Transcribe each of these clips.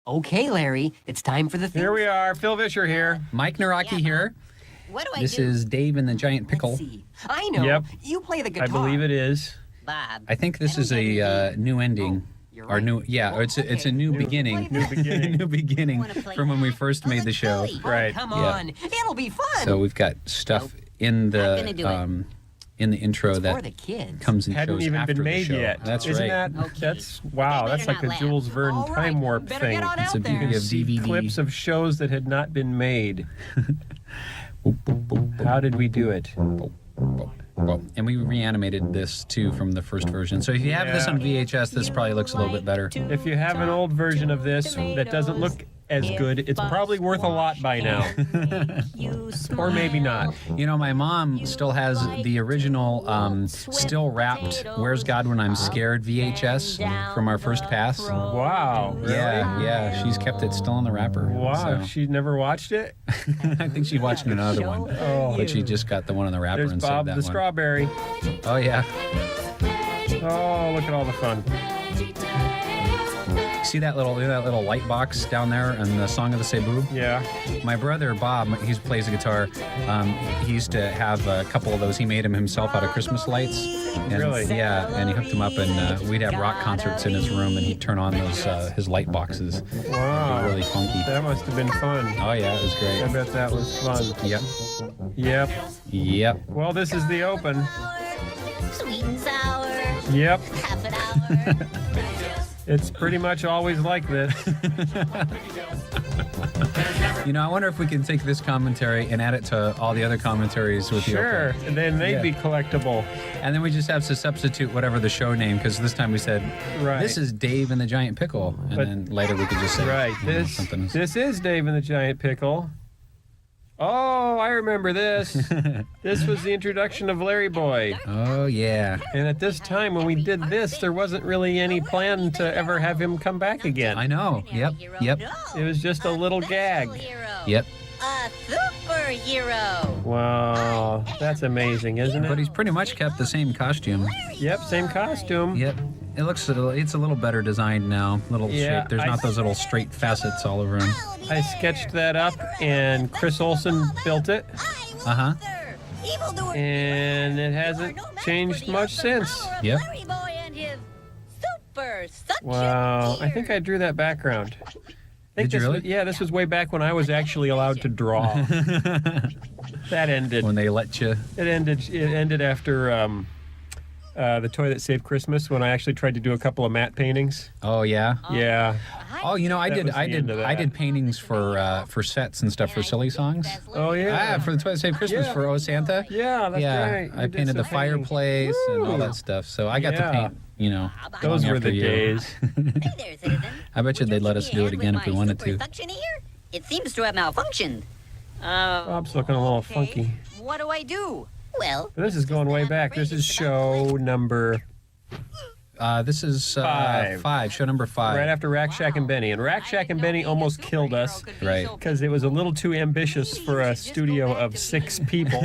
Okay, Larry, it's time for the theme. Here we are, Phil Vischer here. Mike Naraki here. What do I This do? is Dave and the Giant Pickle. Let's see. I know. Yep. You play the guitar. I believe it is. Bob. I think this is a new ending. You're Or right. new, yeah, it's a new beginning. New beginning. New beginning from when we first made the show. Oh, Right. come Yeah. on. It'll be fun. So we've got stuff in gonna do the in the intro it's for that the kids. comes and Hadn't shows even after been the made show. yet. That's Isn't right. that? Okay. That's wow. They That's better like the not Jules Verne All right, time warp better thing. get on It's out a there. You can beauty of see DVD. clips of shows that had not been made. How did we do it? Well, and we reanimated this too from the first version. So if you have this on VHS, this probably looks a little bit better. If you have an old version of this that doesn't look as good, it's probably worth a lot by now. Or maybe not. You know, my mom still has the original still wrapped Where's God When I'm Scared VHS from our first pass. Wow. Really? Yeah, she's kept it still in the wrapper. Wow. So She never watched it? I think she watched another one, but she just got the one in the wrapper There's and Bob saved that the one. Strawberry. Oh yeah. Oh, look at all the fun. See that little light box down there and the Song of the Cebu? Yeah. My brother Bob, he plays the guitar. He used to have a couple of those. He made them himself out of Christmas lights. And, Really? Yeah, and he hooked them up, and we'd have rock concerts in his room, and he'd turn on those his light boxes. Wow. They're really funky. That must have been fun. Oh yeah, it was I great. bet that was fun. Yep. Yep. Yep. Well, this is the open. Sweet and sour. Yep. Half an hour. It's pretty much always like this. You know, I wonder if we can take this commentary and add it to all the other commentaries with the Sure. open. And then they'd Yeah. be collectible. And then we just have to substitute whatever the show name, because this time we said, Right. this is Dave and the Giant Pickle. And But- then later we could just say, Right. you know, This something else. this is Dave and the Giant Pickle. Oh, I remember this. This was the introduction of Larry Boy. Oh, yeah. And at this time when we did this, there wasn't really any plan to ever have him come back again. I know. Yep. Yep. It was just a little gag. Yep. A superhero. Wow. That's amazing, isn't But it? he's pretty much kept the same costume. Yep, same costume. Yep. It's a little better designed now. Little Yeah, shape. There's I- not those little straight facets all over him. I sketched that up and Chris Olsen built it. Uh-huh. And it hasn't changed much since. Yep. Larry Boy and his super suction Wow. I ears. think I drew that background. I think Did you this really? Was, this was way back when I was actually allowed to draw. That ended. When they let you. It ended after the Toy That Saved Christmas, when I actually tried to do a couple of matte paintings. Oh, yeah. Yeah. Oh, you know, I That did was the end of I that. did paintings for sets and stuff for silly songs. Oh yeah. For the Toy That Saved Christmas Yeah. for Oh Santa. Yeah, that's yeah, right. You I did painted the some painting. fireplace and all Woo. that stuff. So I got to Yeah. paint, you know. Those long were after the you. days. Hey there, citizen. I bet you they'd let us do it again if we wanted to. Suction ear? It seems to have malfunctioned. Bob's looking a little funky. What do I do? Well, This is going way back. This is show number This is Five. show number 5. right after Rack Shack and Benny. And Rack Shack and Benny almost killed us Right. because it was a little too ambitious for a studio of 6 people.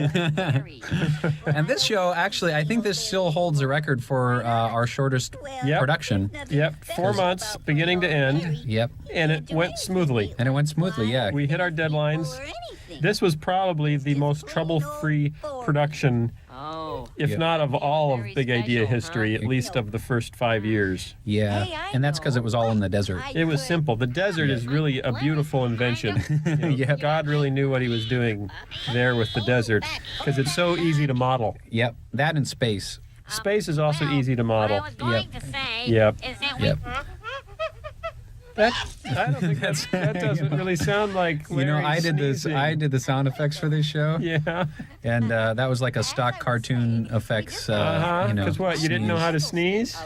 And this show, actually, I think this still holds the record for our shortest Yep. production. Yep, 4 months, beginning to end, Yep. and it went smoothly. And it went smoothly, yeah. We hit our deadlines. This was probably the most trouble-free production, Oh. if Yep. not of all of Very Big Idea special, huh? history, at least of the first 5 years. Yeah. Hey, I And that's because it was all in the desert. It was simple. The desert is really a beautiful invention. You know, Yep. God really knew what he was doing there with the desert, because it's so easy to model. Yep. That and space. Space is also easy to model. What I was going to say Yep. is that Yep. I don't think that doesn't really sound like You know, Larry sneezing. I did the sound effects for this show. Yeah. And that was like a stock cartoon effects. You know, Because what? You didn't know sneeze. how to sneeze?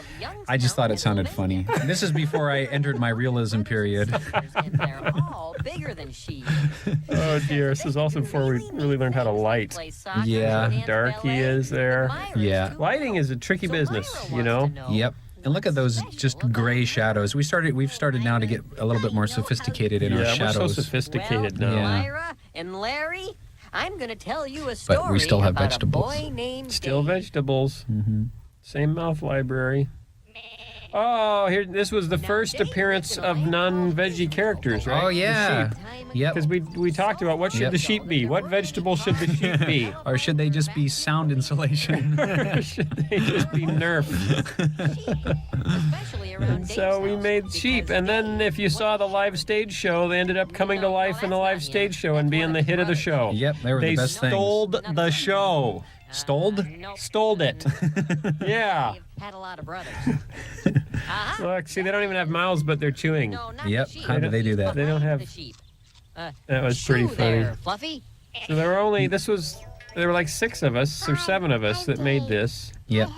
I just thought it sounded funny. This is before I entered my realism period. And they're all bigger than she. Oh dear. This is also before we really learned how to light. Yeah. Dark he is there. Yeah. Lighting is a tricky business, you know. Yep. And look at those just gray shadows. We've started now to get a little bit more sophisticated in our Yeah, we're so shadows. sophisticated well, now. Yeah. Myra and Larry, I'm going to tell you a story But we still have about vegetables. a boy named Still Dave. vegetables. Mm-hmm. Same mouth library. Oh, here. This was the first appearance of non-veggie characters, right? Oh, yeah. Yep. Because we talked about what should the sheep be? What vegetable should the sheep be? Or should they just be sound insulation? Or should they just be Nerf? Especially around So we Dave's made house, sheep, because and then if you saw the live stage show, they ended up coming to life in the live stage show and being the hit of the show. Yep, they were the best things. They stole the show. Stoled? Stole it. Yeah. Dave had a lot of brothers. Look, see, they don't even have mouths, but they're chewing. No, not Yep, the sheep. how do they do that? They don't have- The sheep. That was pretty Shoo funny. there, Fluffy. So there were like 6 of us or 7 of us that made this Yep.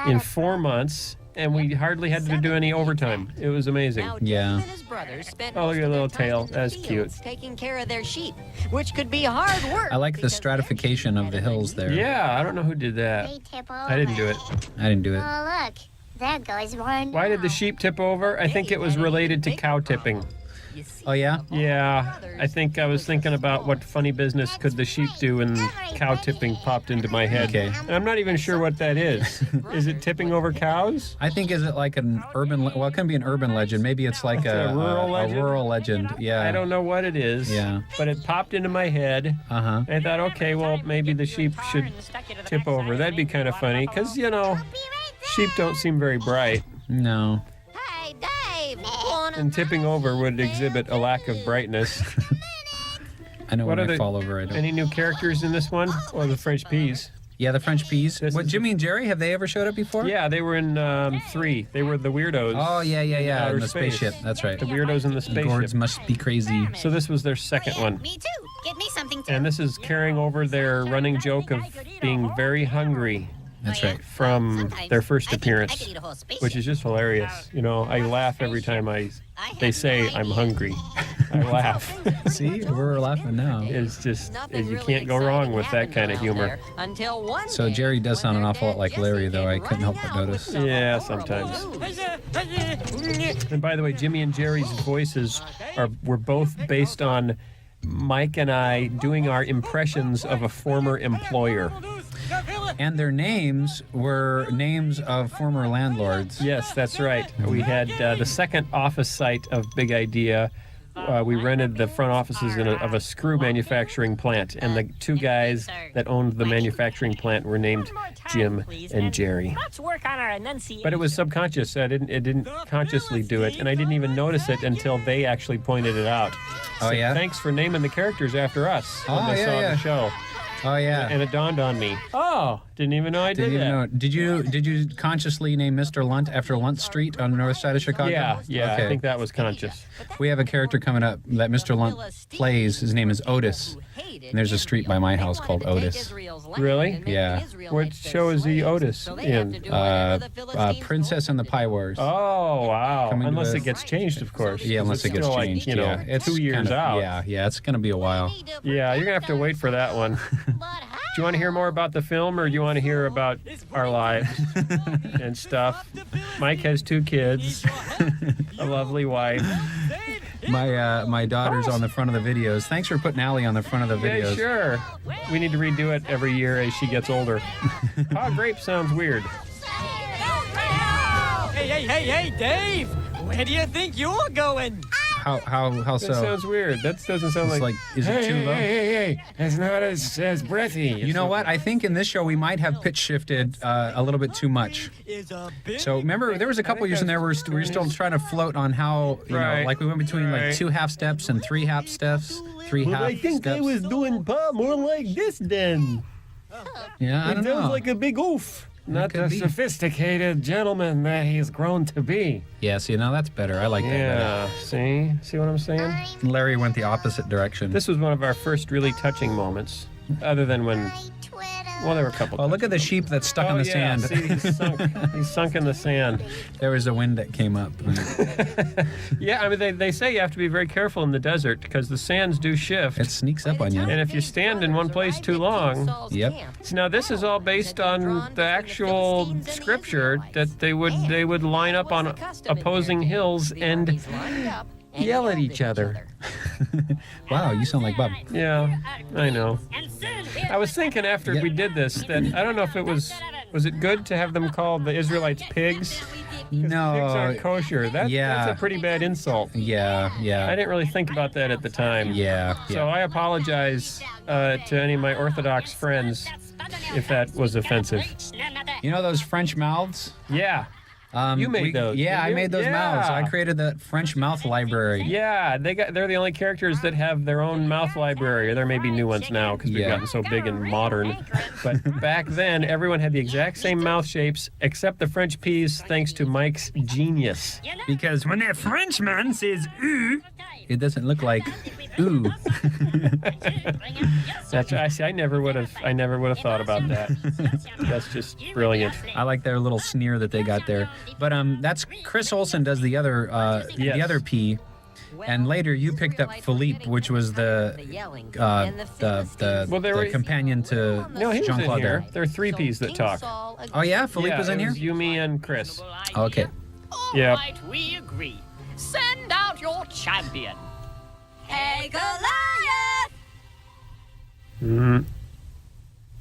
in 4 months, and we hardly had to do any overtime. It was amazing. Now, Yeah. Dave and his brothers spent Oh, look at most the of little their time tail. in the That's fields cute. taking care of their sheep, which could be hard work. I like the because stratification of the hills there. Yeah, I don't know who did that. I didn't do it. I didn't do it. Oh, look. There goes one. Why did the sheep tip over? I think it was related to cow tipping. You see, Oh, yeah? Yeah, I think I was thinking about what funny business could the sheep do, and cow tipping popped into my head. Okay. And I'm not even sure what that is. Is it tipping over cows? I think, is it like an urban, well, it can be an urban legend. Maybe it's like A rural legend? A rural legend, yeah. I don't know what it is. Yeah. But it popped into my head. Uh-huh. I thought, okay, well, maybe the sheep should tip over. That'd be kind of funny, because, sheep don't seem very bright, No. hey, Dave, wanna and tipping over would exhibit a lack of brightness. I know What when are I the- fall over, I don't. Any new characters in this one? Or the French peas? Yeah, the French peas. This What, is- Jimmy and Jerry, have they ever showed up before? Yeah, they were in 3. They were the weirdos. Oh, yeah, Outer in the space. spaceship. That's right. The weirdos in the The gourds spaceship. must be crazy. So this was their second one. Me too. Get me something too. And this is carrying over their running joke of being very hungry That's right. from their first I could appearance, eat a whole spaceship. which is just hilarious. I laugh every time they say I'm hungry. I laugh. See, we're laughing now. It's just, Nothing you really can't go wrong exciting with that happened kind of out humor. there until one So day Jerry does sound when an their awful lot dad like Jesse Larry, though. came I couldn't help running but out with notice. some Yeah, horrible sometimes. news. And by the way, Jimmy and Jerry's voices were both based on Mike and I doing our impressions of a former employer. And their names were names of former landlords. Yes, that's right. We had the second office site of Big Idea. We rented the front offices of a screw manufacturing plant, and the 2 guys that owned the manufacturing plant were named Jim and Jerry. Let's work on our enunciation. But it was subconscious. It didn't consciously do it, and I didn't even notice it until they actually pointed it out. Oh, Said, yeah? Thanks for naming the characters after us when Oh, they yeah, saw yeah. the show. Oh, yeah. And it dawned on me. Oh, didn't even know I did Didn't even that. know. Did you consciously name Mr. Lunt after Lunt Street on the north side of Chicago? Yeah, Okay. I think that was conscious. We have a character coming up that Mr. Lunt plays. His name is Otis. And there's a street by my house called Otis. Really? Yeah. What show is he Otis in? Princess and the Pie Wars. Oh, wow. Coming to Unless a- it gets changed, of course. Yeah, unless it It's gets still changed. Like, Yeah, it's 2 years kinda- out. Yeah, it's gonna be a while. Yeah, you're going to have to wait for that one. Do you want to hear more about the film, or do you want to hear about our lives and stuff? Mike has 2 kids, a lovely wife. My daughter's on the front of the videos. Thanks for putting Allie on the front of the Yeah, videos. sure. We need to redo it every year as she gets older. Hog grape sounds weird. Hey, Dave! Where do you think you're going? How That so? sounds weird. That doesn't sound It's like, is it too low? Hey, it's not as breathy. You know what? I think in this show we might have pitch shifted a little bit too much. So remember, there was a couple years in there where we were still trying to float on how, Right. like we went between like Right. 2 half steps and 3 half steps. 3 half steps. doing more like this then. Yeah, I don't know. a big oof. Not could the be. sophisticated gentleman that he's grown to be. Yeah, see, now that's better. I like that Yeah, see what I'm saying? better. Larry went the opposite direction. This was one of our first really touching moments, other than when, well, there were a couple. Oh, look at the sheep that's stuck in the yeah, sand. see, he's sunk in the sand. There was a wind that came up. Yeah, I mean, they say you have to be very careful in the desert because the sands do shift. It sneaks up on you. And if you stand in one place too long, Yep. so now this is all based on the actual scripture that they would line up on opposing hills and yell at each other. Wow, you sound like Bob. Yeah, I know. I was thinking after we did this that I don't know if it was it good to have them called the Israelites pigs? No. Pigs aren't kosher. That's a pretty bad insult. Yeah. I didn't really think about that at the time. Yeah. So I apologize to any of my Orthodox friends if that was offensive. You know those French mouths? Yeah. You made those. Yeah, didn't I you? made those mouths. I created that French mouth library. Yeah, they're the only characters that have their own mouth library. Or there may be new ones now because we've gotten so big and modern. But back then, everyone had the exact same mouth shapes except the French peas, thanks to Mike's genius. Because when that Frenchman says ooh, it doesn't look like ooh. I never would have thought about that. That's just brilliant. I like their little sneer that they got there. But that's Chris Olsen does the other P, and later you picked up Philippe, which was the companion to No, he was in Jean-Claude here. there. There are 3 P's that talk. Oh yeah, Philippe was in it here. was you, me, and Chris. Okay. Yep. All right, we agree. Send out your champion. Hey, Goliath!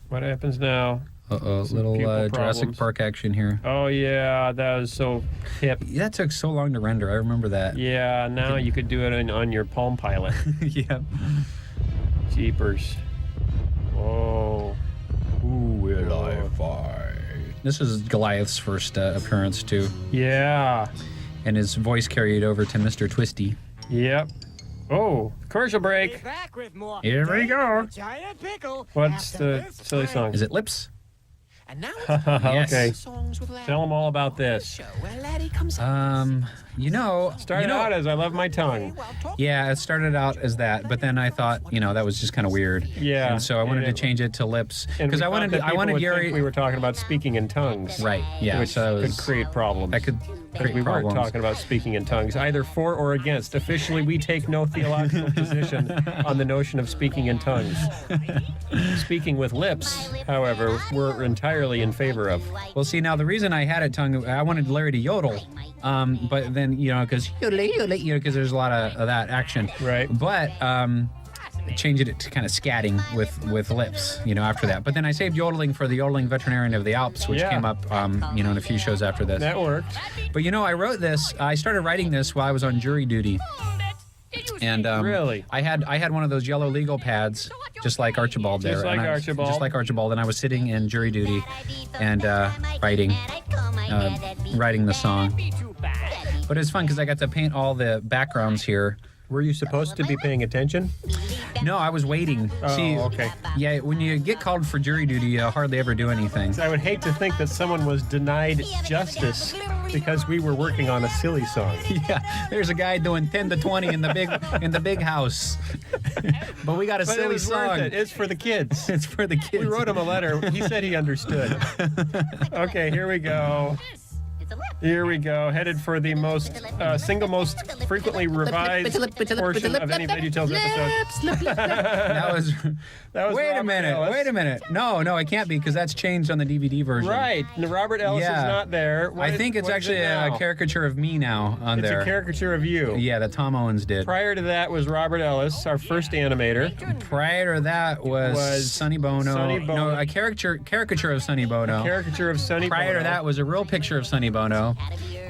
What happens now? Uh-oh, little pupil Jurassic problems. Park action here. Oh yeah, that was so hip. That took so long to render. I remember that. Yeah, now you could do it on your Palm Pilot. Yeah. Jeepers. Whoa. Who will I fight? This is Goliath's first appearance too, Yeah. and his voice carried over to Mr. Twisty. Yep. Oh, commercial break. Back with more. Here we go. Giant Pickle. What's the silly song? Is it Lips? And now Yes. Okay. songs with Larry. Tell them all about this. Where Larry comes Started out as I Love My Tongue. Yeah, it started out as that, but then I thought, that was just kind of weird. Yeah, And so I wanted and to change it to Lips And because we I thought wanted that I people wanted would Yuri. think we were talking about speaking in tongues. Right. Yeah. Which so could create problems. that could Because create we weren't problems. talking about speaking in tongues, either for or against. Officially, we take no theological position on the notion of speaking in tongues. Speaking with lips, however, we're entirely in favor of. Well, see, now the reason I had it tongue, I wanted Larry to yodel, but then because because there's a lot of that action. Right. But changed it to kind of scatting with lips, after that. But then I saved yodeling for the yodeling veterinarian of the Alps, which Yeah. came up, in a few shows after this. That worked. But I wrote this. I started writing this while I was on jury duty. And Really? I had one of those yellow legal pads, just like Archibald there. Just like and Archibald. Just like Archibald, and I was sitting in jury duty and writing the song. Be too bad. But it's fun because I got to paint all the backgrounds here. Were you supposed to be paying attention? No, I was waiting. Oh, See, okay. Yeah, when you get called for jury duty, you hardly ever do anything. I would hate to think that someone was denied justice because we were working on a silly song. Yeah, there's a guy doing 10 to 20 in the big house. But we got a But it silly was song. worth it. It's for the kids. It's for the kids. We wrote him a letter. He said he understood. Okay, here we go. Here we go. Headed for the single most frequently revised portion of any VeggieTales episode. That was Wait a Robert minute. Ellis. Wait a minute. No, it can't be because that's changed on the DVD version. Right. And Robert Ellis is not there. I think it's actually a caricature of me now on It's there. a caricature of you. Yeah, that Tom Owens did. Prior to that was Robert Ellis, our first animator. Prior to that was Sonny Bono. Sonny Bono. No, a caricature of Sonny Bono. Caricature of Sonny Prior Bono. to that was a real picture of Sonny Bono.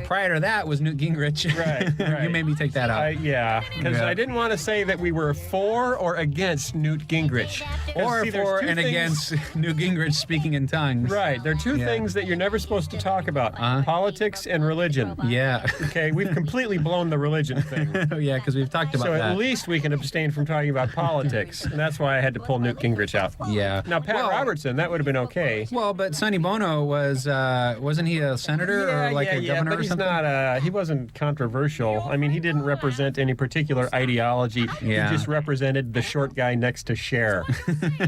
Prior to that was Newt Gingrich. Right. You made me take that out. Yeah, because Yeah. I didn't want to say that we were for or against Newt Gingrich. 'Cause, Or see, there's for two and things- against Newt Gingrich speaking in tongues. Right. There are two Yeah. things that you're never supposed to talk about: politics and religion. Yeah. Okay, we've completely blown the religion thing. Yeah, because we've talked about So that. at least we can abstain from talking about politics, and that's why I had to pull Newt Gingrich out. Yeah. Now Pat Well- Robertson, that would have been okay. Well, but Sonny Bono wasn't he a senator or like a governor but or he's something? not. He wasn't controversial. I mean, he didn't represent any particular ideology. Yeah. He just represented the short guy next to Cher.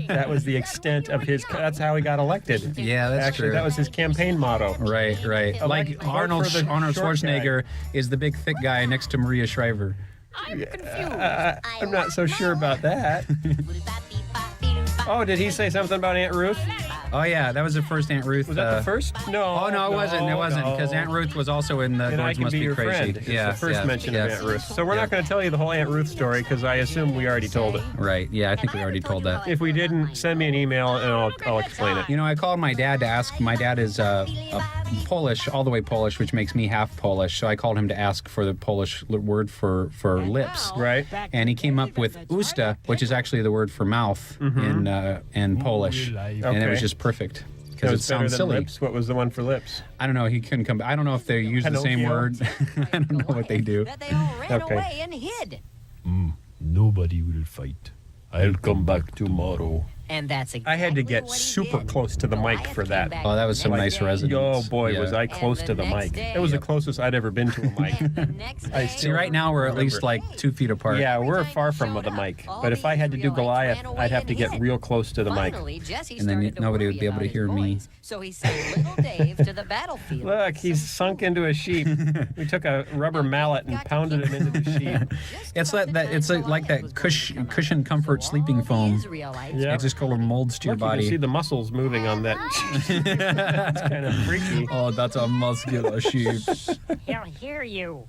That was the extent of his. That's how he got elected. Yeah, that's Actually, true. that was his campaign motto. Right. Like vote Arnold for the short Schwarzenegger is the big thick guy next to Maria Shriver. I'm confused. I'm not so sure about that. Oh, did he say something about Aunt Ruth? Oh yeah, that was the first Aunt Ruth. Was that the first? No. Oh no, it wasn't. It wasn't because no. Aunt Ruth was also in the And I Birds Can Must Be Be Your Crazy. Friend. It's Yeah, the first yeah, mention yes. of Aunt Ruth. So we're Yeah. not going to tell you the whole Aunt Ruth story because I assume we already told it. Right. Yeah, I think we already told that. If we didn't, send me an email and I'll explain it. You know, I called my dad to ask. My dad is a Polish, all the way Polish, which makes me half Polish. So I called him to ask for the Polish word for lips. Right. And he came up with usta, which is actually the word for mouth in Polish, and it Okay. was just perfect That because it was better sounds than silly. lips. What was the one for lips? I don't know. He couldn't come. I don't know if they use the same Pinocchio. word. I don't know what they do. That they all ran Okay. away and hid. Nobody will fight. I'll come back tomorrow. And that's exactly I had to get what he super did. close to the mic Goliath for came that. back Oh, that was the some next nice day. resonance. Oh boy, Yeah. was I close And to the the next mic. day- It was the closest I'd ever been to a mic. And the next I day- See, right now we're at least like 2 feet apart. Yeah, we're far from the mic. But if I had to do Goliath, I'd have to get real close to the mic. Finally, Jesse And then started to nobody would worry be able to about hear his me. boys, So he sent little Dave to the battlefield. Look, he's sunk into a sheep. We took a rubber mallet and pounded him into the sheep. It's it's like that cushion comfort sleeping foam. Yeah. It just color molds to your Look, you can see body. the muscles moving on that. It's kind of freaky. Oh, that's a muscular sheep. He'll hear you.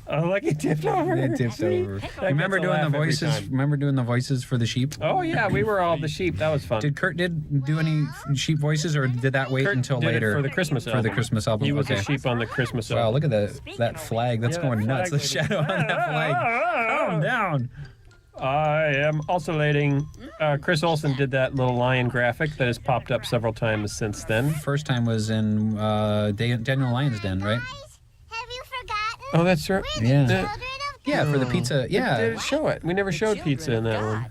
Oh, look, he tipped over. It tipped over. gets Remember a doing the laugh every voices? time. Remember doing the voices for the sheep? Oh yeah, we were all the sheep. That was fun. Did Kurt do any sheep voices, or did that wait Kurt until did it later for the Christmas album? For the Christmas album. He was okay. a sheep on the Christmas Wow, album. look at that flag. That's Yeah, going that nuts. The flag shadow on that flag. Calm down. I am oscillating. Chris Olsen did that little lion graphic that has popped up several times since then. First time was in Daniel Lyon's Den, right? Have you forgotten? Oh, that's right. Yeah. Children of Yeah, for the pizza. Yeah. Did it show it? We never showed pizza in that one.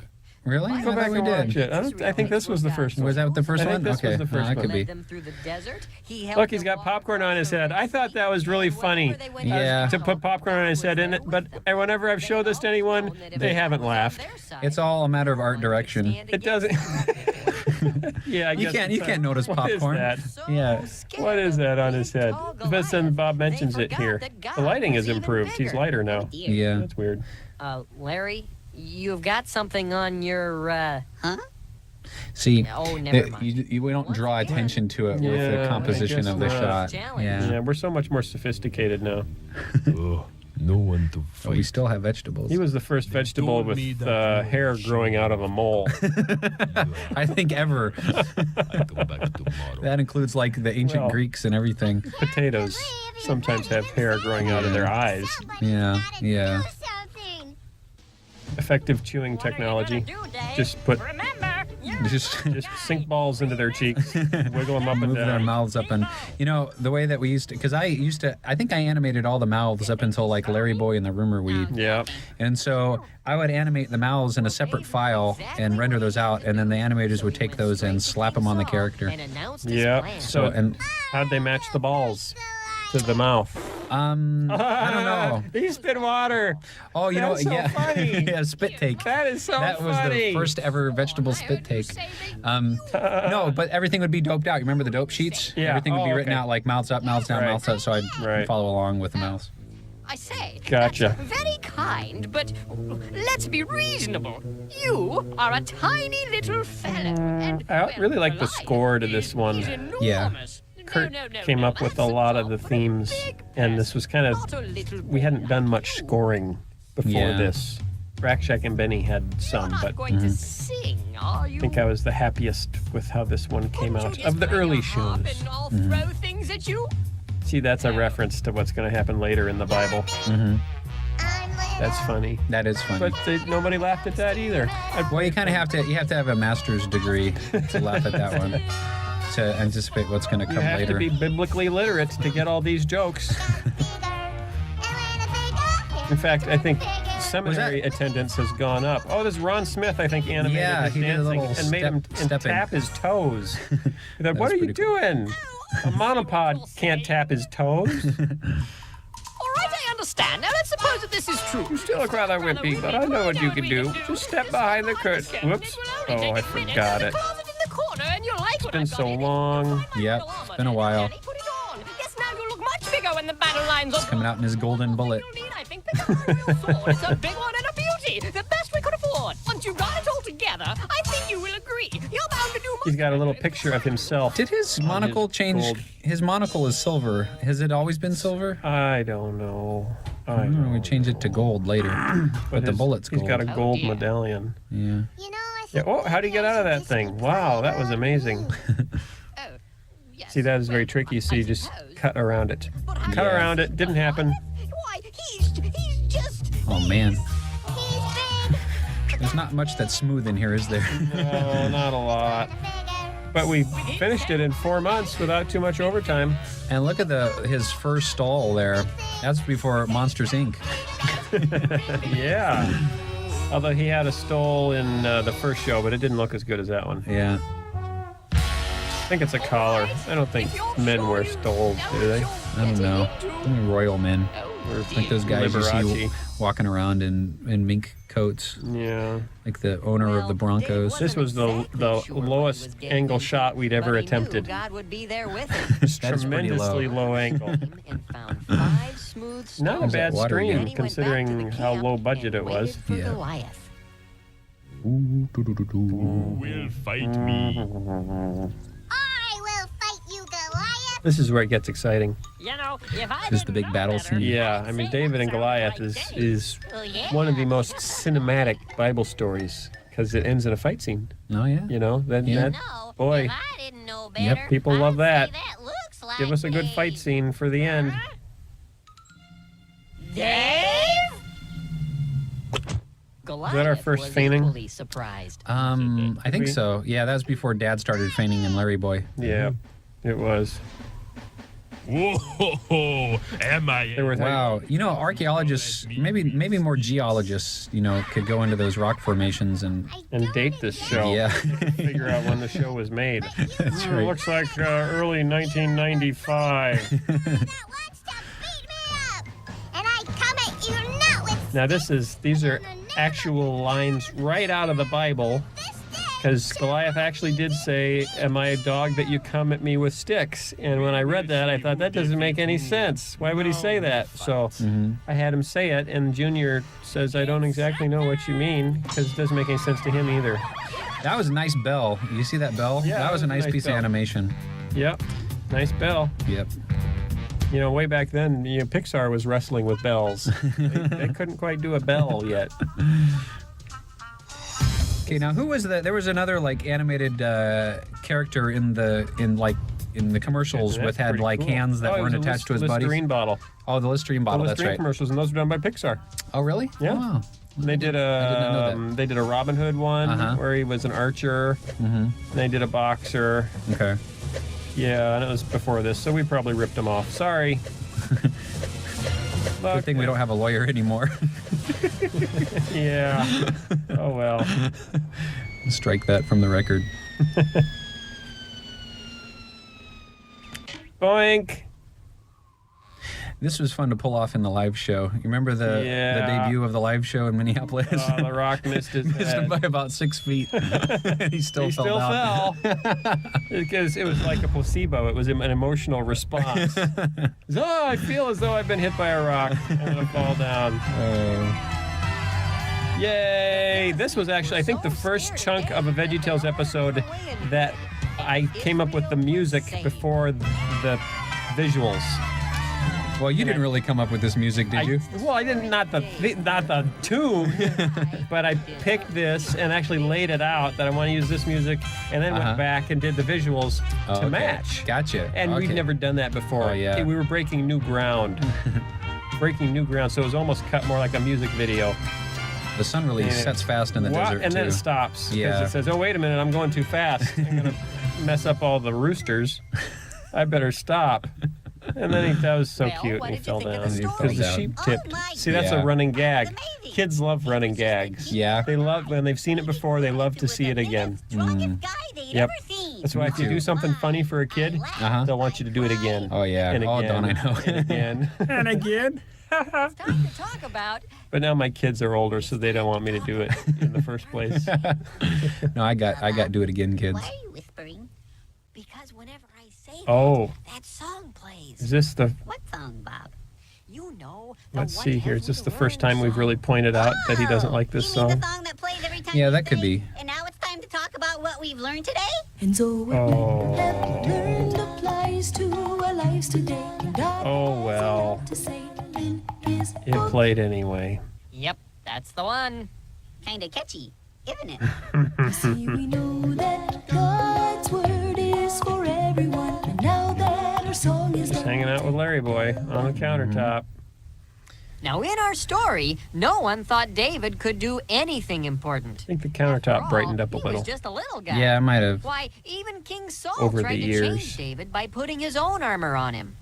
Really? Go I back thought we and watch did. it. I think this was the first one. Was that the first I think one? this Okay. was the first that one. could be. Led them through the desert. He helped Look, he's them got walk popcorn on his wherever head. I thought that was really funny. they went. Yeah. To put popcorn on his head in it, but whenever I've showed this to anyone, they haven't laughed. It's all a matter of art direction. It doesn't. Yeah, I You guess can't it's notice what is popcorn. that? Yeah. What is that on his head? But then Bob mentions it here. The lighting has improved. He's lighter now. Yeah. That's weird. Larry, you've got something on your. See, Oh, never mind. we don't draw attention to it with Yeah, the I composition guess of the not. shot. Challenge. Yeah. Yeah, we're so much more sophisticated now. Oh, no one to But we fight. still have vegetables. He was the first vegetable told with me that hair growing out of a mole. I think ever. I'll come back tomorrow. That includes like the ancient Well. Greeks and everything. Potatoes sometimes have hair growing out of their eyes. Yeah, yeah. do something. Effective chewing technology. Just put Just sink balls into their cheeks, wiggle them up and move their down. mouths up, and the way that we used to, because I think I animated all the mouths up until like Larry Boy and the Rumor Weed, Yeah. and so I would animate the mouths in a separate file and render those out, and then the animators would take those and slap them on the character. And announced his Yeah. plan. So and How'd they match the balls to the mouth? I don't know. He spit water. Oh, you know, That's so yeah, funny. yeah, spit take. That is so That was funny. the first ever vegetable spit take. No, but everything would be doped out. You remember the dope sheets? Yeah. Everything would be Oh, written okay. out like mouths up, mouths down, Right. mouths up. So I'd Right. follow along with the mouths. I say, Gotcha. that's very kind, but let's be reasonable. You are a tiny little fella. And, I really like the score to this one. He's Yeah. enormous. Kurt came up with a lot of the themes, and this was kind of, we hadn't done much scoring before Yeah. this. Rack and Benny had some, You're but not going to sing, are you? I think I was the happiest with how this one came out of the early shows. And I'll throw things at you. See, that's a reference to what's going to happen later in the Bible. That's funny. That is funny. But nobody laughed at that either. Well, you kind of have to have a master's degree to laugh at that one, to anticipate what's going to You come have later. to be biblically literate to get all these jokes. In fact, I think seminary attendance has gone up. Oh, this Ron Smith, I think, animated Yeah, his he did a dancing little and made him stepping. tap his toes. He thought, what was are you pretty cool. doing? A monopod can't tap his toes. All right, I understand. Now let's suppose that this is true. You still look rather wimpy, but I know what you can do. Just step behind the curtain. Whoops. Oh, I forgot it. It's been so long. Yep, it's been a while. Yes, now you look much bigger when the battle lines are Coming out in his golden bullet. I think pick up a real sword. It's a big one and a beauty. The best we could afford. Once you've got it all together, I think you will agree free. You're bound to do more. He's got a little picture of himself. Did his monocle change? gold. His monocle is silver. Has it always been silver? I don't know. I don't know. We change it to gold later, but the bullet's gold. He's got a gold dear. medallion. Yeah. You know, I Yeah. Oh, how'd he get out of that thing? Wow, that was amazing. Oh, yes. See, that is very Well, tricky, so I you just suppose. cut around it. But I- Cut around it. Didn't happen. Why, he's just... Oh man, he's big. there's not much that's smooth in here, is there? No, not a lot. But we finished it in 4 months without too much overtime. And look at his first stall there. That's before Monsters Inc. Yeah. Although he had a stole in the first show, but it didn't look as good as that one. Yeah. I think it's a collar. I don't think men wear stoles, do they? I don't know. Only royal men, Or like those guys you see Liberace. walking around in mink coats, Yeah. like the owner of the Broncos. This was the lowest angle shot we'd ever attempted. God would be there with him. It's That is pretty tremendously low angle. And found 5 smooth stones. Not a How's that bad water stream, again? He went back to the considering how camp low budget and it was. waited for Yeah. Goliath. Who will fight me? I will fight you, Goliath. This is where it gets exciting. You know, if I This is the didn't big know battle better, scene. Yeah, I mean, David and Goliath is one of the most cinematic Bible stories because it ends in a fight scene. Oh yeah. You know, then Yeah. that No, boy, if I didn't know Yep, better, people I'd love say that. looks like give us a good fight Dave. scene for the end. Dave? Goliath our first was feigning? equally surprised. I think so. Yeah, that was before Dad started feigning in Larry Boy. Yeah, it was. Whoa, am I? There were Wow, you know, archaeologists, maybe more geologists, you know, could go into those rock formations and and date this show. yeah, Figure out when the show was made. that's right. Looks like early 1995. That wants to beat me up. And I come at you not with Now these are actual lines right out of the Bible. this stick. Because Goliath actually did say, "Am I a dog that you come at me with sticks?" And when I read that, I thought that doesn't make any sense. Why would he say that? So I had him say it, and Junior says, "I don't exactly know what you mean," because it doesn't make any sense to him either. That was a nice bell. You see that bell? Yeah, that was a nice piece bell. of animation. Yep, nice bell. Yep. You know, way back then, Pixar was wrestling with bells. They couldn't quite do a bell yet. Okay, now who was there was another like animated character in the commercials That's with had pretty like cool. hands that Oh, it weren't was a attached to his buddies. Listerine bottle. Oh, the Listerine bottle. The That's Listerine right. commercials, and those were done by Pixar. Oh, really? Yeah. Oh, wow. And they did I did not know a they did a Robin Hood one Uh-huh. where he was an archer. Mm-hmm. And they did a boxer. Okay. Yeah, and it was before this, so we probably ripped them off. Sorry. Good thing we don't have a lawyer anymore. Yeah. Oh well. Strike that from the record. Boink. This was fun to pull off in the live show. You remember the Yeah. debut of the live show in Minneapolis? The Rock missed his Missed him head. by about 6 feet. he still He fell still down. fell. Because it was like a placebo. It was an emotional response. Oh, I feel as though I've been hit by a rock. I'm gonna fall down. Yay! This was actually, I think, the first chunk of a VeggieTales episode that I came up with the music before the visuals. Well, you didn't really come up with this music, did you? I didn't, not the tune, but I picked this and actually laid it out that I want to use this music, and then Uh-huh. went back and did the visuals Oh, to okay. match. Gotcha. And we'd Okay. never done that before. Oh, yeah. We were breaking new ground. So it was almost cut more like a music video. The sun really And it- sets fast in the desert, And then too. it stops. Because Yeah. it says, oh, wait a minute, I'm going too fast. I'm going to mess up all the roosters. I better stop. And then that was so Well, cute. what And he did you fell think of down the because story? the Fell sheep down. tipped. Oh, my See, that's Yeah. a running gag. Amazing. Kids love running gags. Yeah. They love when they've seen it before. They love to see it again. Strongest guy they'd Yep. ever seen. That's why if you too. do something funny for a kid, Uh-huh. they'll want you to do it again. Oh, yeah. And Oh, again. don't I know. And again. And again. It's time to talk about. But now my kids are older, so they don't want me to do it in the first place. No, I got do it again, kids. Why are you whispering? Because whenever I say Oh, that song plays. is this the... What song, Bob? You know. the Let's one see here. has Is this the the first worm time we've song. really pointed out that he doesn't like this You mean song? the song that plays every time Yeah, you that could sing? be. And now it's time to talk about what we've learned today? And so what we have learned applies to our lives today. And God Oh, well. has a lot to say in his It book. played anyway. Yep, that's the one. Kinda catchy, isn't it? You see, we know that God's word is for everyone. And now that our song is Just done, hanging out with Larry Boy on the countertop. Now, in our story, no one thought David could do anything important. I think the After countertop all, brightened up a he little. was just a little guy. Yeah, I might have. Why, even King Saul Over tried the to years. change David by putting his own armor on him.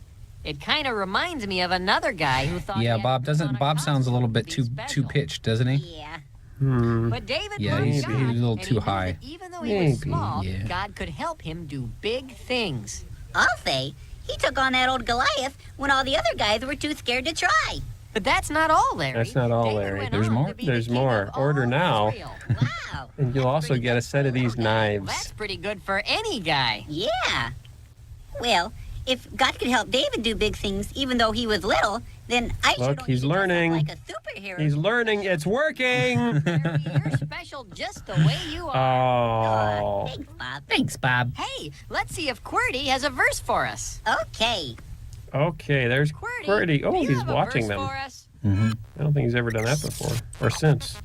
It kind of reminds me of another guy who thought. Yeah, he had Bob to put on doesn't. a Bob sounds a little costume bit to be too special. pitched, doesn't he? Yeah. But David Yeah, loved he's God, a little and he too knew high. that even though he was Maybe, small, yeah. God could help him do big things. I'll say, he took on that old Goliath when all the other guys were too scared to try. But that's not all, Larry. That's not all, David Larry. went There's on more? to be There's the king more. of all Order now. Israel. Wow. And you'll also get a set of these knives. That's pretty good for any guy. Yeah. Well, if God could help David do big things even though he was little, then I sure Look, don't he's need to dress up learning. like a superhero. He's learning. It's working. Larry, you're special just the way you are. Oh. Thanks, Bob. Thanks, Bob. Hey, let's see if QWERTY has a verse for us. Okay. Okay, there's QWERTY. Oh, do you he's have a watching verse them. for us? I don't think he's ever done that before. Or since.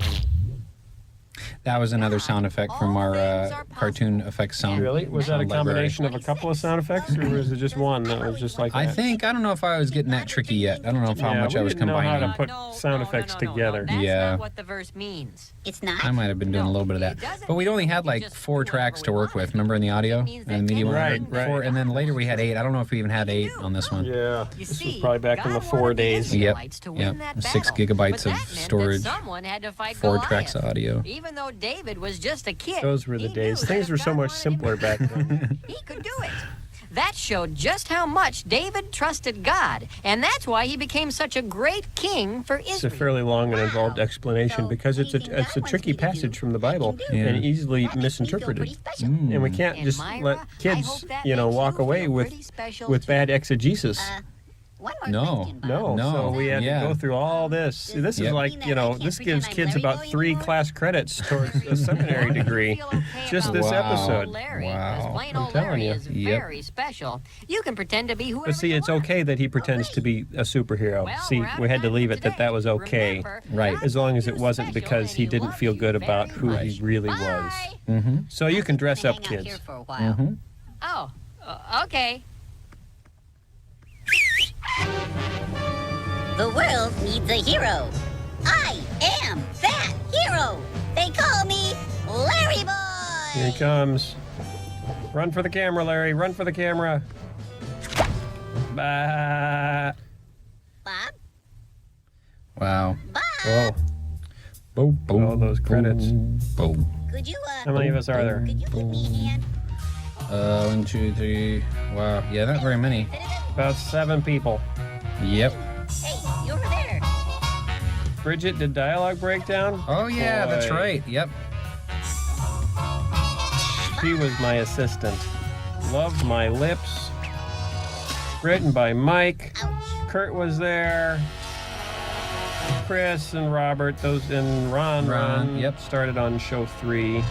That was another sound effect from our cartoon effects sound. Really? Was that a library. combination of a couple of sound effects, or was it just one that was just like that? I don't know if I was getting that tricky yet. I don't know how Yeah, much we I was didn't know how combining. to put sound effects together. That's Yeah. not what the verse means. It's not. I might have been doing a little bit of that. But we'd only had like 4 tracks to work with. Remember in the audio and the media? Right, right. 4, and then later we had 8. I don't know if we even had 8 on this one. Yeah. You This was see, probably back in the God 4 wanted the days. Israelites to win Yep. that 6 battle. gigabytes But of that meant that storage. someone had to fight 4 Goliath. tracks of audio. Even though David was just a kid, Those were the he days. knew Things that were if so God much wanted him simpler to back then. he could do it. That showed just how much David trusted God, and that's why he became such a great king for It's a Israel. fairly long and involved Wow. explanation So because it's anything a God wants tricky me to do, passage from the I can Bible do. Yeah. and easily That makes me feel pretty misinterpreted. special. And we can't And just Myra, let I kids, hope that you know, makes walk you away feel with pretty special with too. bad exegesis. One more No. question, Bob. No, No. so we had Yeah. to go through all this. This is Yep. like, you know, this gives kids about 3 class credits towards a seminary degree. Feel okay Just about this Wow. episode. Larry, Wow. 'cause plain I'm old telling Larry you. is Yep. very special. You can pretend to be whoever But see, you it's want. okay that he pretends to be a superhero. Well, See, we're out we of had to time leave for it that that was today. okay. Remember, Right. God As long as made it you wasn't special because and he didn't loves feel you good about very who much. he really was. Bye. Mm-hmm. So you can dress up, Hang out kids. here for a while. Oh, okay. The world needs a hero. I am that hero. They call me Larry Boy. Here he comes. Run for the camera, Larry. Run for the camera. Bah. Bob? Wow. Bob? Oh, Boom, boom, all those credits. Boom. Could you, How many of us are there? could you give me a hand? 1, 2, 3. Wow. Yeah, not very many. About 7 people. Yep. Hey, you over there. Bridget, did dialogue break down? Oh yeah, that's Boy. right. Yep. She was my assistant. Loved my lips. Written by Mike. Ouch. Kurt was there. Chris and Robert, those and Ron. Ron, yep. Started on show 3.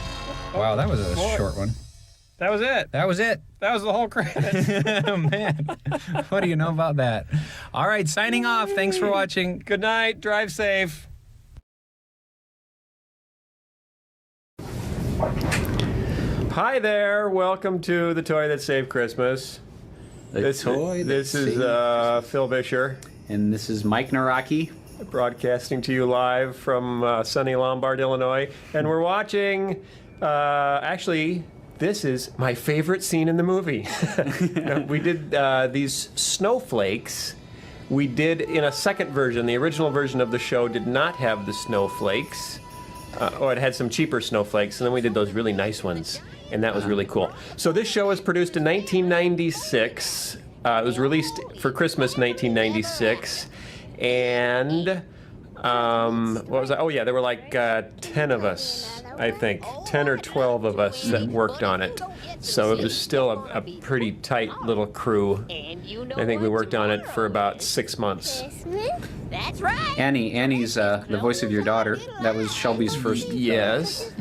Wow, that was a Boy. short one. That was it. That was it. That was the whole credit. Oh, man. What do you know about that? All right, signing off. Thanks for watching. Good night. Drive safe. Hi there. Welcome to the toy that saved Christmas. This is Phil Vischer, And this is Mike Naraki. broadcasting to you live from sunny Lombard, Illinois, and we're watching. Actually, this is my favorite scene in the movie. We did these snowflakes. We did in a second version. The original version of the show did not have the snowflakes. Or it had some cheaper snowflakes, and then we did those really nice ones, and that was really cool. So this show was produced in 1996. It was released for Christmas 1996, and what was that? Oh yeah, there were like 10 of us, I think, 10 or 12 of us that worked on it. So it was still a pretty tight little crew. I think we worked on it for about 6 months. That's right. Annie's the voice of your daughter. That was Shelby's first. Yes,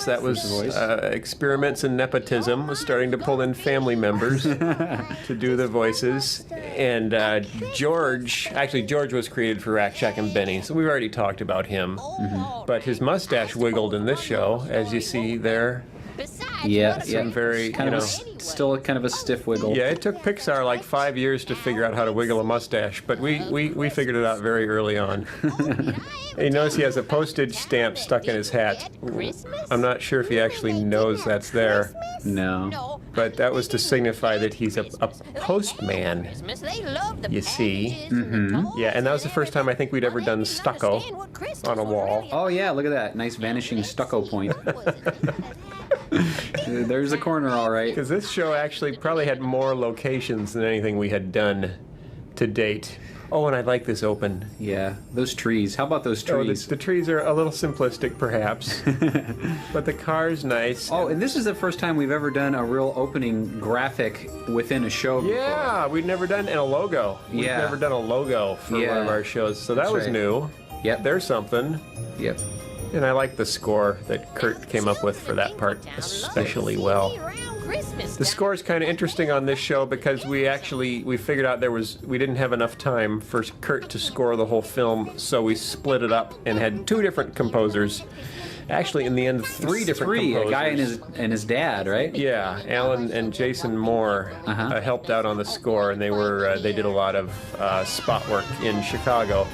that was experiments in nepotism, was starting to pull in family members to do the voices. And George was created for Rack Shack and Benny, so we've already talked about him. But his mustache wiggled in this show, as you see there. Yeah. Very, kind of still kind of a stiff wiggle. Yeah, it took Pixar like 5 years to figure out how to wiggle a mustache, but we figured it out very early on. And you notice he has a postage stamp stuck in his hat. I'm not sure if he actually knows that's there. No. But that was to signify that he's a postman, you see. Yeah, and that was the first time I think we'd ever done stucco on a wall. Oh yeah, look at that nice vanishing stucco point. There's a corner, all right. Because this show actually probably had more locations than anything we had done to date. Oh, and I like this open. Yeah, those trees. How about those trees? The trees are a little simplistic, perhaps. But the car's nice. Oh, and this is the first time we've ever done a real opening graphic within a show before. Yeah, we'd never done, and a logo. We've never done a logo for one of our shows, so that was new. Yep. There's something. Yep. And I like the score that Kurt came up with for that part especially well. The score is kind of interesting on this show because we figured out we didn't have enough time for Kurt to score the whole film, so we split it up and had 2 different composers. Actually, in the end, 3 different composers. A guy and his dad, right? Yeah, Alan and Jason Moore helped out on the score, and they did a lot of spot work in Chicago.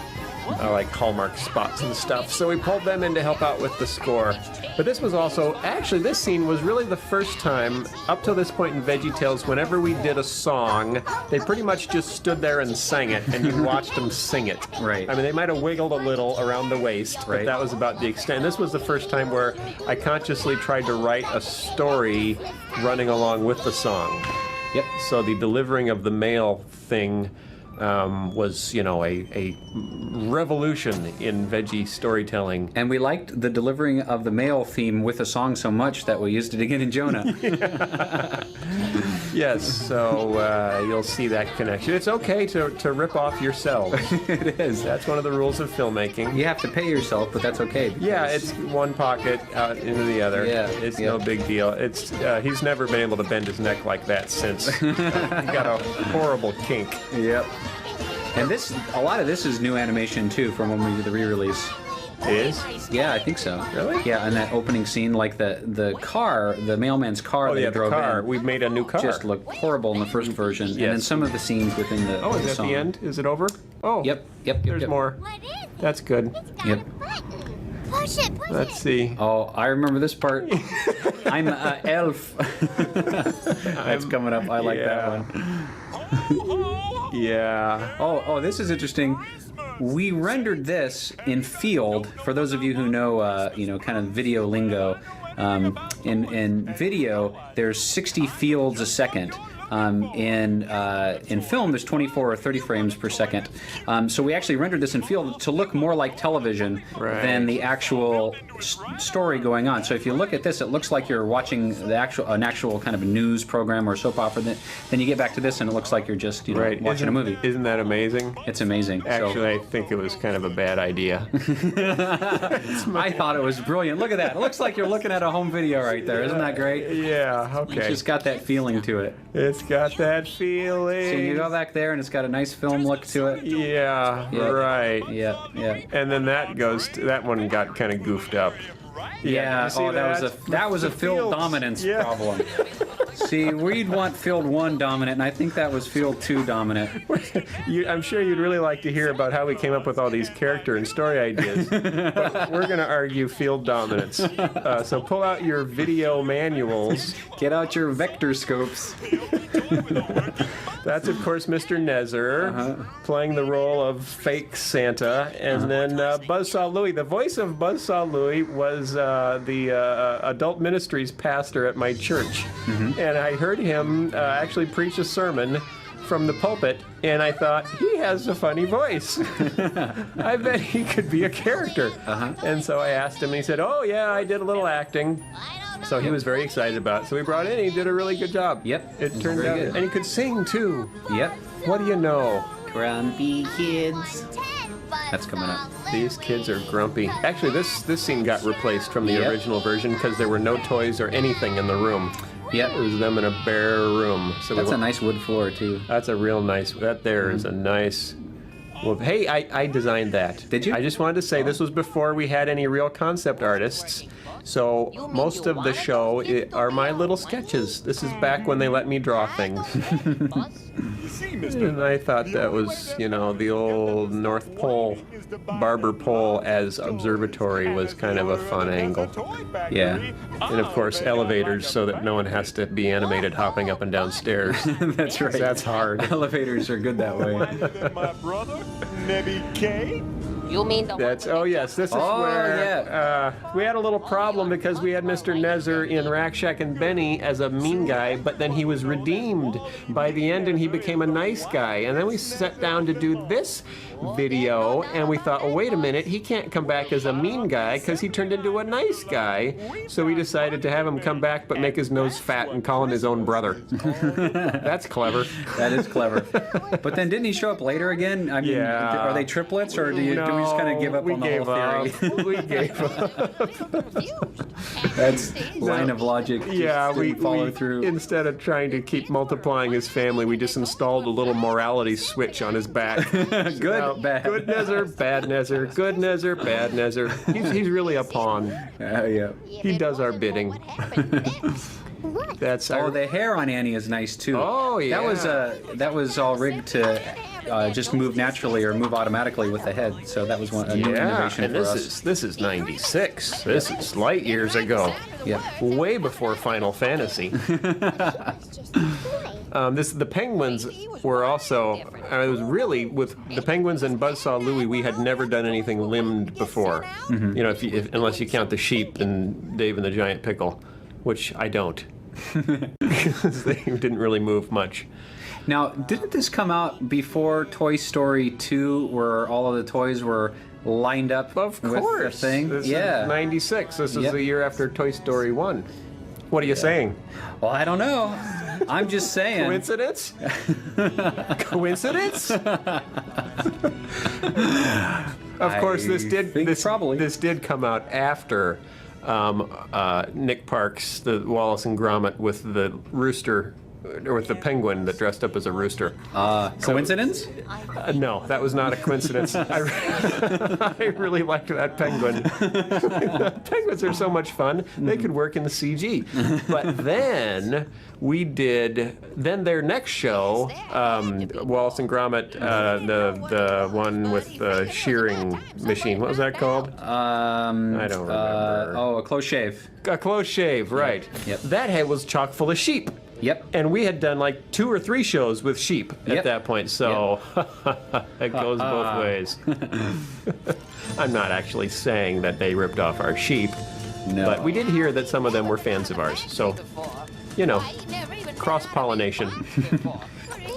Like Hallmark spots and stuff. So we pulled them in to help out with the score. But this was also, this scene was really the first time, up till this point in VeggieTales, whenever we did a song, they pretty much just stood there and sang it, and you watched them sing it. Right. I mean, they might have wiggled a little around the waist, but that was about the extent. This was the first time where I consciously tried to write a story running along with the song. Yep. So the delivering of the mail thing was, a revolution in veggie storytelling. And we liked the delivering of the mail theme with a song so much that we used it again in Jonah. Yes, so you'll see that connection. It's okay to rip off yourself. It is. That's one of the rules of filmmaking. You have to pay yourself, but that's okay. Yeah, it's one pocket out into the other. Yeah, it's no big deal. It's he's never been able to bend his neck like that since. He got a horrible kink. Yep. And a lot of this is new animation too from when we did the re-release. Is? Yeah, I think so. Really? Yeah, and that opening scene, like the car, the mailman's car that drove the car. in. We made a new car. Just looked horrible in the first version. Yes. And then some of the scenes within the is that song. the end? Is it over? Oh. Yep. There's more. That's good. Yep. Push it. Let's see. Oh, I remember this part. I'm an elf. That's coming up. I like that one. Yeah. Oh, this is interesting. We rendered this in field. For those of you who know, kind of video lingo. In video, there's 60 fields a second. In film, there's 24 or 30 frames per second. So we actually rendered this in field to look more like television than the actual story going on. So if you look at this, it looks like you're watching an actual kind of a news program or soap opera. Then you get back to this, and it looks like you're just watching a movie. Isn't that amazing? It's amazing. Actually, I think it was kind of a bad idea. I thought it was brilliant. Look at that. It looks like you're looking at a home video right there. Isn't that great? Yeah, okay. It's just got that feeling to it. It's got that feeling. So you go back there, and it's got a nice film look to it. Yeah, right. Yeah. And then that one got kind of goofed up. Yeah. That was a field dominance problem. See, we'd want field 1 dominant, and I think that was field 2 dominant. I'm sure you'd really like to hear about how we came up with all these character and story ideas, but we're going to argue field dominance. So pull out your video manuals. Get out your vector scopes. That's, of course, Mr. Nezer playing the role of fake Santa. And then Buzzsaw Louie. The voice of Buzzsaw Louie was the adult ministries pastor at my church. And I heard him actually preach a sermon from the pulpit, and I thought, he has a funny voice. I bet he could be a character. And so I asked him, and he said, oh, yeah, I did a little acting. So he was very excited about it. So we brought in. He did a really good job. Yep. It turned very out, good. and he could sing too. Yep. What do you know? Grumpy kids. That's coming up. These kids are grumpy. Actually, this scene got replaced from the Yep. original version because there were no toys or anything in the room. Yep. It was them in a bare room. So That's a nice wood floor too. That's a real nice. That there is a nice. Well, hey, I designed that. Did you? I just wanted to say this was before we had any real concept artists. So most of the show are my little sketches. This is back when they let me draw things. And I thought that was, you know, the old North Pole, Barber Pole as observatory was kind of a fun angle. Yeah. And of course, elevators so that no one has to be animated hopping up and down stairs. That's right. That's hard. Elevators are good that way. My brother, maybe Kay? You mean the That's, oh yes, this is where we had a little problem because we had Mr. Nezer in Rack Shack and Benny as a mean guy, but then he was redeemed by the end and he became a nice guy. And then we sat down to do this video and we thought, oh wait a minute, he can't come back as a mean guy because he turned into a nice guy. So we decided to have him come back but make his nose fat and call him his own brother. That's clever. That is clever. But then didn't he show up later again? I mean, Yeah. are they triplets or do we just kind of give up on the whole theory? We gave up. That's line of logic. Yeah, just didn't follow through. Instead of trying to keep multiplying his family, we just installed a little morality switch on his back. Good, bad. Good Nezer, bad Nezer, good Nezer, bad Nezer. He's really a pawn. Yeah. He does our bidding. That's Oh, our, the hair on Annie is nice too. Oh, yeah. That was all rigged to just move naturally or move automatically with the head. So that was a new yeah, innovation and for this us. is this is '96. This is light years ago. Yeah. Way before Final Fantasy. The penguins were also. It was really with the penguins and Buzzsaw Louie. We had never done anything limbed before. Mm-hmm. You know, unless you count the sheep and Dave and the Giant Pickle, which I don't, because they didn't really move much. Now, didn't this come out before Toy Story 2, where all of the toys were lined up Of with course. the thing? This Yeah. is '96. This is Yep. the year after Toy Story 1. What are you saying? Well, I don't know. I'm just saying. Coincidence? Coincidence? Of course, this did come out after Nick Parks, the Wallace and Gromit with the rooster, or with the penguin that dressed up as a rooster. Coincidence? No, that was not a coincidence. I really liked that penguin. Penguins are so much fun. They could work in the CG. But then then their next show, Wallace and Gromit, the one with the shearing machine. What was that called? I don't remember. A close shave. A close shave, right. Yep. That head was chock full of sheep. Yep. And we had done like 2 or 3 shows with sheep at that point, so it goes both ways. I'm not actually saying that they ripped off our sheep, No. but we did hear that some of them were fans of ours, so, you know, cross-pollination.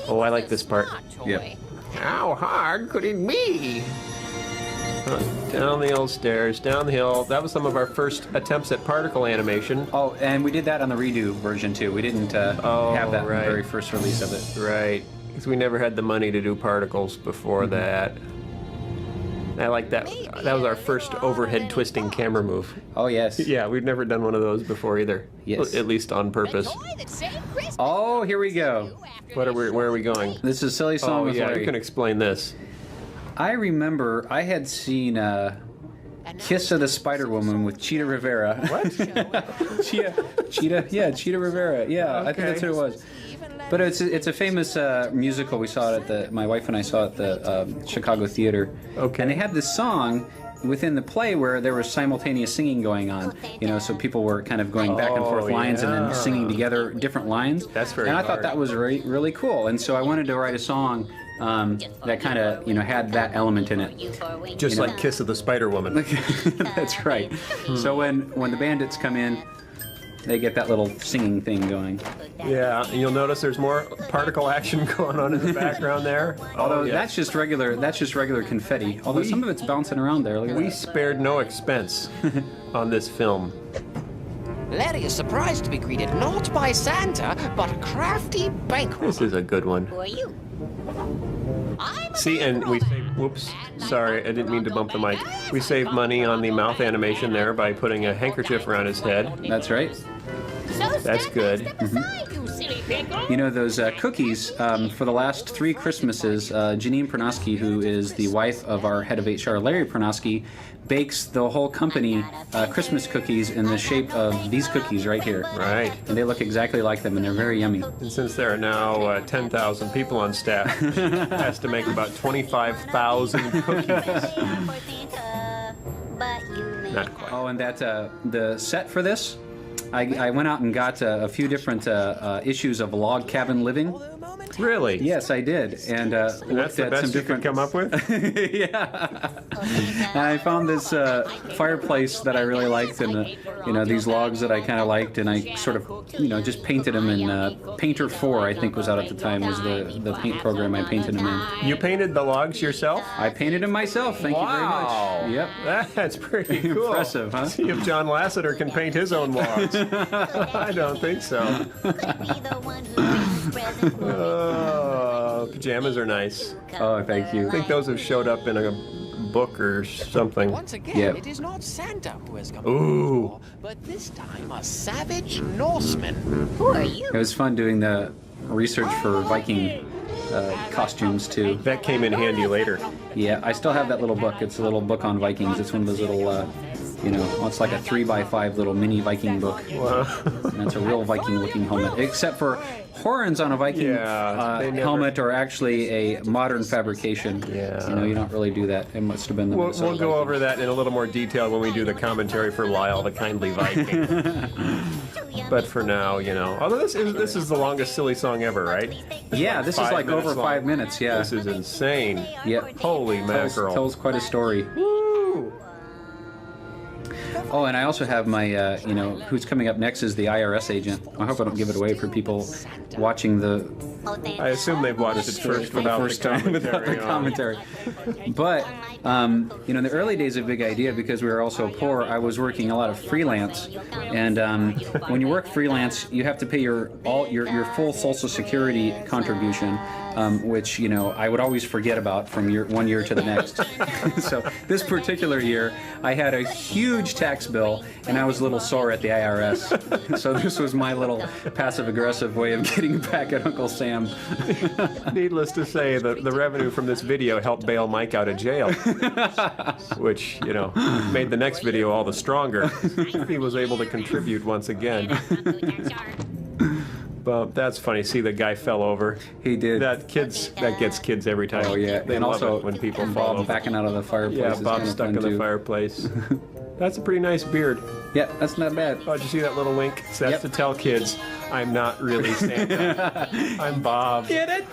Oh, I like this part. Yep. How hard could it be? Down the old stairs, down the hill. That was some of our first attempts at particle animation. Oh, and we did that on the redo version too. We didn't have that in the very first release of it. Right, because we never had the money to do particles before that. I like that. That was our first overhead twisting camera move. Oh, yes. Yeah, we'd never done one of those before either. Yes. At least on purpose. Oh, here we go. Where are we going? This is Silly Song Oh, with yeah, Larry. you can explain this. I remember I had seen Kiss of the Spider Woman with Cheetah Rivera. What? Cheetah Rivera. Yeah, I think that's who it was. But it's a famous musical. We saw it at my wife and I saw it at the Chicago Theater. Okay. And they had this song within the play where there was simultaneous singing going on. You know, so people were kind of going back and forth lines and then singing together different lines. That's very And I thought hard. that was really, really cool. And so I wanted to write a song that kind of, had that element in it. Just like Kiss of the Spider Woman. That's right. So when the bandits come in, they get that little singing thing going. Yeah, and you'll notice there's more particle action going on in the background there. Although yes. that's just regular confetti. Although some of it's bouncing around there. Look at We that. spared no expense on this film. Larry is surprised to be greeted not by Santa, but a crafty bank robber. This is a good one. Who are you? See, and we save, whoops, sorry, I didn't mean to bump the mic. We saved money on the mouth animation there by putting a handkerchief around his head. That's right. That's good. You silly pickle. You know, those cookies, for the last 3 Christmases, Janine Pernosky, who is the wife of our head of HR, Larry Pernosky, bakes the whole company Christmas cookies in the shape of these cookies right here. Right. And they look exactly like them, and they're very yummy. And since there are now 10,000 people on staff, has to make about 25,000 cookies. Not quite. Oh, and that the set for this, I went out and got a few different issues of Log Cabin Living. Really? Yes, I did, and That's looked the at best some you could different. come up with? Yeah. I found this fireplace that I really liked, and you know, these logs that I kind of liked, and I sort of, you know, just painted them in Painter 4, I think was out at the time, was the paint program I painted them in. You painted the logs yourself? I painted them myself. Thank you very much. Yep. That's pretty cool. Impressive, huh? See if John Lasseter can paint his own logs. I don't think so. Pajamas are nice. Oh, thank you. I think those have showed up in a book or something. Once again, Yep. it is not Santa who has come Ooh. before, but this time a savage Norseman. Who are you? It was fun doing the research for Viking costumes too. That came in handy later. Yeah, I still have that little book. It's a little book on Vikings. It's one of those little, you know, well, it's like a 3x5 little mini Viking book. Wow. And it's a real Viking-looking helmet, except for horns on a Viking Yeah, they never- helmet are actually a modern fabrication. Yeah. You know, you don't really do that. It must have been the We'll Minnesota go Vikings. over that in a little more detail when we do the commentary for Lyle, the Kindly Viking. But for now, you know. Although this is the longest silly song ever, right? Yeah, this is 5 like minutes over long. 5 minutes. Yeah. This is insane. Yep. Holy mackerel. Tells quite a story. Woo! Oh, and I also have my, you know, who's coming up next is the IRS agent. I hope I don't give it away for people watching the I assume they've watched it first without first the time commentary. without the on. commentary. But you know, in the early days of Big Idea, because we were also poor, I was working a lot of freelance. And when you work freelance, you have to pay your full Social Security contribution, which, you know, I would always forget about from one year to the next. So this particular year, I had a huge tax bill, and I was a little sore at the IRS. So this was my little passive-aggressive way of getting back at Uncle Sam. Needless to say, the revenue from this video helped bail Mike out of jail, which, you know, made the next video all the stronger. He was able to contribute once again. But that's funny. See, the guy fell over. He did. That gets kids every time. Oh yeah, They and love also it when people and fall Bob over. backing out of the fireplace. Yeah, is Bob's kinda stuck fun in the too. fireplace. That's a pretty nice beard. Yeah, that's not bad. Oh, did you see that little wink? So that's Yep. to tell kids, I'm not really Santa. I'm Bob. Get it?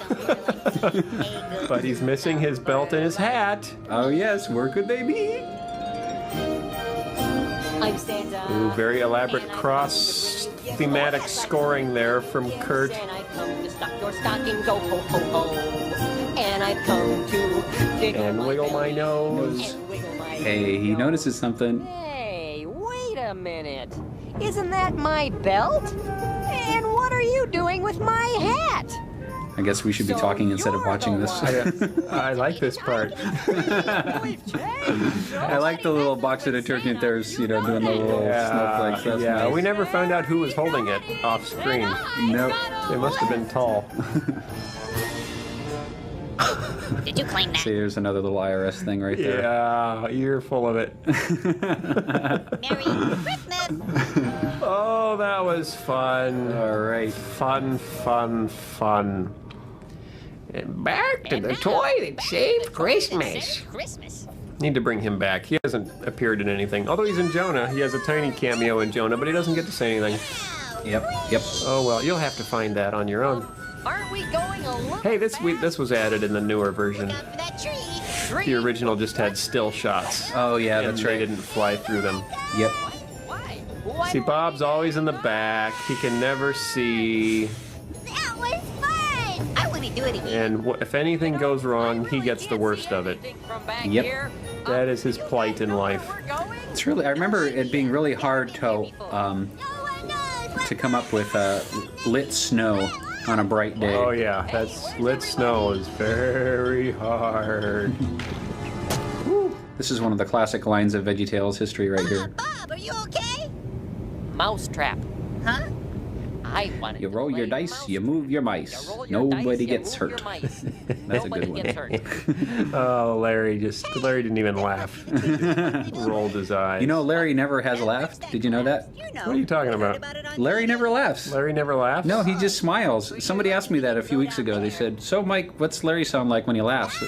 But he's missing his belt and his hat. Oh yes, where could they be? I'm Santa. Ooh, very elaborate cross-thematic scoring there from Kurt. And I come to stuff your stocking, go ho ho ho. And I come to And wiggle my nose. and wiggle my Hey, he notices something. Hey, wait a minute. Isn't that my belt? And what are you doing with my hat? I guess we should be talking instead of watching this. I like this part. I like the little box of detergent there's, you know, doing the little snowflakes. That's yeah. nice. We never found out who was holding it off screen. Nope. They must have been tall. Did you claim that? See, there's another little IRS thing right there. Yeah, you're full of it. Merry Christmas! Oh, that was fun. All right. Fun. And back to the toy that saved Christmas. Christmas. Need to bring him back. He hasn't appeared in anything. Although he's in Jonah. He has a tiny cameo in Jonah, but he doesn't get to say anything. Yep. Oh, well, you'll have to find that on your own. Aren't we going a little Hey, this was added in the newer version. Look out for that tree. The original just had still shots. Oh yeah, And that's they right. didn't fly through them. Yep. Why? See, Bob's always in the back. He can never see. That was fun! I want to do it again. And if anything goes wrong, he gets the worst of it. From back Yep. here, That is his plight in life. we're going. It's really. I remember it being really hard to to come up with lit snow on a bright day. Oh yeah, that's lit snow is very hard. This is one of the classic lines of VeggieTales history right here. Bob, are you okay? Mousetrap. Huh? I wanted You to roll your play dice, you move your mice. You roll your dice, Nobody you gets move your hurt. mice. That's a Nobody good gets one. hurt. Oh, Larry didn't even laugh. Rolled his eyes. You know, Larry never has laughed. Did you know that? What are you talking about? Larry never laughs. Larry never laughs? No, he just smiles. Somebody asked me that a few weeks ago. They said, "So, Mike, what's Larry sound like when he laughs?"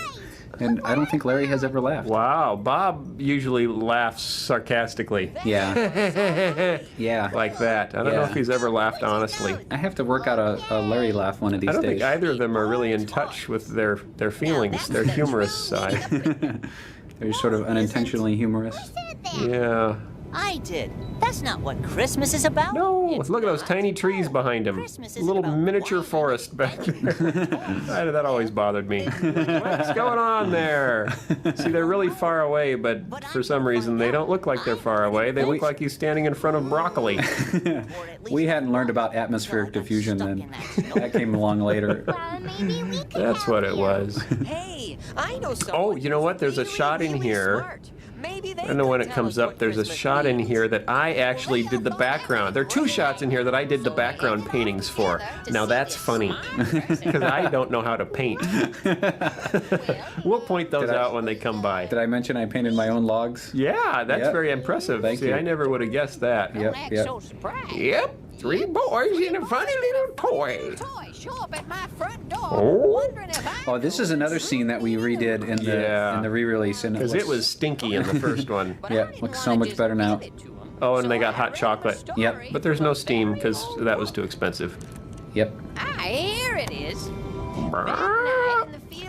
And I don't think Larry has ever laughed. Wow, Bob usually laughs sarcastically. Yeah. Yeah. Like that. I don't know Yeah. if he's ever laughed honestly. I have to work out a Larry laugh one of these I don't days. think either of them are really in touch with their feelings, their humorous side. They're sort of unintentionally humorous. Yeah. I did. That's not what Christmas is about. No, look at those tiny trees behind him. Christmas is Little about miniature wine. forest back there. That always bothered me. What's going on there? See, they're really far away, but for some reason they don't look like they're far away. They look like he's standing in front of broccoli. We hadn't learned about atmospheric diffusion then. That came along later. Well, maybe we could That's what it was. Hey, I know someone. Oh, you know what? There's a shot in here. I don't know when it comes up. There's a shot in here that I actually did the background. There are two shots in here that I did the background paintings for. Now that's funny, because I don't know how to paint. We'll point those out when they come by. Did I mention I painted my own logs? Yeah, that's Yep. very impressive. Thank See, you. I never would have guessed that. Yep, yep. So surprised. Yep, 3 boys in a funny little toy. Toy show up at my front door, Oh. wondering if I Oh, this is another scene that we redid in the Yeah. in the re-release, and Because it was stinky in the first one. yeah, looks so much better now. Oh, and they got hot chocolate. Yep. But there's no steam because that was too expensive. Yep. Ah, here it is.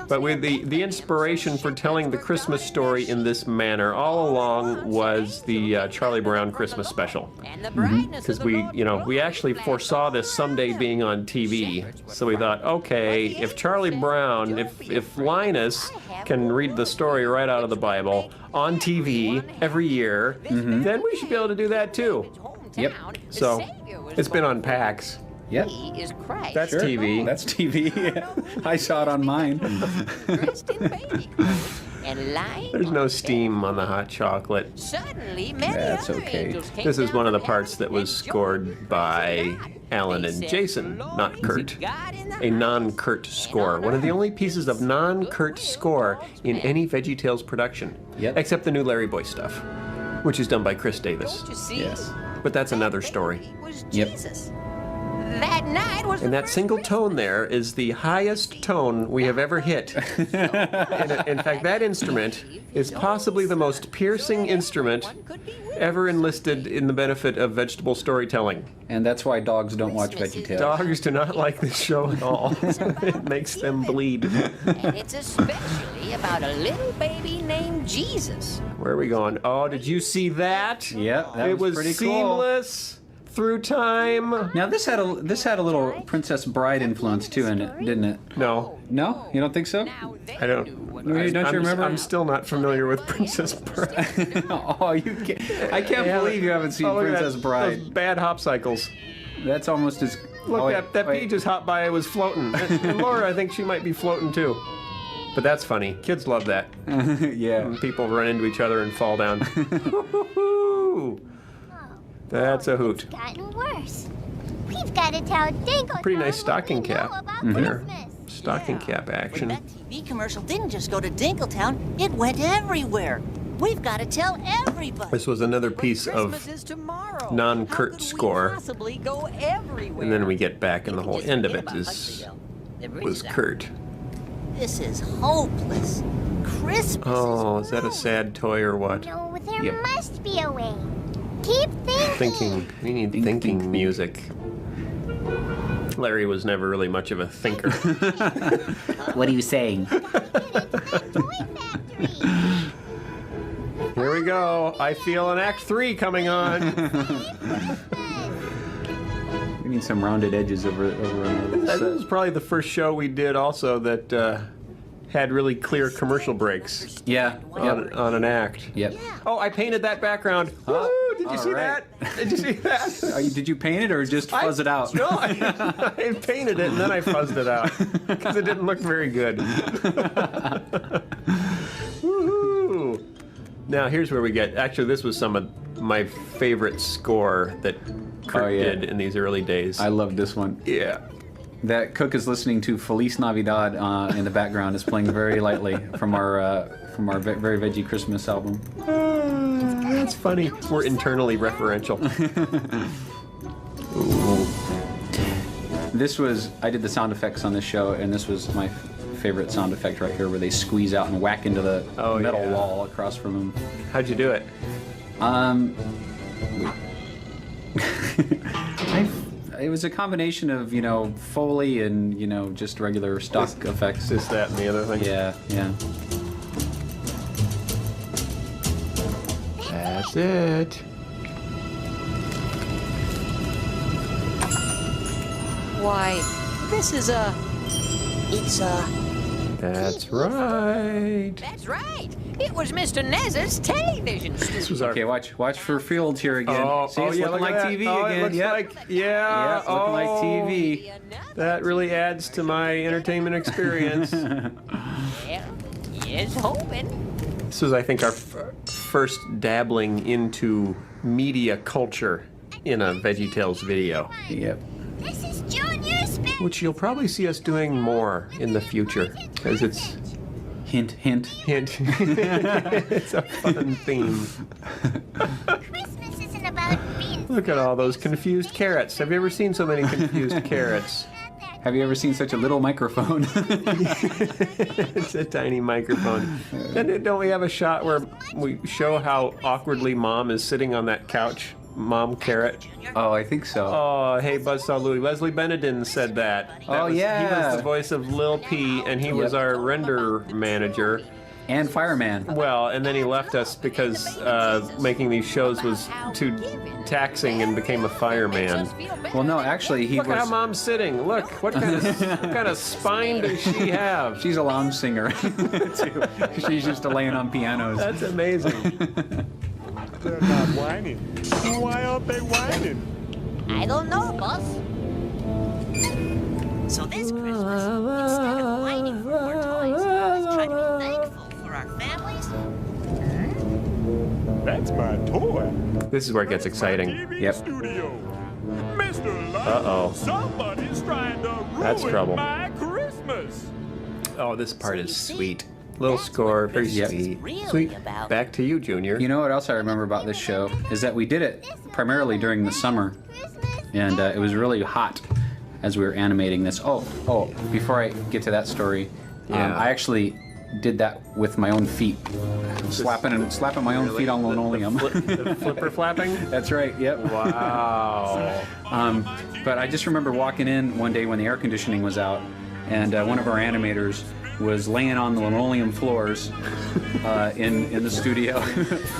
But with the inspiration for telling the Christmas story in this manner all along was the Charlie Brown Christmas special. And the brightness Because of the Lord we actually foresaw this someday being on TV. So we thought, okay, if Charlie Brown, if Linus can read the story right out of the Bible on TV every year, then we should be able to do that too. Yep. So it's been on PAX. Yep. He is Christ. That's Sure. TV. That's TV. I saw it on mine. dressed in baby clothes and lying. There's no steam on the hot chocolate. Suddenly, many That's other okay. angels came This is down one of the from parts heaven that was and scored joined by God. Alan They and said, Jason, "Lord, not is Kurt. God in the A non-Kurt score. One of the only pieces of non-Kurt score in any VeggieTales production. Yep. Except the new Larry Boy stuff, which is done by Chris Davis. Don't you see? Yes. But that's another story. It was Yep. Jesus. That night was And the that first single Christmas. tone there is the highest tone we have ever hit. In fact, that instrument is possibly the most piercing instrument ever enlisted in the benefit of vegetable storytelling. And that's why dogs don't watch VeggieTales. Dogs do not like this show at all. It makes them bleed. And it's especially about a little baby named Jesus. Where are we going? Oh, did you see that? Yeah, that It was pretty cool. seamless through time. Now this had a little Princess Bride influence too in it, didn't it? No, No, you don't think so? I don't. Don't you remember? I'm still not familiar with Princess Bride. Oh, you can't! I can't believe you haven't seen Oh, look at Princess that, Bride. Those bad hop cycles. That's almost as. Look, oh, wait, that wait. bee just hopped by. It was floating. And Laura, I think she might be floating too. But that's funny. Kids love that. Yeah. When people run into each other and fall down. Hoo-hoo-hoo. That's a hoot. Gotten worse. We've got to tell Dingo. Pretty nice stocking cap there. Christmas. Stocking cap action. That TV commercial didn't just go to Dinkletown, it went everywhere. We've got to tell everybody. This was another piece Christmas of is tomorrow. non-Kurt How could we score. possibly go everywhere? And then we get back, and the whole Just end of forget it about is Huxley, though. It was reaches out. Kurt. This is hopeless. Christmas Oh, is is that a sad toy or what? No, there Yep. must be a way. Keep thinking. Thinking. We need thinking music. Larry was never really much of a thinker. What are you saying? Here we go. I feel an Act 3 coming on. We need some rounded edges over on our little This set. was probably the first show we did also that had really clear commercial breaks Yeah. Yep. on an act. Yep. Oh, I painted that background. Woo! Did Did you see that? Did you see that? Did you paint it or just fuzz it out? No, I painted it and then I fuzzed it out because it didn't look very good. Woohoo! Now here's where we get. Actually, this was some of my favorite score that Kurt did in these early days. I love this one. Yeah. That Cook is listening to Feliz Navidad in the background is playing very lightly from our Very Veggie Christmas album. That's funny. We're internally referential. Ooh. I did the sound effects on this show, and this was my favorite sound effect right here, where they squeeze out and whack into the metal wall across from them. How'd you do it? It was a combination of, Foley and, just regular stock effects. Just that and the other thing? Yeah. That's it. Why, this is It's That's right. That's right. It was Mr. Nez's television studio. This was our... Okay, watch for Fields here again. See, it's looking like TV again. It looks like, it's looking like TV. That really adds to my entertainment experience. Well, here's hoping. This was, I think, our first dabbling into media culture in a VeggieTales video. Yep. This is Junior's bed. Which you'll probably see us doing more in the future, because it's... Hint, hint. Hint. It's a fun theme. Christmas isn't about being... Look at all those confused carrots. Have you ever seen so many confused carrots? Have you ever seen such a little microphone? It's a tiny microphone. And don't we have a shot where we show how awkwardly Mom is sitting on that couch? Mom Carrot. Oh, I think so. Oh, hey, Buzzsaw Louie. Leslie Benedin said that. He was the voice of Lil P, and he was our render manager. And fireman. Well, and then he left us because making these shows was too taxing and became a fireman. Well, no, actually, Look at how Mom's sitting. Look, what kind of spine does she have? She's a lounge singer, too. She's used to laying on pianos. That's amazing. They're not whining. Why aren't they whining? I don't know, boss. So this Christmas, instead of whining for more toys, let's try to be thankful for our families. That's my toy. This is where it gets exciting. TV studio. Mr. Uh-oh. Somebody's trying to ruin That's trouble. my Christmas. Oh, this part is sweet. Little score, very sweet. Really Back to you, Junior. You know what else I remember about this show is that we did it primarily during the summer, and it was really hot as we were animating this. Oh! Before I get to that story, I actually did that with my own feet, slapping my own feet on linoleum. The flipper flapping? That's right. Yep. Wow. But I just remember walking in one day when the air conditioning was out, and one of our animators was laying on the linoleum floors in the studio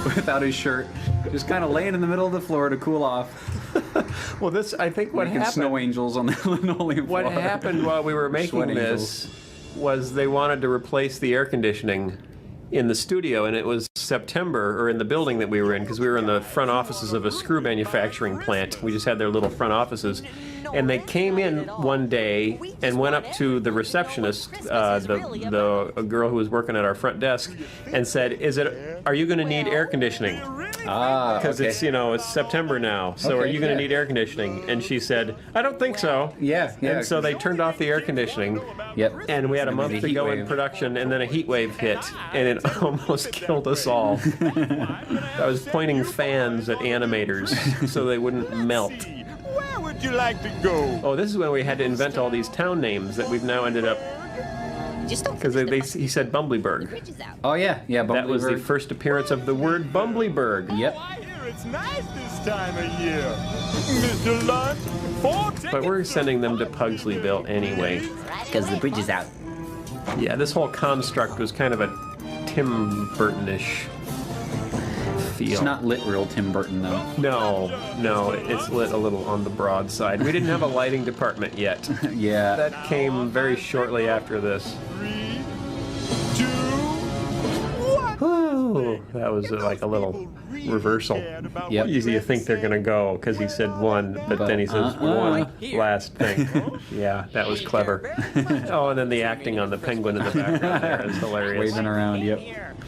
without his shirt, just kind of laying in the middle of the floor to cool off. Well, this, I think what Making happened... snow angels on the linoleum floor. What happened while we were making this was they wanted to replace the air conditioning in the studio, and it was September, or in the building that we were in, because we were in the front offices of a screw manufacturing plant. We just had their little front offices. And they came in one day and went up to the receptionist, the girl who was working at our front desk, and said, are you going to need air conditioning? Because it's, it's September now, so are you going to need air conditioning? And she said, I don't think so. Yeah. And so they turned off the air conditioning. Yep. And we had a month to go in production, and then a heat wave hit, and it almost killed us all. I was pointing fans at animators so they wouldn't melt. Where would you like to go? Oh, this is when we had to invent all these town names that we've now ended up... Because he said Bumblyburg. Oh, yeah, Bumblyburg. That was the first appearance of the word Bumblyburg. Yep. I hear it's nice this time of year. Mr. Lunch, 4 tickets. But we're sending them to Pugsleyville anyway. Because the bridge is out. Yeah, this whole construct was kind of a Tim Burton-ish feel. It's not lit real Tim Burton, though. No, it's lit a little on the broad side. We didn't have a lighting department yet. Yeah. That came very shortly after this. 3, 2, 1. Ooh, that was like a little reversal. Yep. You think they're gonna go because he said one, but then he says one last thing. Yeah, that was clever. Oh, and then the acting on the penguin in the background there is hilarious. Waving around, yep.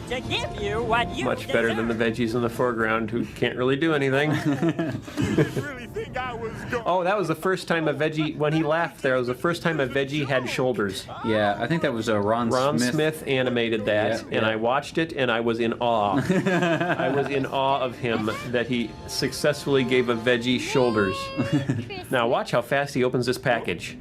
To give you what you Much better than the veggies in the foreground who can't really do anything. Oh, that was the first time a veggie, when he laughed there, it was the first time a veggie had shoulders. Yeah, I think that was Ron Smith animated that, and I watched it, and I was in awe. I was in awe of him that he successfully gave a veggie shoulders. Now watch how fast he opens this package.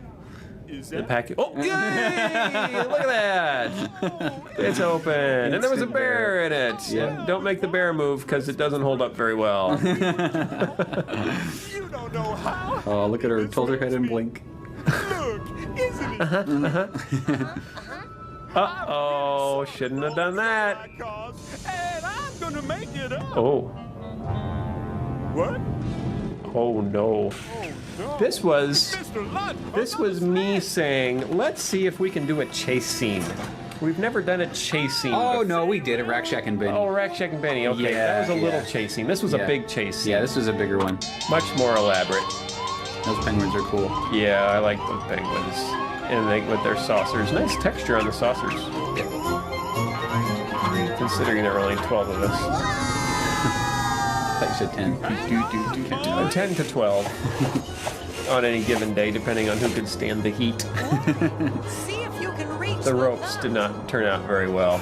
The package. Oh, yay! Look at that! It's open, and there was a bear in it. Yeah. Don't make the bear move because it doesn't hold up very well. Oh, look at her. Tilt her head and blink. Uh-oh, shouldn't have done that. And I'm gonna make it up. Oh. What? Oh no. This was Mr. Lunch. me saying, let's see if we can do a chase scene. We've never done a chase scene. Oh, before. no, we did it. Rack Shack and Benny. Oh, Rack Shack and Benny. Okay, Yeah, that was a little yeah. chase scene. This was a Yeah. big chase scene. Yeah, this was a bigger one. Much more elaborate. Those penguins are cool. Yeah, I like those penguins. And they with their saucers. Nice texture on the saucers. Considering there were only 12 of us. I thought you said 10. 10 to 12 on any given day, depending on who could stand the heat. See if you can reach The ropes did not turn out very well.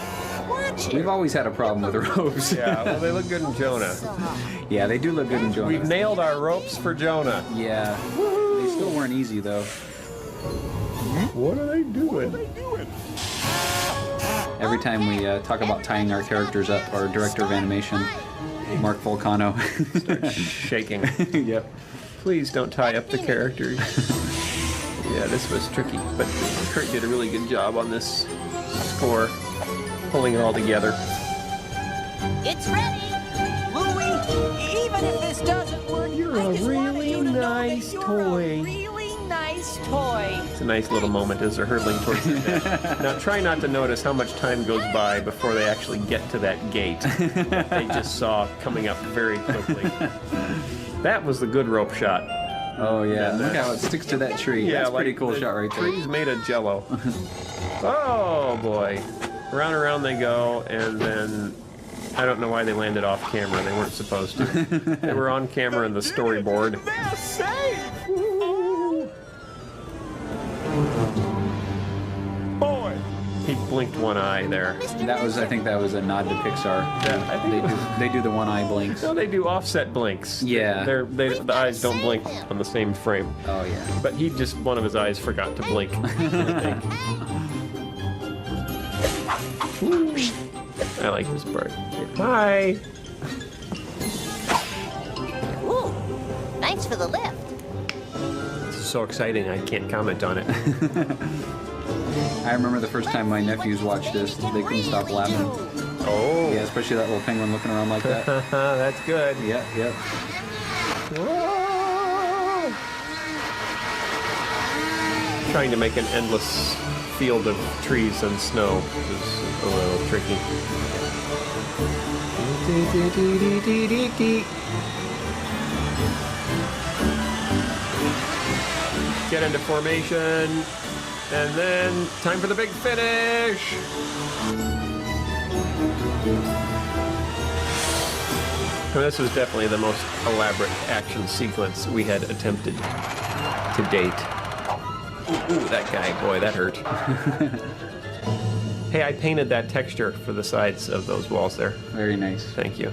Watch We've always had a problem with the ropes. Yeah, well, they look good in Jonah. Yeah, they do look good in Jonah. We've nailed our ropes for Jonah. Yeah. They still weren't easy, though. What are they doing? Every time we talk about tying our characters up, our director of animation, Mark Volcano, Starts shaking. Yep. Please don't tie up the characters. Yeah, this was tricky, but Kurt did a really good job on this score, pulling it all together. It's ready. Louie, even if this doesn't work, You're I a just wanted really you to know that nice you're toy. A really nice toy. It's a nice little moment as they're hurtling towards the net. Now try not to notice how much time goes by before they actually get to that gate that they just saw coming up very quickly. That was the good rope shot. Oh, yeah. And Look that's- how it sticks to that tree. Yeah, That's a pretty like cool the shot right there. Trees made of jello. Oh boy. Round and round they go, and then I don't know why they landed off camera. They weren't supposed to. They were on camera in the storyboard. They're safe. Boy. He blinked one eye there. That was, I think that was a nod to Pixar. Yeah, I think They do the one eye blinks. No, they do offset blinks. Yeah. The eyes don't blink on the same frame. Oh, yeah. But he just, one of his eyes forgot to blink. I think. I like this part. Hi. Ooh, thanks for the lift. This is so exciting, I can't comment on it. I remember the first time my nephews watched this, they couldn't stop laughing. Oh. Yeah, especially that little penguin looking around like that. That's good. Yep, yep. Whoa. Trying to make an endless field of trees and snow is a little tricky. Get into formation, and then time for the big finish. And this was definitely the most elaborate action sequence we had attempted to date. Ooh, that guy, boy, that hurt. Hey, I painted that texture for the sides of those walls there. Very nice. Thank you.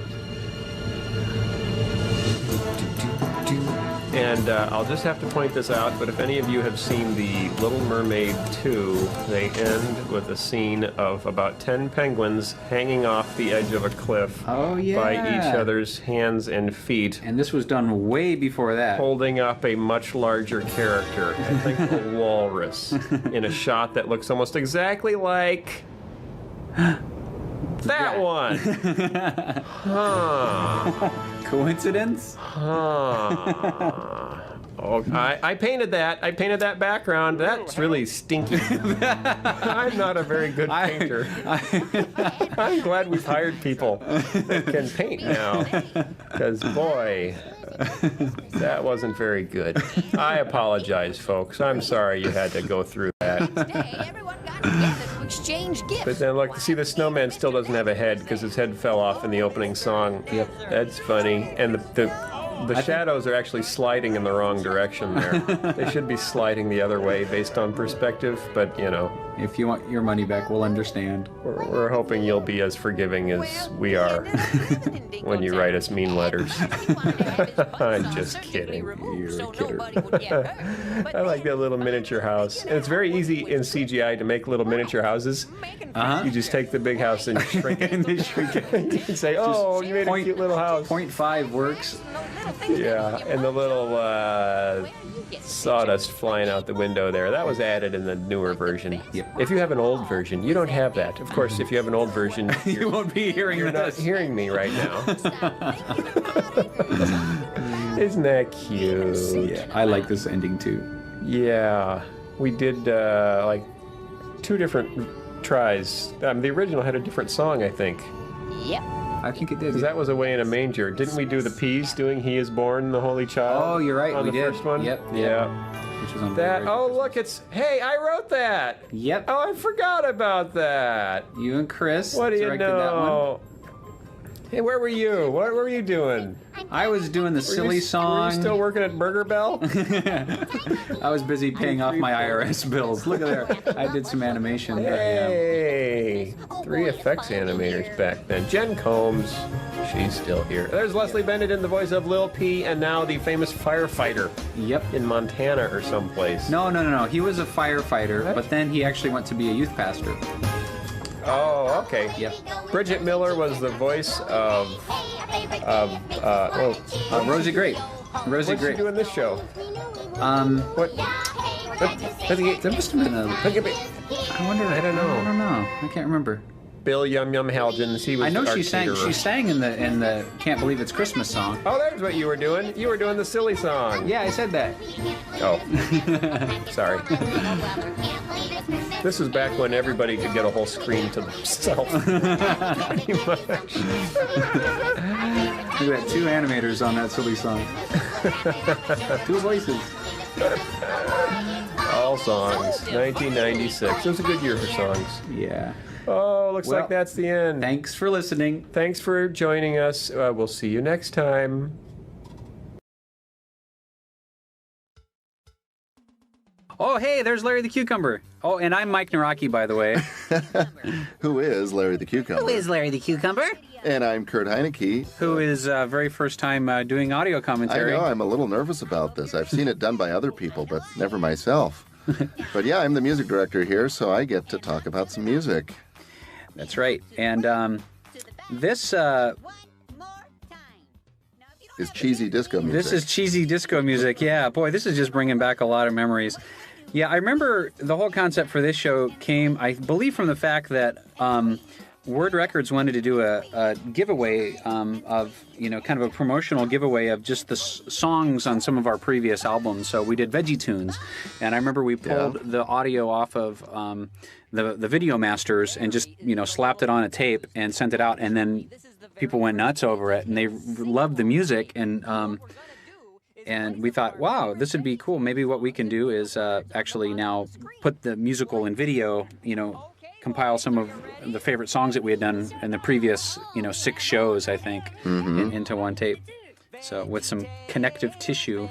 And I'll just have to point this out, but if any of you have seen The Little Mermaid 2, they end with a scene of about 10 penguins hanging off the edge of a cliff Oh, yeah. by each other's hands and feet, And this was done way before that. holding up a much larger character, I think a walrus, in a shot that looks almost exactly like that one. Huh. Coincidence? Huh. Oh, I painted that. I painted that background. That's really stinky. I'm not a very good painter. I'm glad we've hired people that can paint now. Because, boy, that wasn't very good. I apologize, folks. I'm sorry you had to go through that. Today, everyone got together to exchange gifts. But then look, see, the snowman still doesn't have a head because his head fell off in the opening song. Yep. That's funny. And the shadows are actually sliding in the wrong direction there. They should be sliding the other way based on perspective, but you know. If you want your money back, we'll understand. We're hoping you'll be as forgiving as we are when you write us mean letters. I'm just kidding. You're a kidder. I like that little miniature house. And it's very easy in CGI to make little miniature houses. You just take the big house and shrink it. You can say, oh, you made a cute little house. 0.5 works. Yeah, and the little sawdust flying out the window there, that was added in the newer version. Yep. If you have an old version, you don't have that. Of course, if you have an old version, you won't be hearing You're not hearing me right now. Isn't that cute? Yeah, I like this ending too. Yeah, we did like 2 different tries. The original had a different song, I think. Yep. I think it did. That was Away in a Manger. Didn't we do the Peas doing He Is Born, the Holy Child? Oh, you're right. On we the did. first one? Yep. Yeah. Which was on That. Oh, look, it's. Hey, I wrote that. Yep. Oh, I forgot about that. You and Chris What do you directed that one. know? Hey, where were you? What were you doing? I was doing the silly song. Were you still working at Burger Bell? I was busy paying off my IRS bills. Look at there. I did some animation. Hey, 3 effects animators back then. Jen Combs, she's still here. There's Leslie Bennett in the voice of Lil P, and now the famous firefighter. Yep. In Montana or someplace. No. He was a firefighter, but then he actually went to be a youth pastor. Oh, okay. Yep. Bridget Miller was the voice of Rosie Great. What's she doing in this show? What? There must have been a. I wonder. I don't know. I don't know. I can't remember. Bill Yum Yum Helgens. He was. I know our she sang. caterer. She sang in the Can't Believe It's Christmas song. Oh, there's what you were doing. You were doing the silly song. Yeah, I said that. Oh, sorry. This was back when everybody could get a whole screen to themselves. Pretty much. We had 2 animators on that silly song. 2 voices. All songs. 1996. It was a good year for songs. Yeah. Oh, looks like that's the end. Thanks for listening. Thanks for joining us. We'll see you next time. Oh, hey, there's Larry the Cucumber. Oh, and I'm Mike Naraki, by the way. Who is Larry the Cucumber? Who is Larry the Cucumber? And I'm Kurt Heineke. Who is very first time doing audio commentary. I know, I'm a little nervous about this. I've seen it done by other people, but never myself. But yeah, I'm the music director here, so I get to talk about some music. That's right. And this... is cheesy disco music. This is cheesy disco music. Yeah, boy, this is just bringing back a lot of memories. Yeah, I remember the whole concept for this show came, I believe, from the fact that Word Records wanted to do a giveaway of, kind of a promotional giveaway of just the songs on some of our previous albums. So we did VeggieTales, and I remember we pulled the audio off of the Video Masters and just, slapped it on a tape and sent it out, and then people went nuts over it, and they loved the music, and we thought, wow, this would be cool. Maybe what we can do is actually now put the musical and video, compile some of the favorite songs that we had done in the previous, 6 shows, I think, into one tape. So with some connective tissue.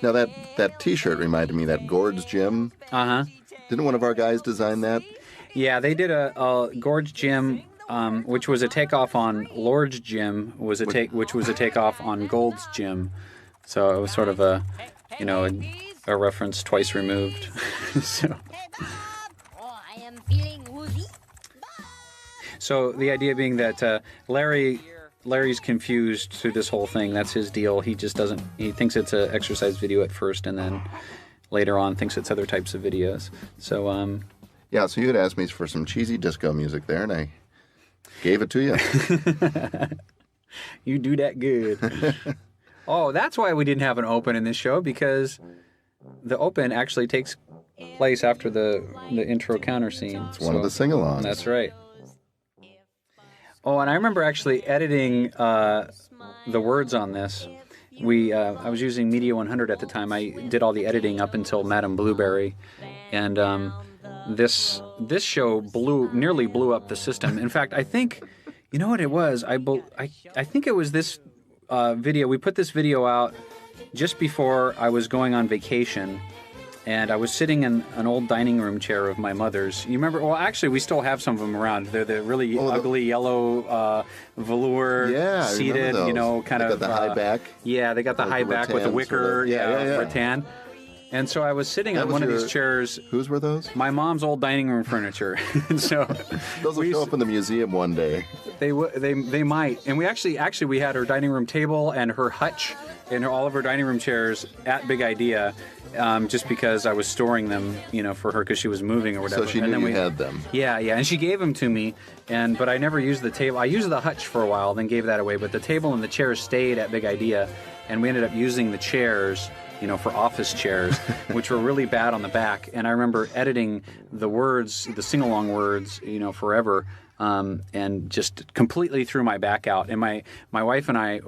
Now that T-shirt reminded me, that Gord's Gym. Uh-huh. Didn't one of our guys design that? Yeah, they did a Gord's Gym, which was a takeoff on Lord's Gym, which was a takeoff on Gold's Gym. So it was sort of a reference twice removed. So the idea being that Larry's confused through this whole thing. That's his deal. He just doesn't. He thinks it's an exercise video at first, and then later on thinks it's other types of videos. So yeah. So you had asked me for some cheesy disco music there, and I gave it to you. You do that good. Oh, that's why we didn't have an open in this show, because the open actually takes place after the intro counter scene. It's one of the sing-alongs. That's right. Oh, and I remember actually editing the words on this. I was using Media 100 at the time. I did all the editing up until Madame Blueberry, and this show nearly blew up the system. In fact, I think, you know what it was? I think it was this video. We put this video out just before I was going on vacation, and I was sitting in an old dining room chair of my mother's. You remember? Well, actually, we still have some of them around. They're the really ugly yellow velour seated, they got the high back. Yeah, they got the high back with the wicker rattan. And so I was sitting on one of these chairs. Whose were those? My mom's old dining room furniture. And so those will show up in the museum one day. They might. And we actually we had her dining room table and her hutch and all of her dining room chairs at Big Idea, just because I was storing them, for her because she was moving or whatever. So she knew you had them. Yeah, and she gave them to me, but I never used the table. I used the hutch for a while, then gave that away. But the table and the chairs stayed at Big Idea, and we ended up using the chairs, for office chairs, which were really bad on the back. And I remember editing the words, the sing-along words, forever, and just completely threw my back out. And my wife and I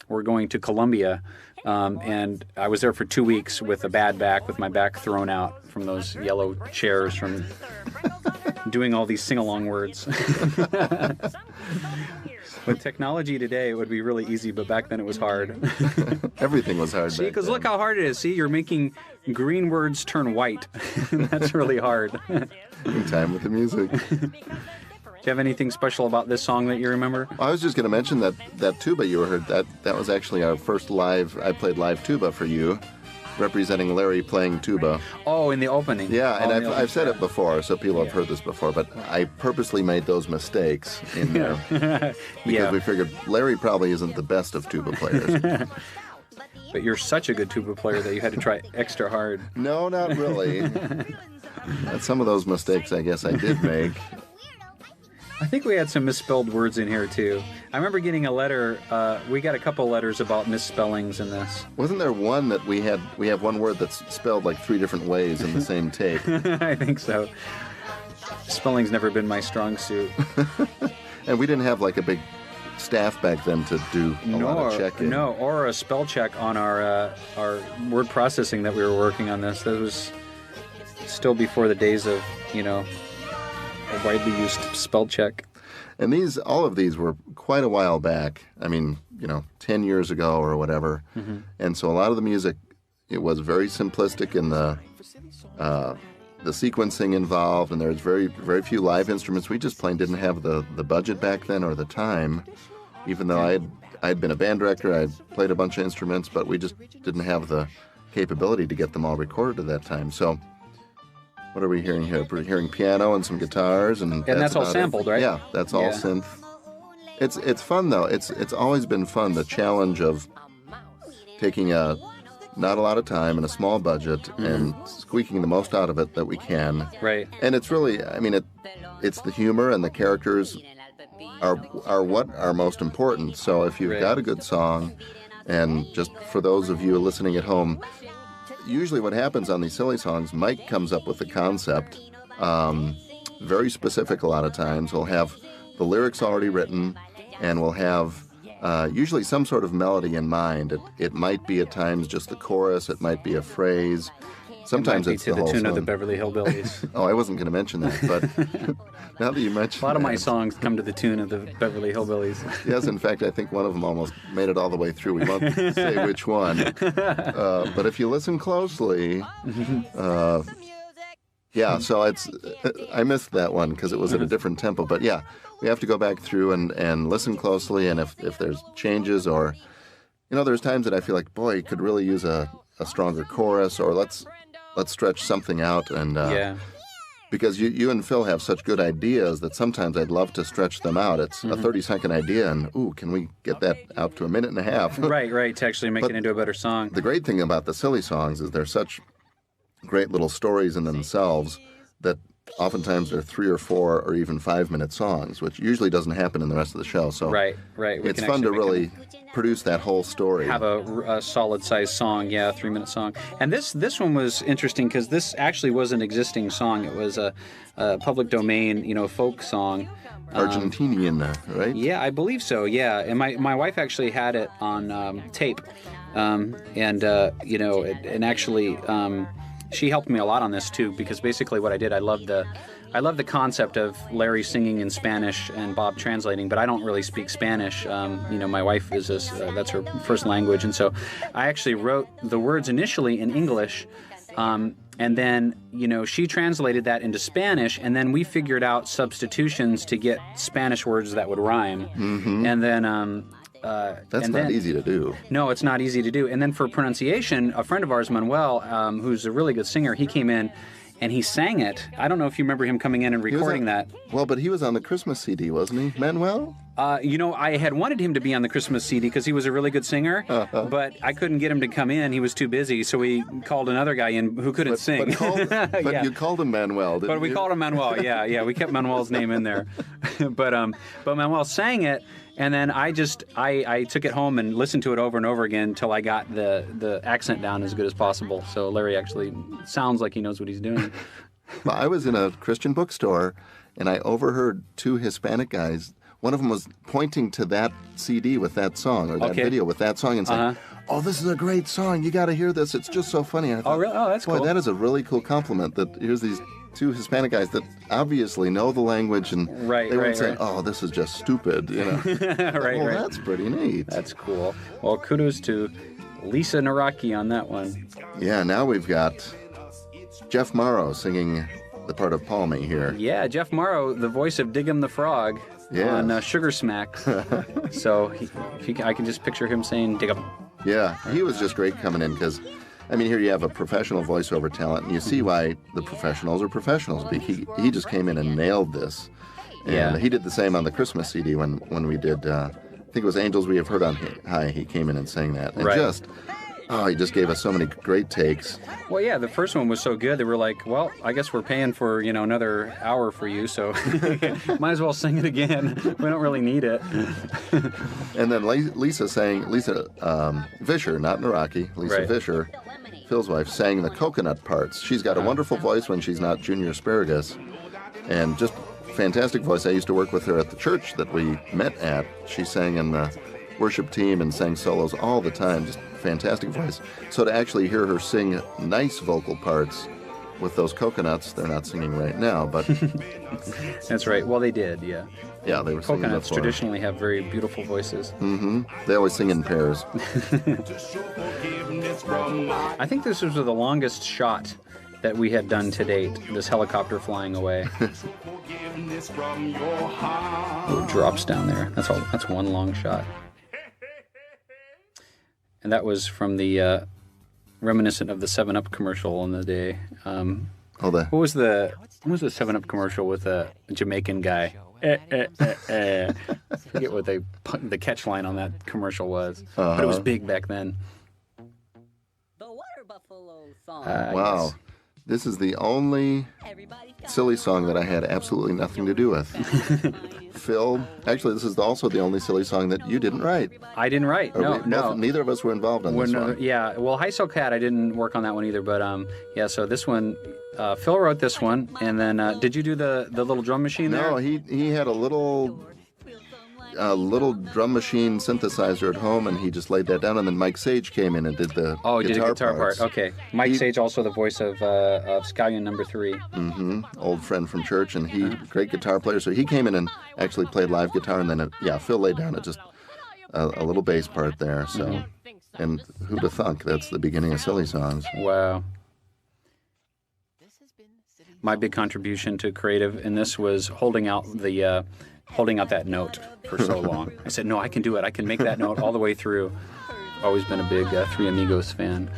were going to Colombia, and I was there for 2 weeks with a bad back, with my back thrown out from those yellow chairs from doing all these sing-along words. With technology today, it would be really easy, but back then it was hard. Everything was hard. See, because look how hard it is. See, you're making green words turn white. That's really hard. In time with the music. Do you have anything special about this song that you remember? I was just going to mention that tuba you heard. That was actually our first live. I played live tuba for you, representing Larry playing tuba. Oh, in the opening. Yeah, and I've said it before, so people have heard this before, but I purposely made those mistakes in there because we figured Larry probably isn't the best of tuba players. But you're such a good tuba player that you had to try extra hard. No, not really. Some of those mistakes I guess I did make. I think we had some misspelled words in here, too. I remember getting a letter. We got a couple letters about misspellings in this. Wasn't there one that we have one word that's spelled like 3 different ways in the same tape? I think so. Spelling's never been my strong suit. And we didn't have like a big staff back then to do a lot of checking. No, or a spell check on our word processing that we were working on this. That was still before the days of, a widely used spell check. And all of these were quite a while back. I mean, 10 years ago or whatever. Mm-hmm. And so a lot of the music, it was very simplistic in the sequencing involved, and there's very, very few live instruments. We just plain didn't have the budget back then or the time, even though I'd been a band director, I'd played a bunch of instruments, but we just didn't have the capability to get them all recorded at that time. So what are we hearing here? We're hearing piano and some guitars, and that's all sampled, right? Yeah, that's all synth. It's fun though. It's always been fun, the challenge of taking not a lot of time and a small budget and squeaking the most out of it that we can. Right. And it's really, it's the humor and the characters are what are most important. So if you've got a good song, and just for those of you listening at home, usually what happens on these silly songs, Mike comes up with the concept, very specific a lot of times. We'll have the lyrics already written, and we'll have usually some sort of melody in mind. It might be at times just the chorus, it might be a phrase. Sometimes it's the whole tune song. of the Beverly Hillbillies. Oh, I wasn't going to mention that, but now that you mention a lot of my songs come to the tune of the Beverly Hillbillies. Yes, in fact, I think one of them almost made it all the way through. We won't say which one. But if you listen closely, so I missed that one because it was at a different tempo. But yeah, we have to go back through and listen closely, and if there's changes or, there's times that I feel like, boy, you could really use a stronger chorus, or let's stretch something out, and because you and Phil have such good ideas that sometimes I'd love to stretch them out. It's a 30-second idea, and can we get that out to a minute and a half? Right, to actually make it into a better song. The great thing about the silly songs is they're such great little stories in themselves that oftentimes they're 3 or 4 or even 5-minute songs, which usually doesn't happen in the rest of the show. So right. It's fun to really produce that whole story. Have a solid-sized song, yeah, a 3-minute song. And this one was interesting because this actually was an existing song. It was a public domain, folk song. Argentinian, right? Yeah, I believe so. Yeah, and my wife actually had it on tape, and actually she helped me a lot on this too, because basically what I did, I love the concept of Larry singing in Spanish and Bob translating, but I don't really speak Spanish. My wife is that's her first language, and so I actually wrote the words initially in English. And then, she translated that into Spanish, and then we figured out substitutions to get Spanish words that would rhyme. Mm-hmm. And then... That's not easy to do. No, it's not easy to do. And then for pronunciation, a friend of ours, Manuel, who's a really good singer, he came in and he sang it. I don't know if you remember him coming in and recording that. Well, but he was on the Christmas CD, wasn't he, Manuel? I had wanted him to be on the Christmas CD because he was a really good singer, but I couldn't get him to come in. He was too busy, so we called another guy in who couldn't sing. But you called him Manuel, didn't you? But we called him Manuel, yeah. We kept Manuel's name in there. But Manuel sang it, and then I took it home and listened to it over and over again until I got the accent down as good as possible. So Larry actually sounds like he knows what he's doing. Well, I was in a Christian bookstore, and I overheard two Hispanic guys. One of them was pointing to that CD with that song, or that video with that song, and saying, "Oh, this is a great song. You got to hear this. It's just so funny." And I thought, really? Oh, that's cool. Boy, that is a really cool compliment. That here's these two Hispanic guys that obviously know the language, and they weren't saying, "Oh, this is just stupid." Well, that's pretty neat. That's cool. Well, kudos to Lisa Naraki on that one. Yeah. Now we've got Jeff Morrow singing the part of Palmy here. Yeah, Jeff Morrow, the voice of Diggum the Frog on Sugar Smack. So I can just picture him saying Diggum. Yeah, he was just great coming in because, here you have a professional voiceover talent, and you see why the professionals are professionals. He just came in and nailed this. And he did the same on the Christmas CD when we did, I think it was Angels We Have Heard on High. He came in and sang that. And he just gave us so many great takes. Well, yeah, the first one was so good that we're like, well, I guess we're paying for, another hour for you, so might as well sing it again. We don't really need it. And then Lisa Vischer, not Naraki, Lisa Vischer, Phil's wife, sang the coconut parts. She's got a wonderful voice when she's not Junior Asparagus, and just fantastic voice. I used to work with her at the church that we met at. She sang in the worship team and sang solos all the time. Just fantastic voice. So to actually hear her sing nice vocal parts with those coconuts, they're not singing right now, but that's right. Well, they did, yeah. Yeah, they were singing coconuts before. Traditionally have very beautiful voices. Mm-hmm. They always sing in pairs. I think this was the longest shot that we had done to date, this helicopter flying away. It drops down there. That's one long shot. And that was from the reminiscent of the 7-Up commercial in the day. What was the 7-Up commercial with a Jamaican guy? I forget what the catch line on that commercial was, but it was big back then. The Water Buffalo song. Wow. Yes. This is the only silly song that I had absolutely nothing to do with. Phil, actually, this is also the only silly song that you didn't write. I didn't write. No. Neither of us were involved on this one. Yeah, well, High Soul Cat, I didn't work on that one either, but so this one, Phil wrote this one, and then did you do the little drum machine there? No, he had a little drum machine synthesizer at home, and he just laid that down, and then Mike Sage came in and did the he did a guitar part. Okay. Mike Sage, also the voice of Scallion number 3. Mm-hmm. Old friend from church, and great guitar player. So he came in and actually played live guitar, and then Phil laid down just a little bass part there. So, and who'd have thunk that's the beginning of Silly Songs? Wow. My big contribution to creative in this was holding out that note for so long. I said, no, I can do it. I can make that note all the way through. Always been a big Three Amigos fan,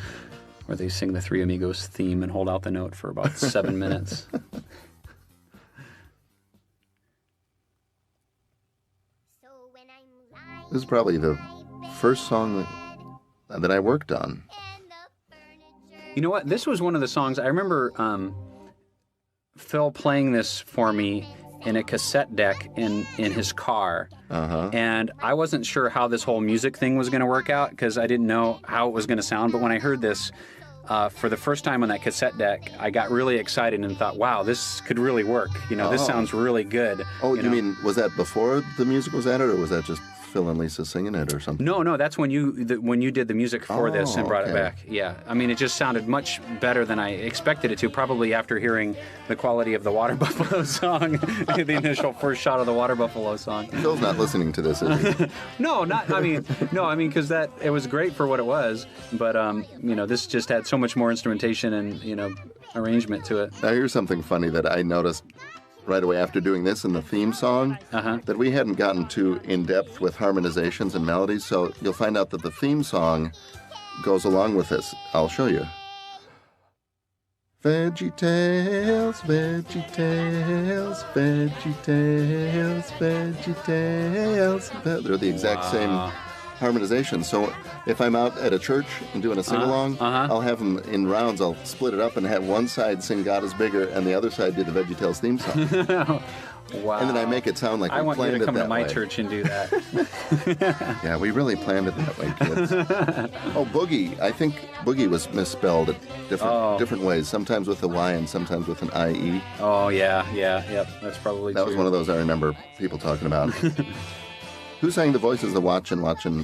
where they sing the Three Amigos theme and hold out the note for about 7 minutes. This is probably the first song that I worked on. You know what? This was one of the songs I remember Phil playing this for me, in a cassette deck in his car. Uh-huh. And I wasn't sure how this whole music thing was going to work out because I didn't know how it was going to sound. But when I heard this for the first time on that cassette deck, I got really excited and thought, wow, this could really work. This sounds really good. Oh, you mean, was that before the music was added, or was that just Phil and Lisa singing it or something? No, that's when you did the music for this and brought it okay. back. Yeah, I mean, it just sounded much better than I expected it to, probably after hearing the quality of the Water Buffalo song, the initial first shot of the Water Buffalo song. Phil's not listening to this, is he? No, because it was great for what it was, but this just had so much more instrumentation and arrangement to it. Now, here's something funny that I noticed right away after doing this in the theme song, that we hadn't gotten too in-depth with harmonizations and melodies, so you'll find out that the theme song goes along with this. I'll show you. VeggieTales, VeggieTales, VeggieTales, VeggieTales. They're the exact same harmonization. So if I'm out at a church and doing a sing-along, I'll have them in rounds. I'll split it up and have one side sing God is Bigger and the other side do the VeggieTales theme song. Wow. And then I make it sound like I we want you planned to it come that to my way. church and do that. Yeah, we really planned it that way, kids. Oh, Boogie. I think Boogie was misspelled at different ways, sometimes with a Y and sometimes with an IE. Oh, yeah, yep, that's probably That true. was one of those I remember people talking about. Who sang the voices of watching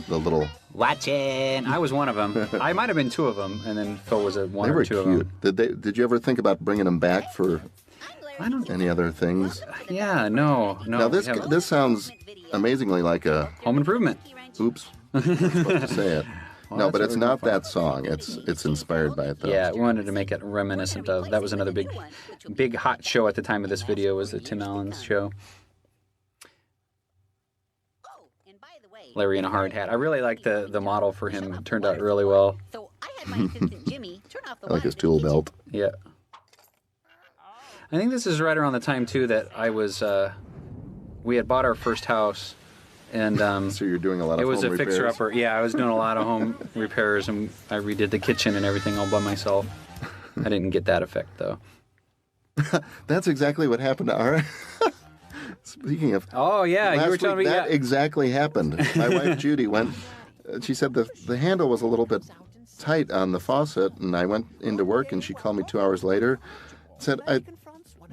the little... Watching. I was one of them. I might have been two of them, and then Phil was one They or were two cute. of them. Did you ever think about bringing them back for I don't. any other things? Yeah, no. Now this sounds amazingly like a Home Improvement. Oops, I'm supposed to say it. Well, no, that's but what it's we're not going for. that song. It's inspired by it though. Yeah, we wanted to make it reminiscent of. That was another big hot show at the time of this video. Was the Tim Allen's show. Larry in a hard hat. I really like the model for him. It turned out really well. So I had my assistant Jimmy turn off the I like his tool belt. Yeah. I think this is right around the time too that I was. We had bought our first house, and So you're doing a lot of it was a home repairs? fixer-upper. Yeah, I was doing a lot of home repairs, and I redid the kitchen and everything all by myself. I didn't get that effect though. That's exactly what happened to our... Speaking of... Oh, yeah, last you were telling week, me that exactly happened. My wife Judy went... She said the handle was a little bit tight on the faucet, and I went into work, and she called me 2 hours later. Said,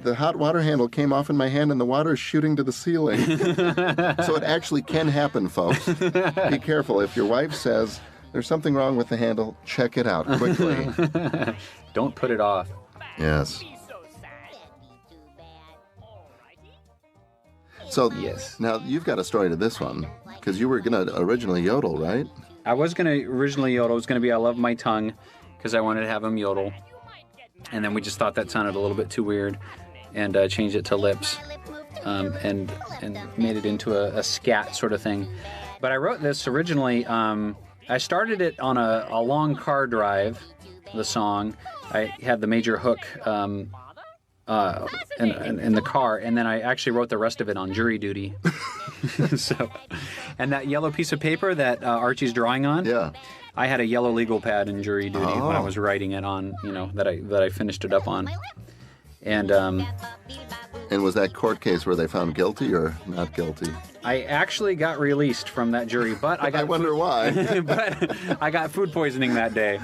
the hot water handle came off in my hand, and the water is shooting to the ceiling. So it actually can happen, folks. Be careful. If your wife says there's something wrong with the handle, check it out quickly. Don't put it off. Yes. So Yes. now you've got a story to this one, because you were going to originally yodel, right? I was going to originally yodel. It was going to be I Love My Tongue because I wanted to have him yodel. And then we just thought that sounded a little bit too weird and changed it to lips and made it into a scat sort of thing. But I wrote this originally. I started it on a long car drive, the song. I had the major hook in the car, and then I actually wrote the rest of it on jury duty. And that yellow piece of paper that Archie's drawing on, Yeah. I had a yellow legal pad in jury duty when I was writing it on, that I finished it up on. And was that court case where they found guilty or not guilty? I actually got released from that jury, but I wonder why. But I got food poisoning that day.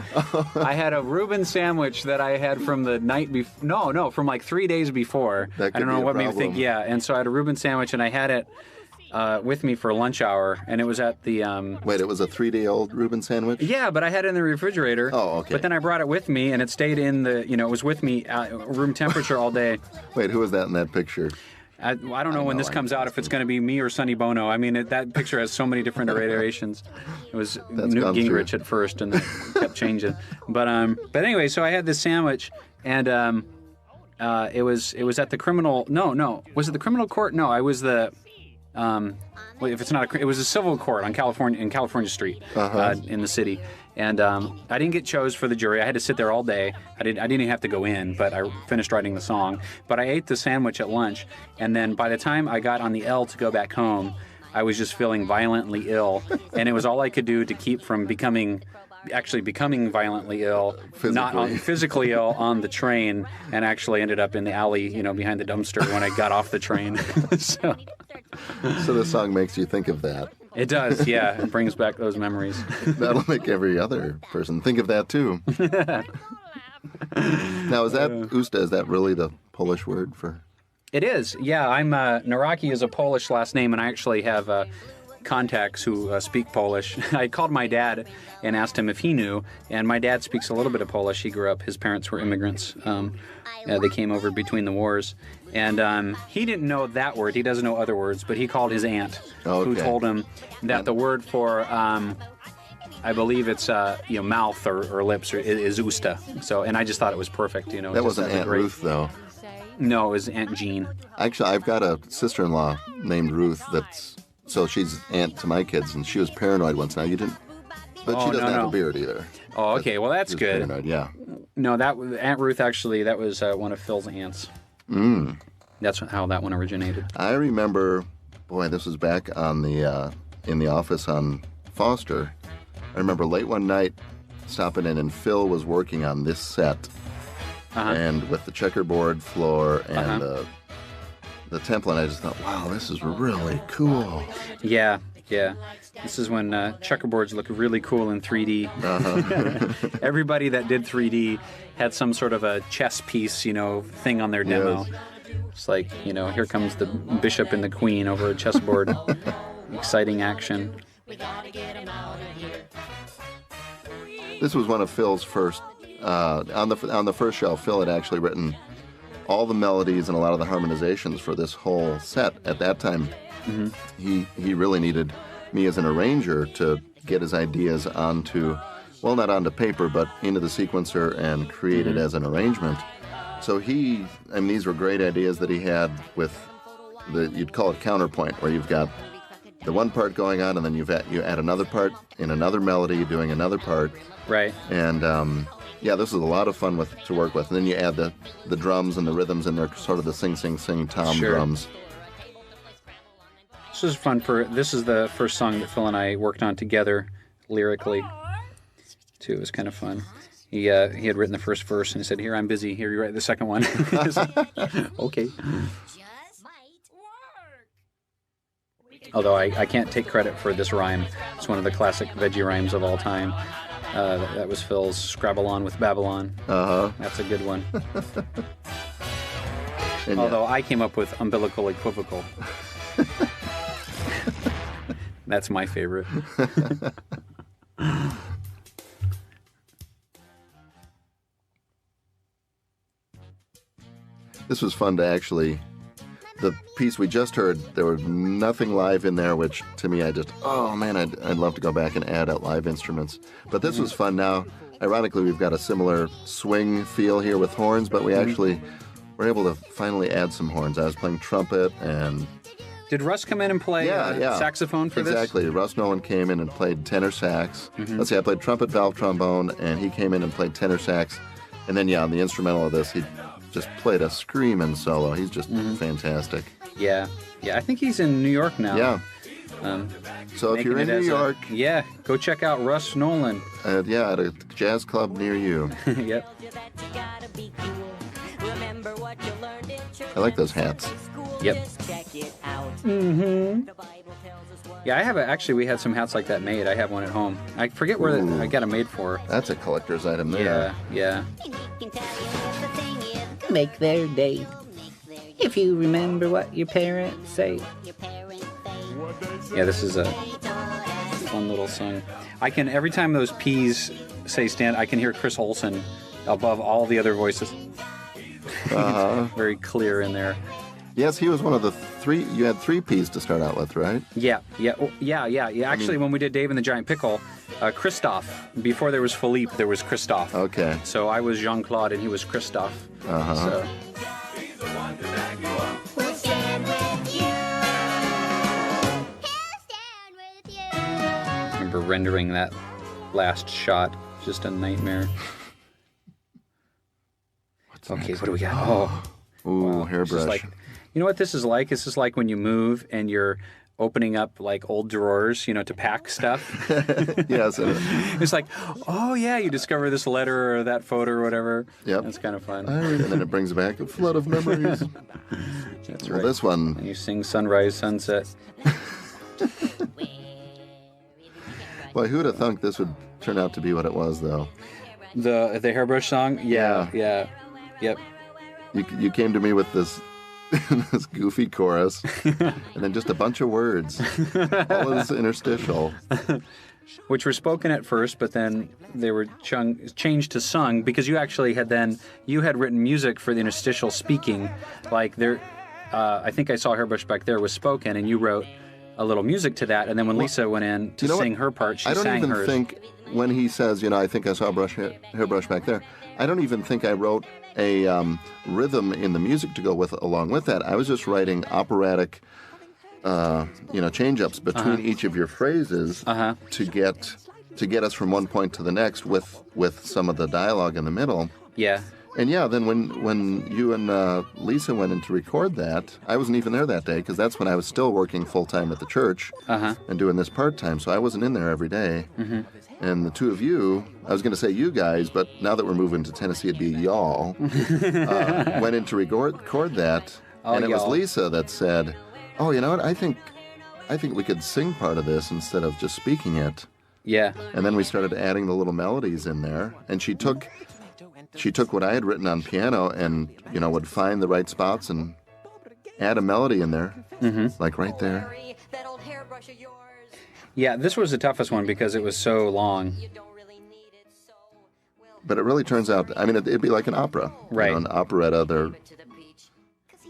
I had a Reuben sandwich that I had from the night before. No, from like 3 days before. That could I don't know be a what made me problem. think. Yeah, and so I had a Reuben sandwich, and I had it with me for lunch hour, and it was at the. Wait, it was a 3-day-old Reuben sandwich? Yeah, but I had it in the refrigerator. Oh, okay. But then I brought it with me, and it stayed in the. It was with me at room temperature all day. Wait, who was that in that picture? I don't know when this comes out if it's going to be me or Sonny Bono. I mean, that picture has so many different iterations. It was That's Newt gone Gingrich through. at first, and then kept changing. But anyway, so I had this sandwich, and it was at the criminal. No, was it the criminal court? No, I was the. Well, if it's not it was a civil court on California Street in the city, and I didn't get chose for the jury. I had to sit there all day. I didn't even have to go in, but I finished writing the song. But I ate the sandwich at lunch, and then by the time I got on the L to go back home, I was just feeling violently ill, and it was all I could do to keep from becoming actually becoming violently ill, physically ill on the train, and actually ended up in the alley, behind the dumpster when I got off the train. So the song makes you think of that. It does, yeah. It brings back those memories. That'll make every other person think of that too. Now, is that usta? Is that really the Polish word for? It is, yeah. I'm Naraki is a Polish last name, and I actually have contacts who speak Polish. I called my dad and asked him if he knew, and my dad speaks a little bit of Polish. He grew up; his parents were immigrants. They came over between the wars, and he didn't know that word. He doesn't know other words, but he called his aunt, who told him that the word for I believe it's mouth or lips is usta. So, and I just thought it was perfect. That wasn't Aunt Ruth, though. No, it was Aunt Jean. Actually, I've got a sister-in-law named Ruth. So she's aunt to my kids, and she was paranoid once. Now you didn't, but she doesn't have a beard either. Oh, okay. Well, that's good. Paranoid, yeah. No, that Aunt Ruth actually that was one of Phil's aunts. That's how that one originated. I remember, boy, this was back on the in the office on Foster. I remember late one night stopping in, and Phil was working on this set, and with the checkerboard floor and the template, I just thought, wow, this is really cool. Yeah. This is when checkerboards look really cool in 3D. Everybody that did 3D had some sort of a chess piece, thing on their demo. Yes. It's like, here comes the bishop and the queen over a chessboard. Exciting action. This was one of Phil's first. On the first show, Phil had actually written all the melodies and a lot of the harmonizations for this whole set. At that time, he really needed me as an arranger to get his ideas onto, well, not onto paper, but into the sequencer and create it as an arrangement. So these were great ideas that he had with you'd call it counterpoint, where you've got the one part going on, and then you add another part in another melody doing another part. Right. And this was a lot of fun to work with. And then you add the drums and the rhythms, and they're sort of the sing tom drums. This was fun. This is the first song that Phil and I worked on together lyrically too. It was kind of fun. He had written the first verse and he said, "Here, I'm busy. Here, you write the second one." Okay. Although I can't take credit for this rhyme. It's one of the classic veggie rhymes of all time. That was Phil's "Scrabble On with Babylon." That's a good one. Although I came up with "umbilical equivocal." That's my favorite. This was fun to actually. The piece we just heard, there was nothing live in there, which to me, I'd love to go back and add live instruments. But this was fun. Now, ironically, we've got a similar swing feel here with horns, but we actually were able to finally add some horns. I was playing trumpet and... Did Russ come in and play saxophone for this? Exactly. Russ Nolan came in and played tenor sax. Let's see, I played trumpet, valve trombone, and he came in and played tenor sax. And then, on the instrumental of this, he just played a screaming solo. He's just fantastic. Yeah. I think he's in New York now. Yeah. So if you're in New York... go check out Russ Nolan. At a jazz club near you. Yep. I like those hats. Yep. Yeah, we had some hats like that made. I have one at home. I forget where I got them made for. That's a collector's item there. Yeah. Make their day. If you remember what your parents say. Yeah, this is a fun little song. Every time those P's say stand, I can hear Chris Olsen above all the other voices. Very clear in there. Yes, he was one of the three. You had 3 P's to start out with, right? Yeah. Actually, when we did Dave and the Giant Pickle, Christophe, before there was Philippe, there was Christophe. Okay. So I was Jean-Claude and he was Christophe. So. I remember rendering that last shot. Just a nightmare. Okay, what do we got? Ooh, hairbrush. You know what this is like? This is like when you move and your opening up like old drawers, you know, to pack stuff. Yes. It's like, oh yeah, you discover this letter or that photo or whatever. Yep. That's kind of fun. And then it brings back a flood of memories. That's Well, right. this one. And you sing sunrise, sunset. Boy, who would have thunk this would turn out to be what it was, though? The hairbrush song? Yeah. Yep. You came to me with this this goofy chorus, and then just a bunch of words, all of this interstitial. Which were spoken at first, but then they were changed to sung because you actually had written music for the interstitial speaking. Like there, I think I saw Hairbrush back there was spoken, and you wrote a little music to that. And then when Lisa went in to sing her part, she sang hers. I don't even think when he says, I think I saw Hairbrush back there. I don't even think I wrote a rhythm in the music to go along with that. I was just writing operatic, change-ups between each of your phrases to get us from one point to the next with some of the dialogue in the middle. Yeah. And then when you and Lisa went in to record that, I wasn't even there that day because that's when I was still working full-time at the church and doing this part-time, so I wasn't in there every day. Mm-hmm. And the two of you, I was going to say you guys, but now that we're moving to Tennessee, it'd be y'all, went in to record that, and it was Lisa that said, oh, you know what, I think we could sing part of this instead of just speaking it. Yeah. And then we started adding the little melodies in there, and she took what I had written on piano and, would find the right spots and add a melody in there, like right there. Yeah, this was the toughest one because it was so long. But it really turns out, it'd be like an opera. Right. An operetta, they're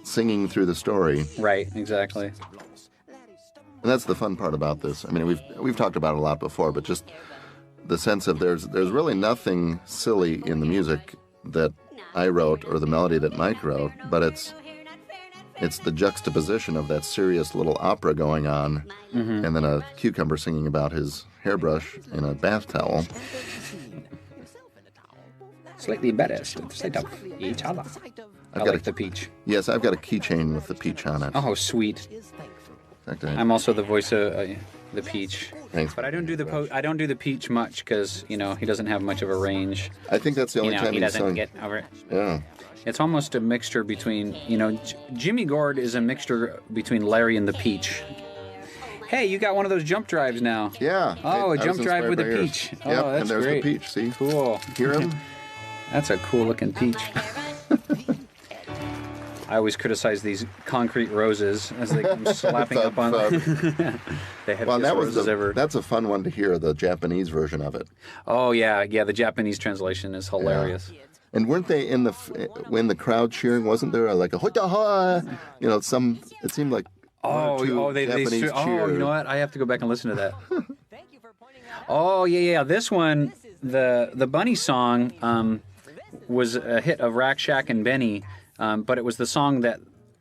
singing through the story. Right, exactly. And that's the fun part about this. We've talked about it a lot before, but just the sense of there's really nothing silly in the music that I wrote or the melody that Mike wrote, but it's the juxtaposition of that serious little opera going on, and then a cucumber singing about his hairbrush in a bath towel. Slightly better instead of each other. I like the peach. Yes, I've got a keychain with the peach on it. Oh, sweet. I'm also the voice of the peach. Thanks. But I don't do the peach much because he doesn't have much of a range. I think that's the only time he doesn't sung. get over it. Yeah. It's almost a mixture between Jimmy Gord is a mixture between Larry and the Peach. Hey, you got one of those jump drives now. Yeah. Oh, a jump drive with a peach. Yep, Oh, that's and there's great. the peach. See? Cool. Hear him? That's a cool looking peach. I always criticize these concrete roses as they come slapping up on the heaviest roses ever. That's a fun one to hear, the Japanese version of it. Oh, yeah. The Japanese translation is hilarious. Yeah. And weren't they when the crowd cheering? Wasn't there like a hoi-da-ha? It seemed like they Japanese cheer. Oh, you know what? I have to go back and listen to that. Oh, yeah. This one, the bunny song was a hit of Rack, Shack, and Benny, but it was the song that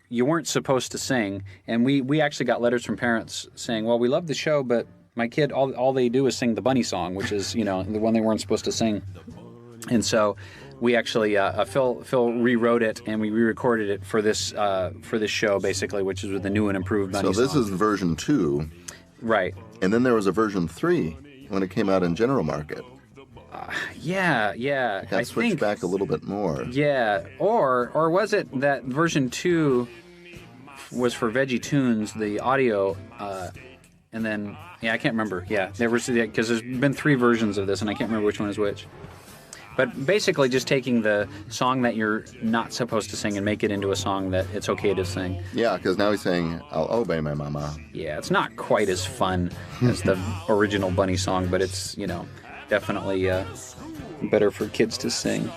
you weren't supposed to sing. And we actually got letters from parents saying, well, we love the show, but my kid, all they do is sing the bunny song, which is, the one they weren't supposed to sing. And so we actually, Phil rewrote it and we re-recorded it for this show, basically, which is with the new and improved bunny song. So this is version 2. Right. And then there was a version 3 when it came out in general market. Yeah. It got switched back a little bit more. Yeah, or was it that version 2 was for VeggieTales, the audio, and then I can't remember. Yeah, there was because there's been 3 versions of this, and I can't remember which one is which. But basically, just taking the song that you're not supposed to sing and make it into a song that it's okay to sing. Yeah, because now he's saying, "I'll obey my mama." Yeah, it's not quite as fun as the original bunny song, but it's definitely better for kids to sing.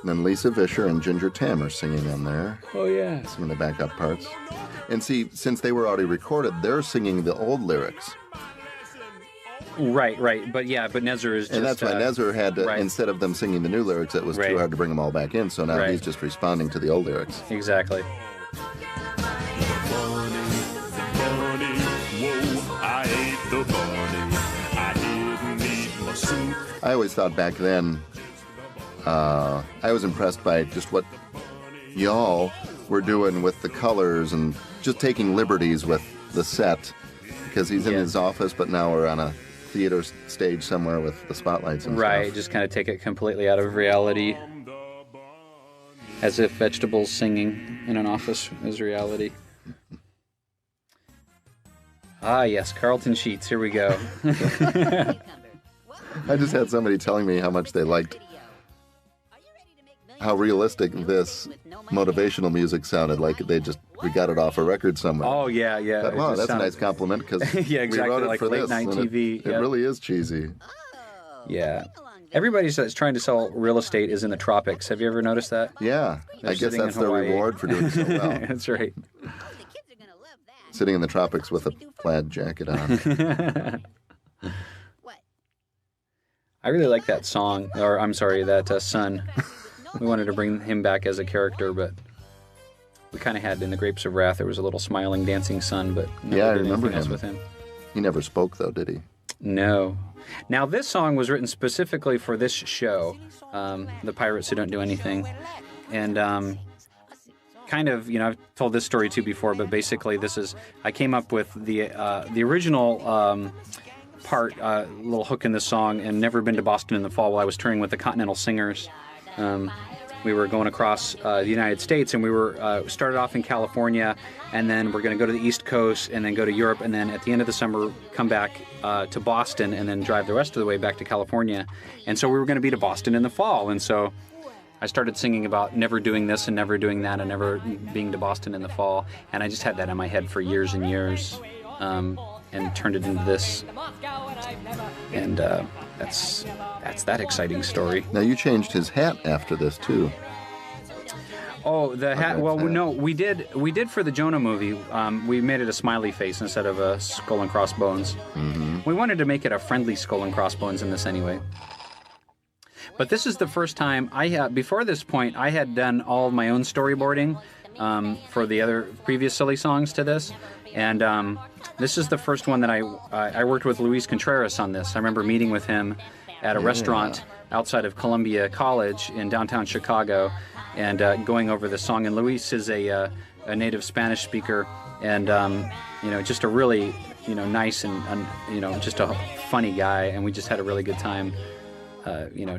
And then Lisa Vischer and Ginger Tam are singing on there. Oh, yeah. Singing the backup parts. And see, since they were already recorded, they're singing the old lyrics. Right. But Nezer is just... And that's why Nezer had to, instead of them singing the new lyrics, it was too hard to bring them all back in, so now he's just responding to the old lyrics. Exactly. I always thought back then, I was impressed by just what y'all were doing with the colors and just taking liberties with the set, because he's in his office, but now we're on a theater stage somewhere with the spotlights and Right, stuff. just kind of take it completely out of reality. As if vegetables singing in an office is reality. Ah, yes, Carlton Sheets. Here we go. I just had somebody telling me how much they liked how realistic this motivational music sounded. Like we got it off a record somewhere. Oh, yeah. But, wow, that's a nice compliment, because yeah, exactly, we wrote it like for late this, night and TV. It really is cheesy. Yeah. Everybody that's trying to sell real estate is in the tropics. Have you ever noticed that? Yeah. They're I guess sitting that's in their Hawaii. reward for doing so well. That's right. Sitting in the tropics with a plaid jacket on. I really like that song, or I'm sorry, that son. We wanted to bring him back as a character, but we kind of had in the Grapes of Wrath, there was a little smiling, dancing son, but Yeah, I did remember anything else him. with him. He never spoke, though, did he? No. Now, this song was written specifically for this show, The Pirates Who Don't Do Anything. And kind of, I've told this story too before, but basically I came up with the original part, little hook in this song, and Never Been to Boston in the Fall while I was touring with the Continental Singers. We were going across the United States, and we were started off in California, and then we're going to go to the East Coast, and then go to Europe, and then at the end of the summer come back to Boston, and then drive the rest of the way back to California. And so we were going to be to Boston in the fall, and so I started singing about never doing this and never doing that and never being to Boston in the fall, and I just had that in my head for years and years, and turned it into this, and that's that exciting story. Now, you changed his hat after this, too. Oh, the hat. Well, hat. no, we did for the Jonah movie. We made it a smiley face instead of a skull and crossbones. Mm-hmm. We wanted to make it a friendly skull and crossbones in this anyway. But this is the first time before this point, I had done all of my own storyboarding for the other previous silly songs to this, and this is the first one that I worked with Luis Contreras on this. I remember meeting with him at a restaurant outside of Columbia College in downtown Chicago, and going over the song. And Luis is a native Spanish speaker, and just a really nice and just a funny guy. And we just had a really good time,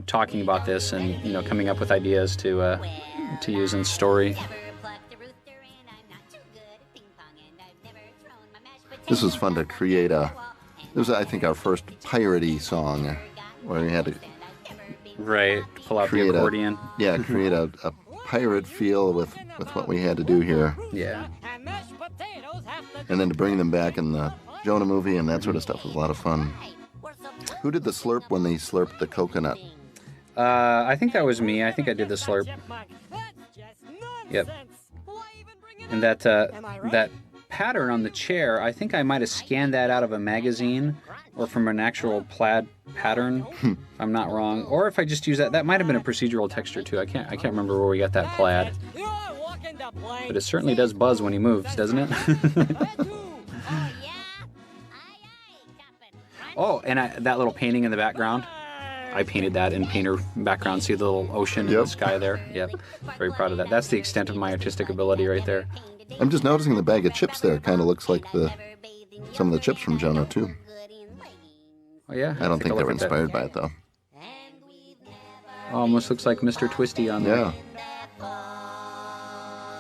talking about this and coming up with ideas to use in story. This was fun to create it was, I think, our first piratey song, where we had to pull out the accordion. Create a pirate feel with what we had to do here. Yeah. And then to bring them back in the Jonah movie and that sort of stuff was a lot of fun. Who did the slurp when they slurped the coconut? I think that was me. I think I did the slurp. Yep. And that pattern on the chair, I think I might have scanned that out of a magazine or from an actual plaid pattern. If I'm not wrong. Or if I just used that might have been a procedural texture too. I can't remember where we got that plaid. But it certainly does buzz when he moves, doesn't it? Oh, and that little painting in the background, I painted that in painter background. See the little ocean in the sky there? Yep. Very proud of that. That's the extent of my artistic ability right there. I'm just noticing the bag of chips there. Kind of looks like some of the chips from Jonah, too. Oh, yeah? I don't think they were inspired by it, though. Almost looks like Mr. Twisty on there. Yeah.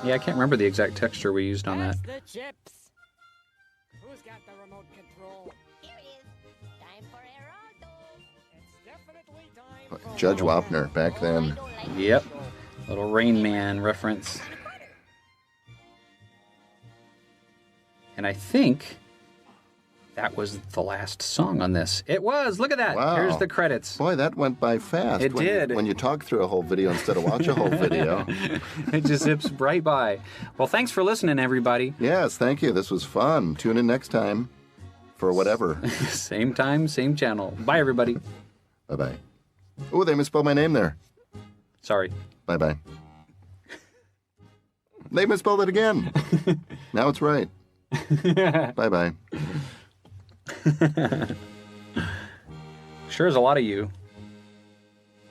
Yeah, I can't remember the exact texture we used on that. Judge Wapner back then. Yep. Little Rain Man reference. And I think that was the last song on this. It was. Look at that. Wow. Here's the credits. Boy, that went by fast. It did. When you talk through a whole video instead of watch a whole video. It just zips right by. Well, thanks for listening, everybody. Yes, thank you. This was fun. Tune in next time for whatever. Same time, same channel. Bye, everybody. Bye-bye. Oh, they misspelled my name there. Sorry. Bye-bye. They misspelled it again. Now it's right. Bye-bye. Sure is a lot of you.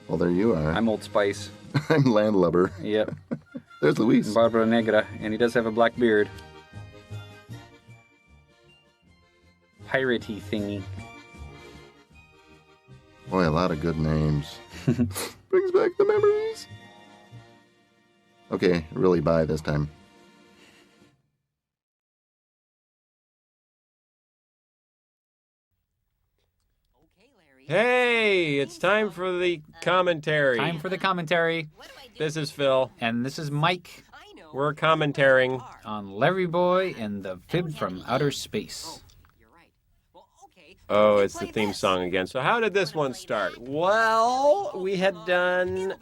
Well, there you are. I'm Old Spice. I'm Landlubber. Yep. There's Luis. Barbara Negra, and he does have a black beard. Piratey thingy. Boy, a lot of good names. Brings back the memories. Okay, really bye this time. Hey, it's time for the commentary. Time for the commentary. This is Phil. And this is Mike. We're commentaring on Larry Boy and the Fib from Outer Space. Oh, it's the theme song again. So how did this one start? Well, we had done,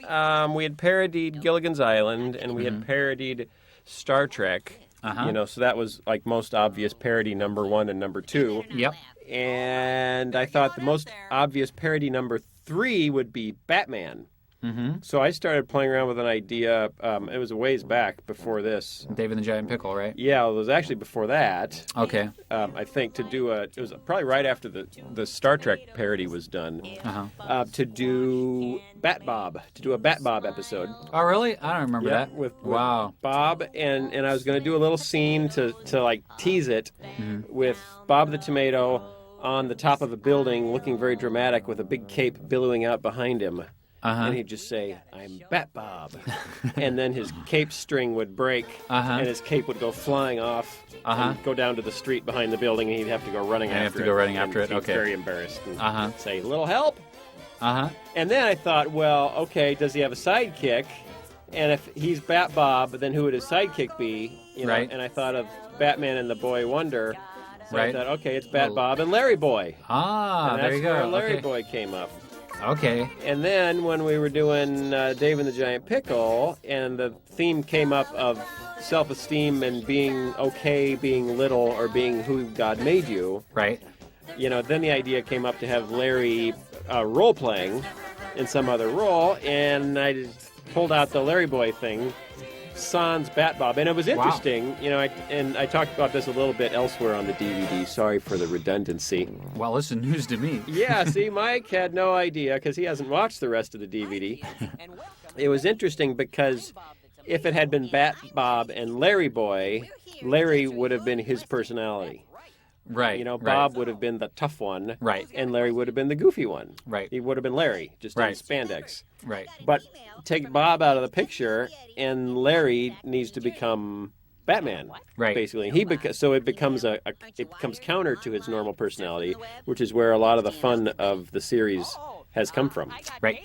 we had parodied Gilligan's Island, and we had parodied Star Trek. You know, so that was like most obvious parody number 1 and number 2. Yep. And I thought the most obvious parody number 3 would be Batman. So I started playing around with an idea. It was a ways back before this. David the Giant Pickle, right? Yeah, it was actually before that. Okay. I think to do it was probably right after the Star Trek parody was done. To do Bat Bob, to do a Bat Bob episode. Oh, really? I don't remember that. With wow. Bob, and I was going to do a little scene to like tease it with Bob the Tomato on the top of a building looking very dramatic with a big cape billowing out behind him. And he'd just say, "I'm Bat Bob." And then his cape string would break, and his cape would go flying off and go down to the street behind the building, and he'd have to go running after it. Have to go running after it, He'd okay. very embarrassed and say, "Little help." Uh-huh. And then I thought, well, okay, does he have a sidekick? And if he's Bat Bob, then who would his sidekick be? You know? Right. And I thought of Batman and the Boy Wonder. So Right. I thought, okay, it's Bat Bob and Larry Boy. Ah, and there you go. that's where Larry Okay. Boy came up. Okay. And then when we were doing Dave and the Giant Pickle, and the theme came up of self-esteem and being okay, being little, or being who God made you. Right. You know, then the idea came up to have Larry role-playing in some other role, and I just pulled out the Larry Boy thing, sans Bat Bob, and it was interesting. You know, I talked about this a little bit elsewhere on the DVD. Sorry for the redundancy. Well, this is news to me. Yeah, see, Mike had no idea because he hasn't watched the rest of the DVD. It was interesting because if it had been Bat Bob and Larry Boy, Larry would have been his personality. Right. You know, Bob would have been the tough one. Right. And Larry would have been the goofy one. Right. He would have been Larry, just in Right. spandex. Right. But take Bob out of the picture, and Larry needs to become Batman. Right. Basically, so it becomes it becomes counter to his normal personality, which is where a lot of the fun of the series has come from. Right.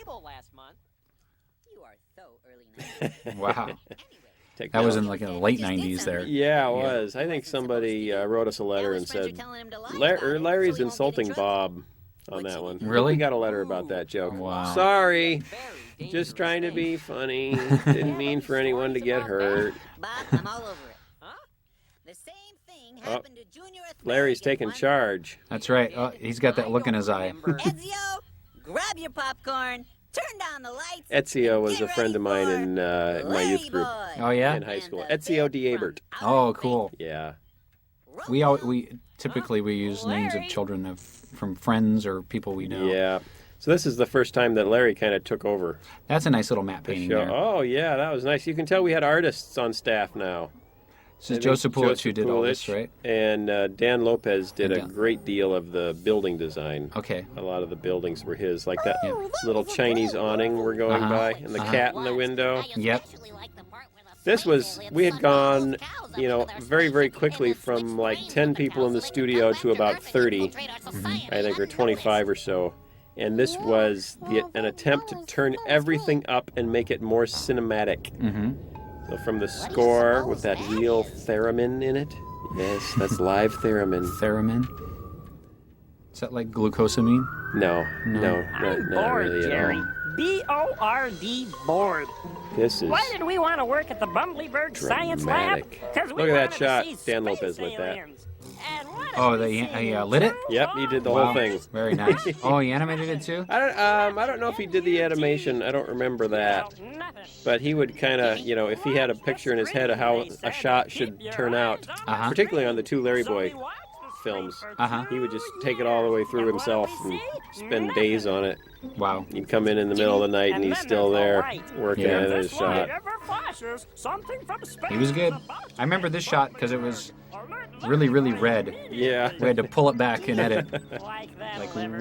Wow. Technology. That was in like in the late 90s there. Yeah, it was. I think somebody wrote us a letter and said, Larry's insulting Bob on that one. Really? We got a letter about that joke. Wow. Sorry. Just trying to be funny. Didn't mean for anyone to get hurt. Bob, I'm all over it. The same thing happened to Junior Larry's taking charge. That's right. Oh, he's got that look in his eye. Ezio, grab your popcorn, turn down the lights. Ezio was a friend of mine in my youth group. Oh, yeah? In high school. Ezio D'Abert. Oh, cool. Yeah. We typically use names of children from friends or people we know. Yeah. So this is the first time that Larry kind of took over. That's a nice little matte painting there. Oh, yeah, that was nice. You can tell we had artists on staff now. This is Joseph Pulich who did all this, right? And Dan Lopez did a great deal of the building design. Okay. A lot of the buildings were his, like that little Chinese awning we're going by, and the cat in the window. Yep. We had gone, you know, very, very quickly from like 10 people in the studio to about 30, I think, or 25 or so. And this was an attempt to turn everything up and make it more cinematic. So from the score with that real theremin in it. Yes, that's live theremin. Theremin? Is that like glucosamine? No, not really at all. B-O-R-D, bored. This is Why did we want to work at the Bumbleberg Science Lab? dramatic. 'Cause we Look at that wanted to shot. see Dan space Lopez lit that. aliens. And what Oh, if we he see lit it? Yep, he did the Wow. whole thing. Very nice. Oh, he animated it too? I don't know if he did the animation. I don't remember that. But he would kind of, you know, if he had a picture in his head of how a shot should turn out, particularly on the two Larry Boy films. Uh-huh. He would just take it all the way through himself and spend days on it. Wow. He'd come in the middle of the night and he's still there working Yeah. at his shot. He was good. I remember this shot because it was really, really red. Yeah. We had to pull it back and edit. Like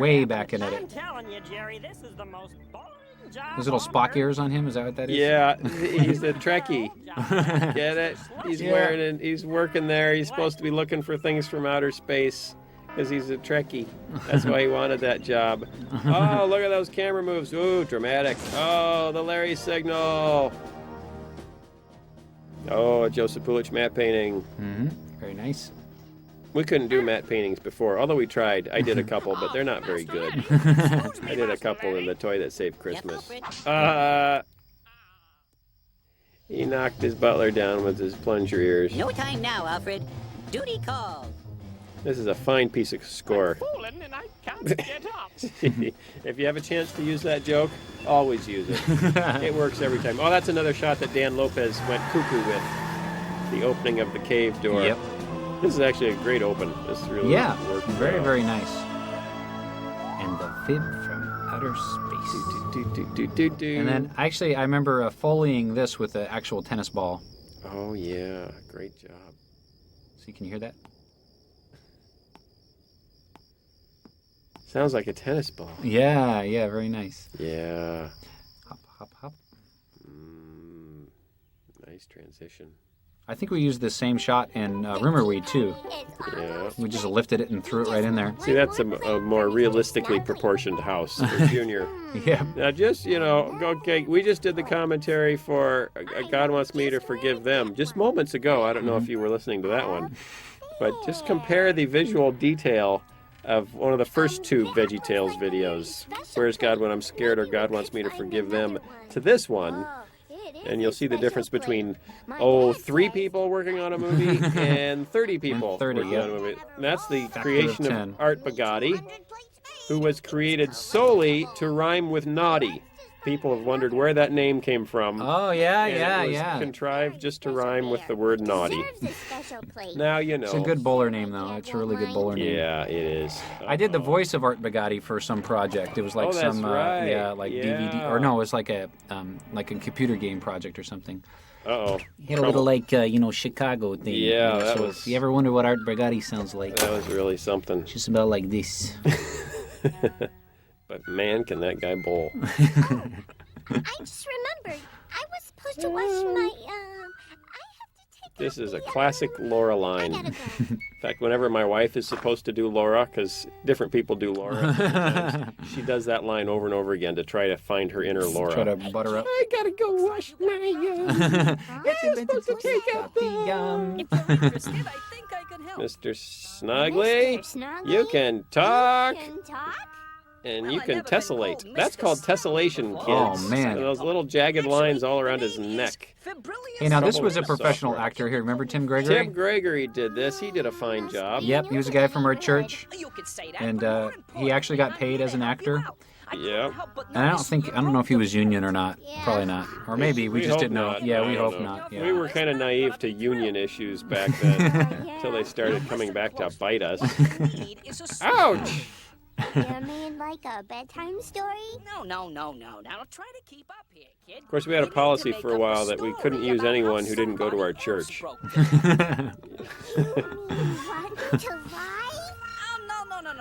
way back and edit. Those little Spock ears on him, is that what that is? Yeah, he's a Trekkie. Get it? He's wearing it. He's working there. He's supposed to be looking for things from outer space because he's a Trekkie. That's why he wanted that job. Oh, look at those camera moves. Ooh, dramatic. Oh, the Larry signal. Oh, a Joseph Pulich matte painting. Mm-hmm. Very nice. We couldn't do matte paintings before, although we tried. I did a couple, but they're not very good. I did a couple in The Toy That Saved Christmas. He knocked his butler down with his plunger ears. No time now, Alfred. Duty called. This is a fine piece of score. If you have a chance to use that joke, always use it. It works every time. Oh, that's another shot that Dan Lopez went cuckoo with. The opening of the cave door. Yep. This is actually a great open. This really worked very, well. very nice. And the fib from outer space. And then, actually, I remember foleying this with an actual tennis ball. Oh, yeah. Great job. So you can hear that? Sounds like a tennis ball. Yeah, very nice. Yeah. Hop, hop, hop. Nice transition. I think we used the same shot in Rumorweed, too. Yeah. We just lifted it and threw it right in there. See, that's a more realistically proportioned house for Junior. Yeah. Now, just, okay, we just did the commentary for God Wants Me to Forgive Them just moments ago. I don't know if you were listening to that one. But just compare the visual detail of one of the first two VeggieTales videos, Where's God When I'm Scared or God Wants Me to Forgive Them, to this one. And you'll see the difference between, 3 people working on a movie and 30 people working on a movie. And that's the creation of Art Bugatti, who was created solely to rhyme with naughty. People have wondered where that name came from. Oh, yeah, and it was contrived just to rhyme with the word naughty. Now you know. It's a good bowler name, though. It's a really good bowler name. Yeah, it is. I did the voice of Art Bugatti for some project. It was like that's right. DVD, or no, it was like a computer game project or something. Uh-oh. He had a little Chicago thing. Yeah, that so was... If you ever wonder what Art Bugatti sounds like. That was really something. Just about like this. But man, can that guy bowl. I just remembered. I was supposed to wash my, This is a classic Laura line. In fact, whenever my wife is supposed to do Laura, because different people do Laura, she does that line over and over again to try to find her inner Laura. Try to butter up. I gotta go wash my It's supposed to take out the If you're interested, I think I could help. Mr. Snuggly, you can talk. And you can tessellate. That's called tessellation, kids. Oh, man. And those little jagged lines all around his neck. Hey, now this was a professional actor here. Remember Tim Gregory? Tim Gregory did this. He did a fine job. Yep, he was a guy from our church. And he actually got paid as an actor. Yep. And I don't know if he was union or not. Probably not. Or maybe we just didn't know. Not. Yeah, I we don't hope know. not. Yeah. We were kind of naive to union issues back then until they started coming back to bite us. Ouch! You mean like a bedtime story? No. Now try to keep up here, kid. Of course, we had a policy for a while that we couldn't use anyone who didn't go to our church. You want to lie? Oh, no, not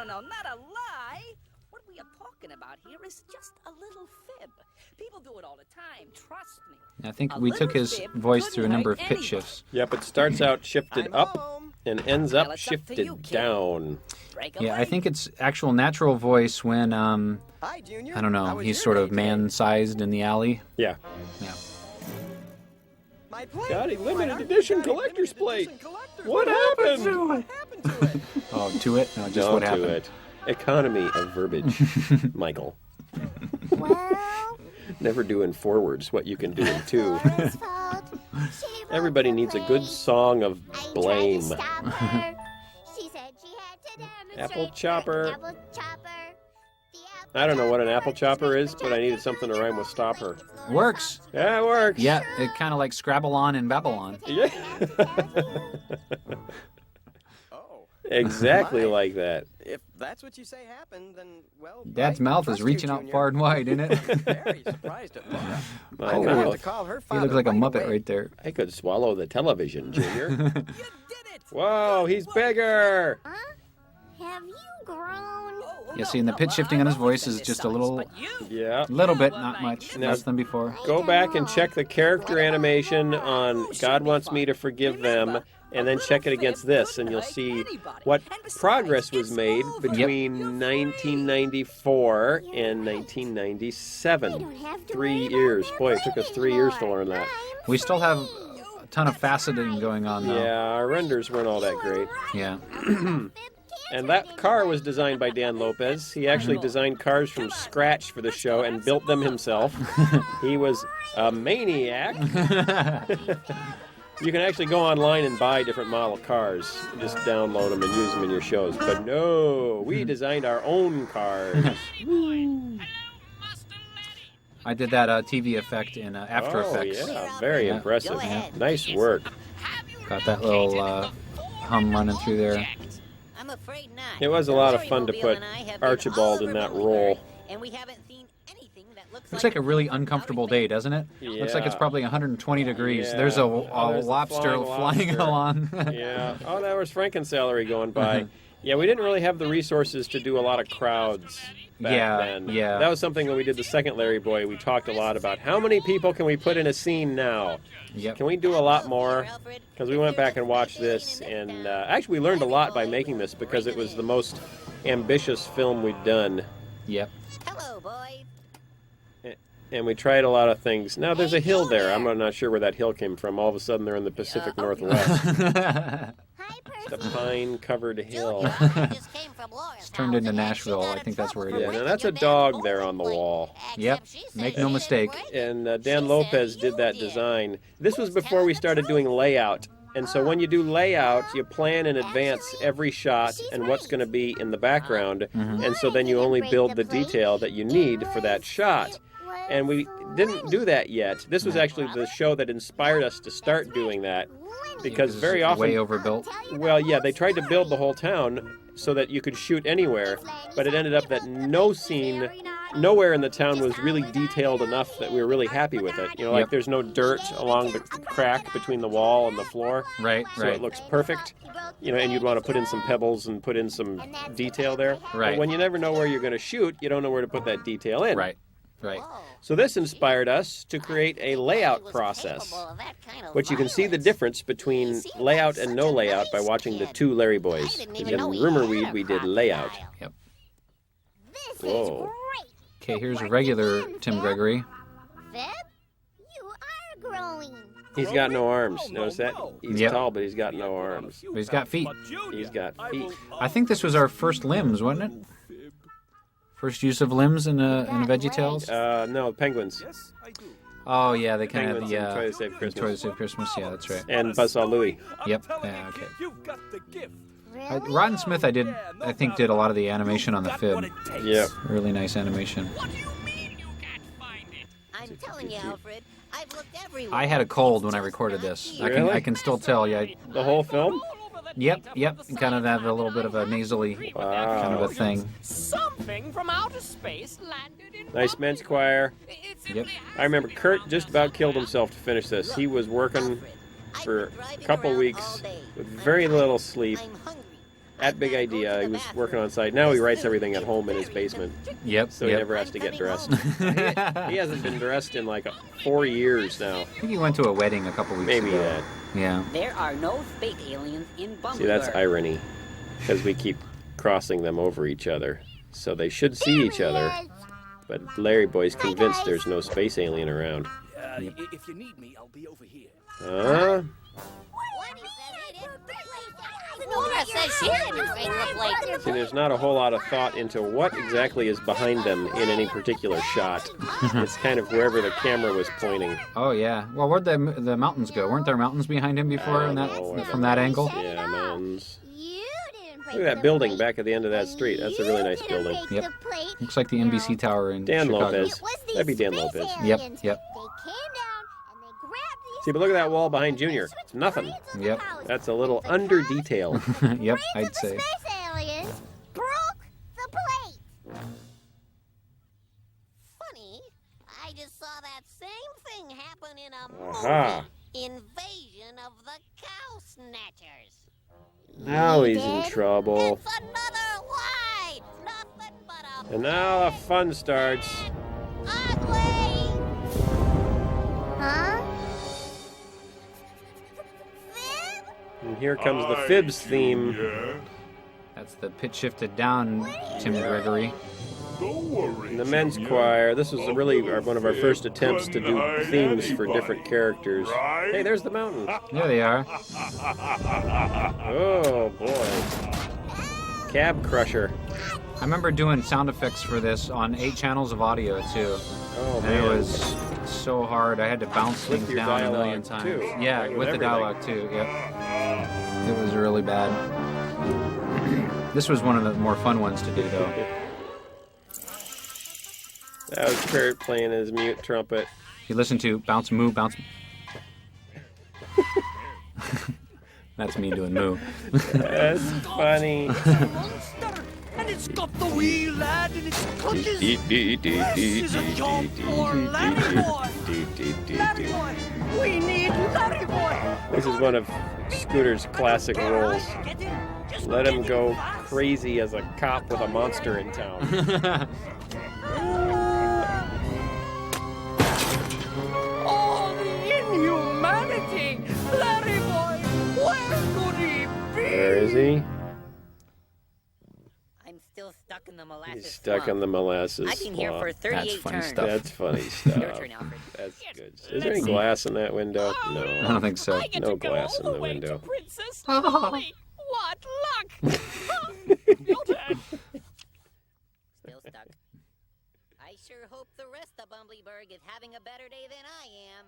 a lie. What we are talking about here is just a little fib. People do it all the time, trust me. I think we took his voice through a number of pitch shifts. Yep, it starts out shifted up and ends up shifted down. Yeah, I think it's actual natural voice when, I don't know, he's sort of man-sized in the alley. Yeah. Yeah. Got a limited edition collector's plate. What happened to it? Oh, to it? No, just what happened. To it. Economy of verbiage, Michael. Well, Never do in forwards what you can do in two. Everybody needs a good song of blame. Apple chopper. I don't know what an apple chopper is, but I needed something to rhyme with stop her. Works. Yeah, it works. Yeah, it kind of like Scrabble-on and Babylon. Yeah. Exactly like that. If that's what you say happened, then, well... Dad's mouth is reaching out far and wide, isn't it? Very surprised at Laura. My I'm gonna have to mouth. call her He father looks like a right Muppet away. right there. I could swallow the television, Junior. Whoa, he's bigger! Have you grown? Yeah, see, and the pitch shifting on his voice is just a little bit, not much, Now, less than before. Go back and check the character animation on God Wants Me to Forgive Them, and then check it against this, and you'll see what progress was made between 1994 and 1997. 3 years. Boy, it took us 3 years to learn that. We still have a ton of faceting going on, though. Yeah, our renders weren't all that great. Yeah. And that car was designed by Dan Lopez. He actually designed cars from scratch for the show and built them himself. He was a maniac. You can actually go online and buy different model cars. Just download them and use them in your shows. But no, we designed our own cars. I did that TV effect in After Effects. Yeah, very impressive. Yeah. Nice work. Got that little hum running through there. I'm afraid not. It was a lot of fun to put Archibald in that role. And we haven't seen anything that Looks like a really uncomfortable day, doesn't it? Looks like it's probably 120 degrees. Yeah. There's a There's lobster the flying lobster. along. Yeah. Oh, that was Franken-celery going by. Yeah, we didn't really have the resources to do a lot of crowds back then. Yeah. That was something when we did the second Larry Boy. We talked a lot about how many people can we put in a scene now? Yep. Can we do a lot more? Because we went back and watched this, and actually we learned a lot by making this because it was the most ambitious film we'd done. Yep. Hello, boys. And we tried a lot of things. Now, there's a hill there. I'm not sure where that hill came from. All of a sudden, they're in the Pacific Northwest. It's a pine-covered hill. It's turned into Nashville. I think that's where it is. Yeah, now that's a dog there on the wall. Yep. Make no mistake. And Dan Lopez did that design. This was before we started doing layout. And so when you do layout, you plan in advance every shot and what's going to be in the background. And so then you only build the detail that you need for that shot. And we didn't do that yet. This was actually the show that inspired us to start doing that. Because very often... Way overbuilt. Well, yeah, they tried to build the whole town so that you could shoot anywhere. But it ended up that no scene... Nowhere in the town was really detailed enough that we were really happy with it. You know, like there's no dirt along the crack between the wall and the floor. Right, so it looks perfect. You know, and you'd want to put in some pebbles and put in some detail there. Right. But when you never know where you're going to shoot, you don't know where to put that detail in. Right, right. So this inspired us to create a layout process, which you can see the difference between layout and no layout by watching the two Larry Boys. In Rumorweed, we did layout. Yep. Whoa. Okay, here's a regular Tim Gregory. He's got no arms. Notice that? He's tall, but he's got no arms. But he's got feet. He's got feet. I think this was our first limbs, wasn't it? First use of limbs in VeggieTales? No, penguins. Oh, yeah, they kind of... Penguins Yeah. in Try to Save Christmas. Try to Save Christmas, yeah, that's right. And Buzzsaw Louie. Yep, yeah, okay. Rotten Smith, I think did a lot of the animation on the fib. Yeah. Really nice animation. I'm telling you, Alfred, I've looked everywhere. I had a cold when I recorded this. Really? I can still tell, yeah. The whole film? Yep. Kind of have a little bit of a nasally kind of a thing. Something from outer space landed in... Nice men's choir. Yep. I remember Kurt just about killed himself to finish this. He was working for a couple weeks with very little sleep at Big Idea. He was working on site. Now he writes everything at home in his basement. Yep. So he never has to get dressed. He hasn't been dressed in like 4 years now. I think he went to a wedding a couple weeks ago. Maybe that. Yeah. There are no space aliens in Bumblebee. See, that's irony. Because we keep crossing them over each other. So they should see each other. But Larry Boy's convinced there's no space alien around. If you need me, I'll be over here. Huh? Laura says she didn't finger plate. See, there's not a whole lot of thought into what exactly is behind them in any particular shot. It's kind of wherever the camera was pointing. Oh, yeah. Well, where'd the mountains go? Weren't there mountains behind him before from that angle? Yeah, mountains. Look at that building back at the end of that street. That's a really nice building. Yep. Looks like the NBC tower in Dan Chicago. Lopez. That'd be Dan Lopez. Yep. They came down and they grabbed these See, but look at that wall behind Junior. It's nothing. Yep. That's a little under detailed. Yep, I'd say. Space aliens broke the plate. Funny, I just saw that same thing happen in a Aha. movie. Invasion of the Cow Snatchers. Now he's in trouble. It's another lie. Nothing but a And now the fun starts. ugly. Huh? And here comes the Fibs theme. That's the pitch shifted down, Tim Gregory. And the men's choir. This was really one of our first attempts to do themes for different characters. Hey, there's the mountains. There they are. Oh, boy. Cab Crusher. I remember doing sound effects for this on 8 channels of audio, too. Oh, and man. it was so hard. I had to bounce With things your down a million dialogue, times. too. Yeah, Like with the everything. dialogue, too. Yep. It was really bad. This was one of the more fun ones to do, though. That was Kurt playing his mute trumpet. You listen to bounce, moo, bounce. That's me doing moo. That's funny. And it's got the wee lad in its clutches. This is a job for Larry Boy. Larry Boy. We need Larry Boy. This is one of Scooter's classic roles. Let him go crazy as a cop with a monster in town. Oh, the inhumanity! Larry Boy, where could he be? Where is he? I'm still stuck in the molasses. He's stuck in the molasses. I've been here for swamp. 38 turns. That's funny stuff. Your turn, Alfred. That's good. Is there any glass in that window? No. I don't think so. No glass in the window. Princess Holly. What luck! Your turn. Still stuck. I sure hope the rest of Bumbleberg is having a better day than I am.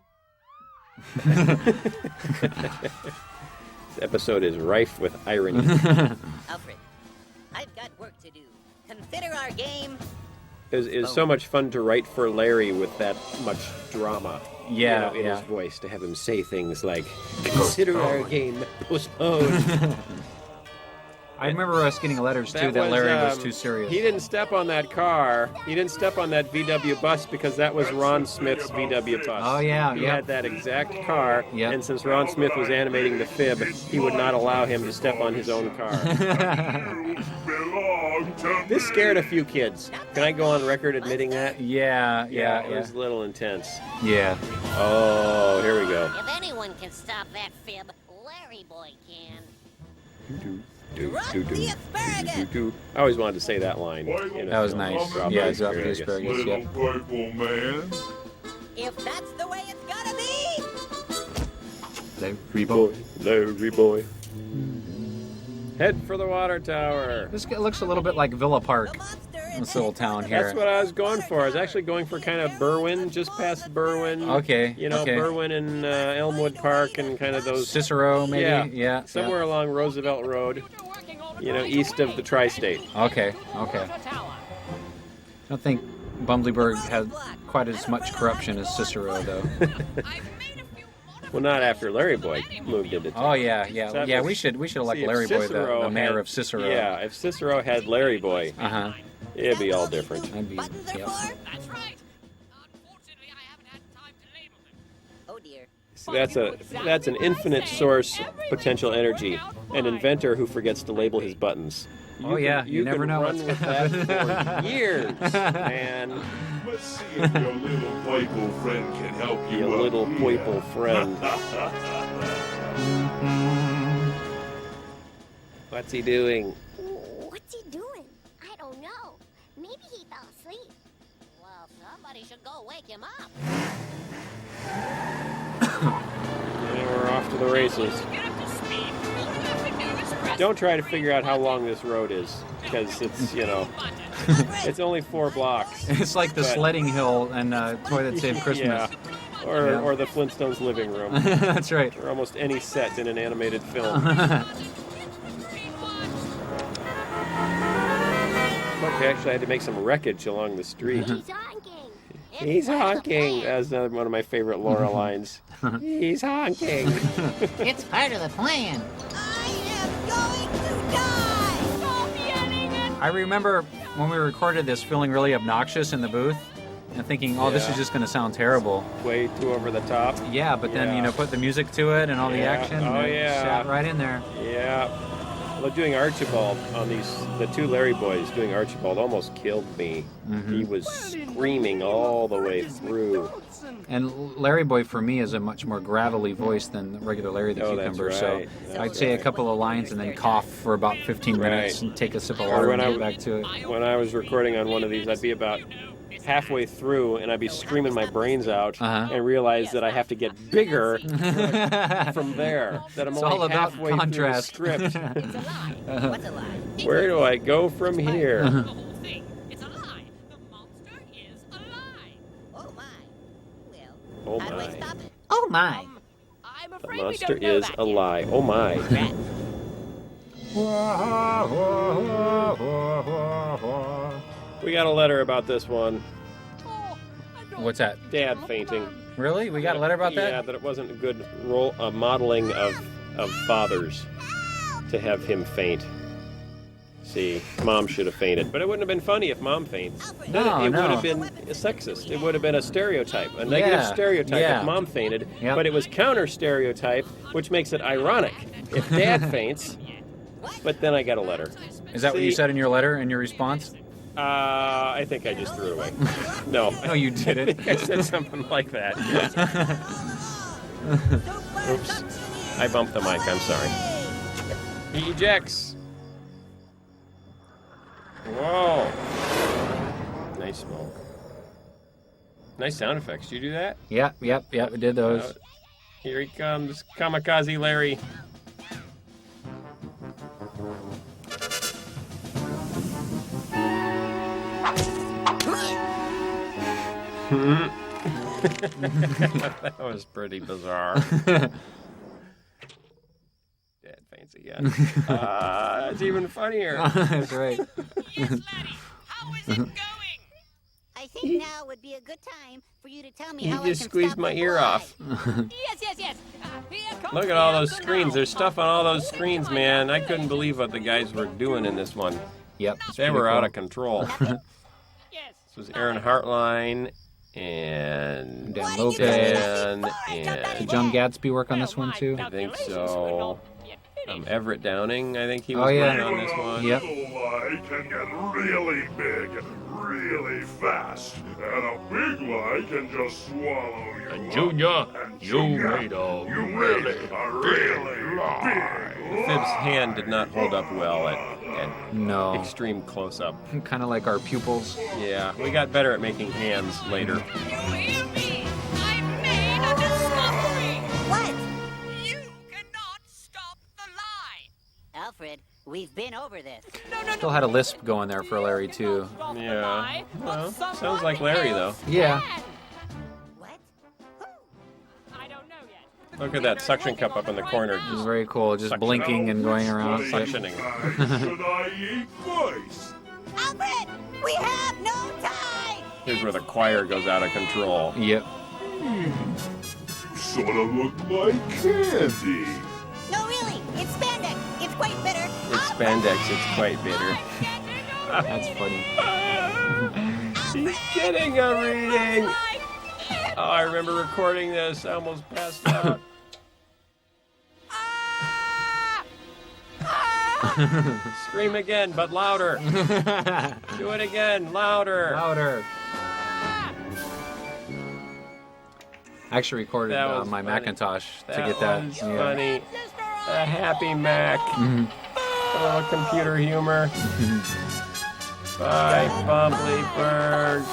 This episode is rife with irony. Alfred, I've got work to do. Consider our game. It's so much fun to write for Larry with that much drama. Yeah, in yeah. his voice, to have him say things like, "Consider our game postponed." I remember us getting letters, too, that Larry was too serious. He didn't step on that car. He didn't step on that VW bus because that was Ron Smith's VW bus. Oh, yeah, He yeah. had that exact car, Yep. and since Ron Smith was animating the Fib, he would not allow him to step on his own car. This scared a few kids. Can I go on record admitting that? Yeah. It was a little intense. Yeah. Oh, here we go. If anyone can stop that fib, Larry Boy can. I always wanted to say that line. In a That was film. nice. Drop Yeah, the drop the asparagus, yeah. Purple man. If that's the way it's gotta be. Larry Boy. Larry Boy. Head for the water tower. This looks a little bit like Villa Park, this little town here. That's what I was going for. I was actually going for kind of Berwyn, just past Berwyn. Okay, You know, okay. Berwyn and Elmwood Park and kind of those. Cicero, maybe? Yeah. Somewhere along Roosevelt Road, you know, east of the tri-state. Okay. I don't think Bumbleberg had quite as much corruption as Cicero, though. Well, not after Larry Boy moved into town. Oh, yeah. That Yeah, was- we should elect See, if Larry Boy Cicero the mayor had- of Cicero. Yeah, if Cicero had Larry Boy, Uh-huh. it'd be all different. That'd be, yep. That's right. Oh dear. So that's an infinite source potential energy. An inventor who forgets to label his buttons. Oh, yeah, you never can know run what's with that for years, man. Let's see if your little playful friend can help you Your out little here. playful friend. What's he doing? What's he doing? I don't know. Maybe he fell asleep. Well, somebody should go wake him up. And we're off to the races. Don't try to figure out how long this road is, because it's, you know, it's only 4 blocks. It's like the But- sledding hill and Toy That Saved Christmas. Yeah. Or the Flintstones living room. That's right. Or almost any set in an animated film. Look, they actually had to make some wreckage along the street. He's honking. He's honking. That's another one of my favorite Laura lines. He's honking. It's part of the plan. I remember when we recorded this feeling really obnoxious in the booth and thinking, oh, this is just going to sound terrible. Way too over the top. Yeah, but then, put the music to it and all the action. Oh, and it sat right in there. Yeah. Well, doing Archibald on the two Larry boys doing Archibald almost killed me. He was screaming all the way through. And Larry Boy, for me, is a much more gravelly voice than the regular Larry the Cucumber. That's right. So I'd say a couple of lines and then cough for about 15 minutes and take a sip of water and get back to it. When I was recording on one of these, I'd be about halfway through and I'd be screaming my brains out and realize that I have to get bigger from there. That I'm It's only all about halfway contrast. through the script. It's a lie. What's a lie? Where do I go from here? Oh my. Oh my. The monster is a lie. Oh my. We got a letter about this one. What's that? Dad fainting. Really? We got a letter about that? Yeah, that it wasn't a good modeling of fathers to have him faint. See, Mom should have fainted. But it wouldn't have been funny if Mom faints. Then it would have been sexist. It would have been a stereotype, a negative stereotype if Mom fainted. But it was counter-stereotype, which makes it ironic if Dad faints. But then I got a letter. Is that what you said in your letter, in your response? I think I just threw it away. No. No, you didn't. I said something like that. Oops. I bumped the mic. I'm sorry. He ejects. Whoa. Nice smoke. Nice sound effects. Did you do that? Yep, we did those. Here he comes. Kamikaze Larry. That was pretty bizarre. Dad faints again. It's even funnier. That's right. I think now would be a good time for you to tell me how I You can just squeezed stop my the ear boy. off. Yes. Look at all those screens. There's stuff on all those screens, man. I couldn't believe what the guys were doing in this one. Yep. They were out of control. This was Aaron Hartline and Dan Lopez. and Did John Gadsby work on this one too? I think so. Everett Downing, I think he was Oh, yeah. working on this one. Yep. Little lie can get really big, really fast, and a big lie can just swallow you. And Junior, you made a really big lie. Fib's hand did not hold up well at No. extreme close-up. Kind of like our pupils. Yeah, we got better at making hands later. What? You cannot stop the lie. Alfred, we've been over this. Still had a lisp going there for Larry too. Yeah. Well, sounds like Larry though. Yeah. Look at that suction cup up in the corner. It was very cool, just blinking and going around. Suctioning. Should I eat first? Alfred, we have no time. Here's where the choir goes out of control. Yep. Sort of look like candy. No, really, it's spandex. It's quite bitter. It's spandex, it's quite bitter. That's funny. He's getting a reading. Oh, I remember recording this. I almost passed out. Scream again, but louder. Do it again, louder. Louder. I actually recorded That was my funny. Macintosh to That get that. was funny. A happy Mac. A little computer humor. Bye, Bumbleberg.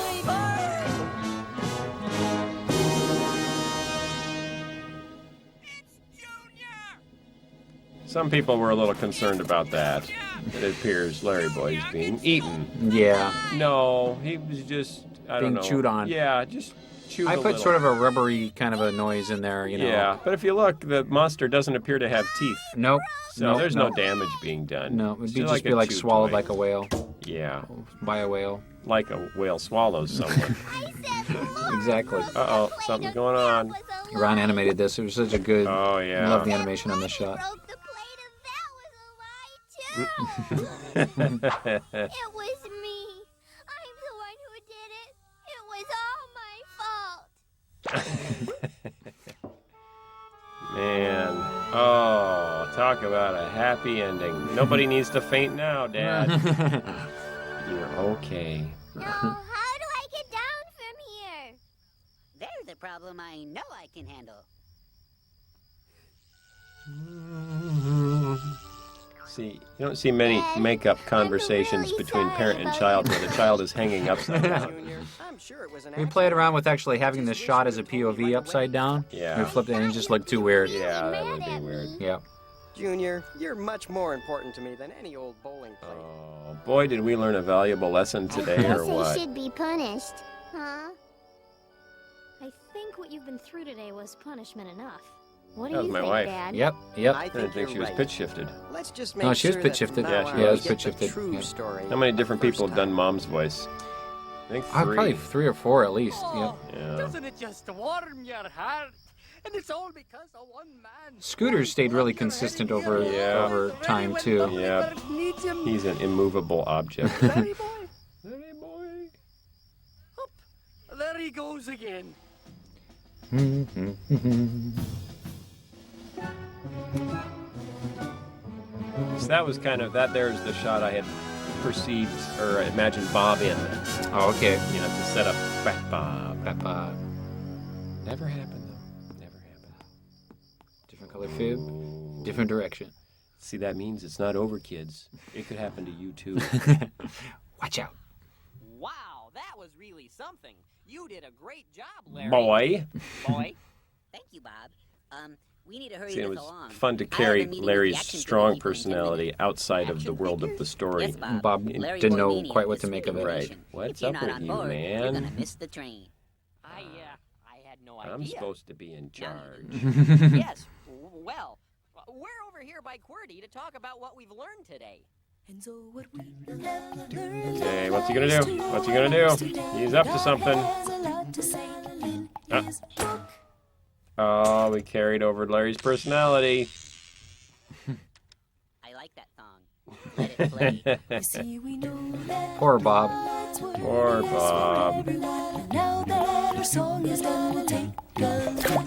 Some people were a little concerned about that. It appears Larry Boy's being eaten. Yeah. No, he was just, I don't know. Being chewed on. Yeah, just chewed I a put little. sort of a rubbery kind of a noise in there, you know. Yeah, but if you look, the monster doesn't appear to have teeth. Nope. So there's no damage being done. No, it'd Still just be like chew swallowed toy. like a whale. Yeah. By a whale. like a whale swallows someone. Exactly. Uh-oh, something's going on. Ron animated this. It was such a good... Oh, yeah. I love the animation on this shot. It was me. I'm the one who did it. It was all my fault. Man. Oh, talk about a happy ending. Nobody needs to faint now, Dad. You're okay. No, how do I get down from here? There's a problem I know I can handle. See, you don't see many make-up conversations between parent and child where the child is hanging upside down. We played around with actually having this shot as a POV upside down. Yeah. We flipped it and it just looked too weird. Yeah, that would be weird. Yeah. Junior, you're much more important to me than any old bowling plate. Oh, boy, did we learn a valuable lesson today, or what? They should be punished. Huh? I think what you've been through today was punishment enough. What do That was you my think, wife. Dad? Yep, yep. I didn't think she was pitch shifted. Let's just No, she was pitch shifted. Yeah, she was was. pitch shifted. True Yeah. story. How many different people have done Mom's voice? I think 3. Probably 3 or 4 at least. Yep. Yeah. Doesn't it just warm your heart? And it's all because of one man. Scooter stayed really consistent over time too. Yeah. He's an immovable object. Larry boy. Larry boy. Up. There he goes again. So that was kind of that. There's the shot I had perceived or imagined Bob in. Oh, okay. You know, to set up Fat Bob. Fat Bob. Never happened though. Never happened. Different color fib, different direction. See, that means it's not over, kids. It could happen to you too. Watch out. Wow, that was really something. You did a great job, Larry. Boy. Boy. Thank you, Bob. We need to hurry See, it this was along. fun to I have a carry meeting with the Larry's action strong committee for 10 personality minutes. outside of the world of the story. Yes, Bob. Bob Larry didn't Boy know Mania quite what is to make of it. Right. If What's you're up not with on you, board, You're man? gonna miss the train. I had no idea. I'm supposed to be in charge. Yes. Well, we're over here by QWERTY to talk about what we've learned today. Okay, what's he gonna do? What's he gonna do? He's up to something. Oh, we carried over Larry's personality. I like that song. Let it play. Poor Bob. Poor Bob. Now that our song is done, we'll take a look.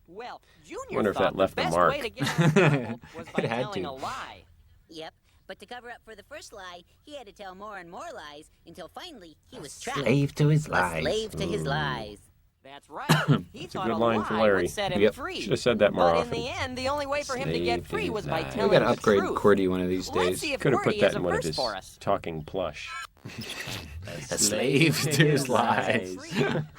Well, Junior Wonder if thought that left the a best mark. way to get out of trouble was by It had telling to. a lie. Yep. But to cover up for the first lie, he had to tell more and more lies until finally he was trapped. Slave to his A lies. slave to his Ooh. lies. That's right. He That's a thought good line for lie Larry. would set him Yep. free. Should have said that more but often. in the end, the only way for him to get Slave free to was by his telling We gotta the upgrade truth. QWERTY one of these Let's days. see if Could have put QWERTY that has in a one of verse his for us. talking plush. A slave to his lies.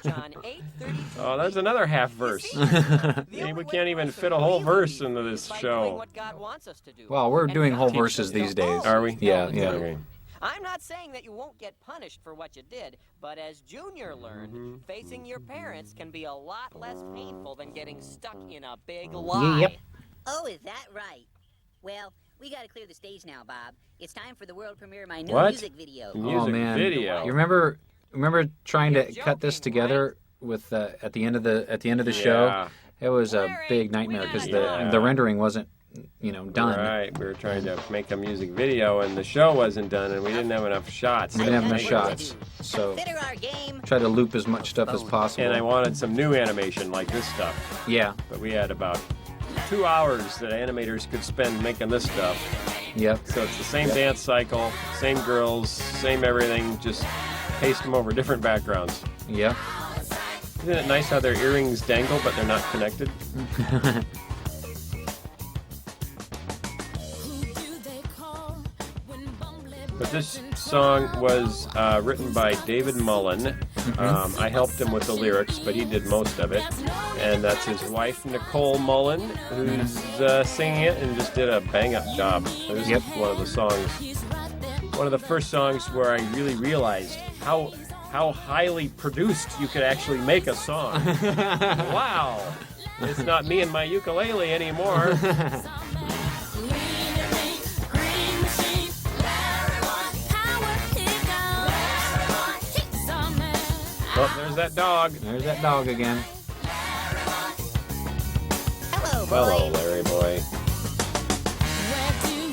John 8:32. Oh, there's another half verse. We can't even fit a whole verse into this show. What God wants us to do. Well, we're And doing God whole teaches verses us these to days. always Are we? Yeah, tell the yeah. truth. Okay. I'm not saying that you won't get punished for what you did, but as Junior learned, facing your parents can be a lot less painful than getting stuck in a big lie. Yep. Oh, is that right? Well, we gotta clear the stage now, Bob. It's time for the world premiere of my new What? music video. Music Oh man. video. You remember trying to You're cut this joking, together with at the end of the show? Yeah. It was a Larry, big nightmare because Yeah. the rendering wasn't done. Right, we were trying to make a music video, and the show wasn't done, and we didn't have enough shots. We didn't have enough That's shots, what to do. so Consider our game. try to loop as much stuff as possible. And I wanted some new animation like this stuff, Yeah. but we had about 2 hours that animators could spend making this stuff. Yep. So it's the same dance cycle, same girls, same everything, just paste them over different backgrounds. Yep. Isn't it nice how their earrings dangle, but they're not connected? But this song was written by David Mullen. I helped him with the lyrics, but he did most of it. And that's his wife, Nicole Mullen, who's singing it and just did a bang-up job. This is one of the songs, one of the first songs where I really realized how highly produced you could actually make a song. Wow! It's not me and my ukulele anymore. Oh, there's that dog. There's that dog again. Hello, Larry boy.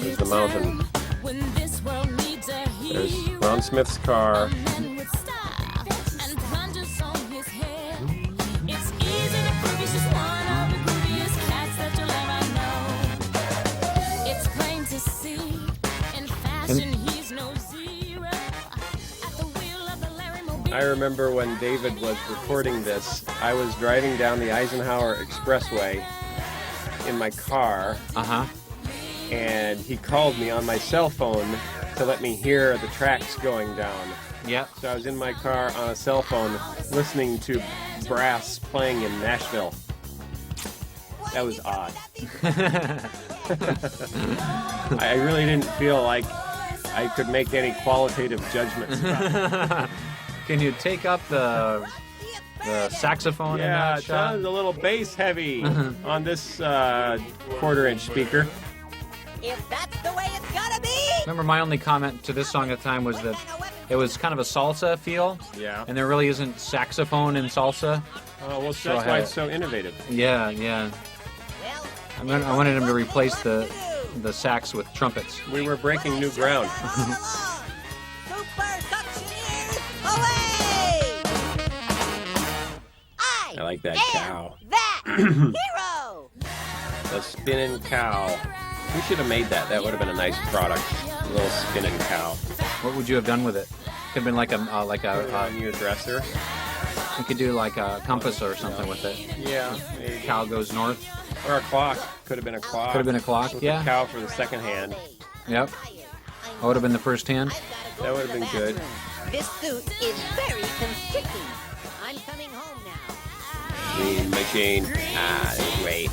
There's the mountain. There's Ron Smith's car. I remember when David was recording this, I was driving down the Eisenhower Expressway in my car. And he called me on my cell phone to let me hear the tracks going down. Yep. So I was in my car on a cell phone listening to brass playing in Nashville. That was odd. I really didn't feel like I could make any qualitative judgments about it. Can you take up the saxophone in that shot? Yeah, it's a little bass heavy on this quarter-inch speaker. If that's the way it's gotta be! Remember, my only comment to this song at the time was that it was kind of a salsa feel. Yeah. And there really isn't saxophone in salsa. Oh, well, so that's why it's so innovative. Yeah, yeah. I wanted him to replace the sax with trumpets. We were breaking new ground. I like that cow. That hero! The spinning cow. We should have made that. That would have been a nice product. A little spinning cow. What would you have done with it? Could have been like a on your dresser. You could do like a compass or something with it. Yeah. Maybe. Cow goes north. Or a clock. Could have been a clock. Could have been a clock. With yeah. The cow for the second hand. Yep. That would have been the first hand. That would have been good. This suit is very constricting. I'm coming home now. Mean machine. Wait.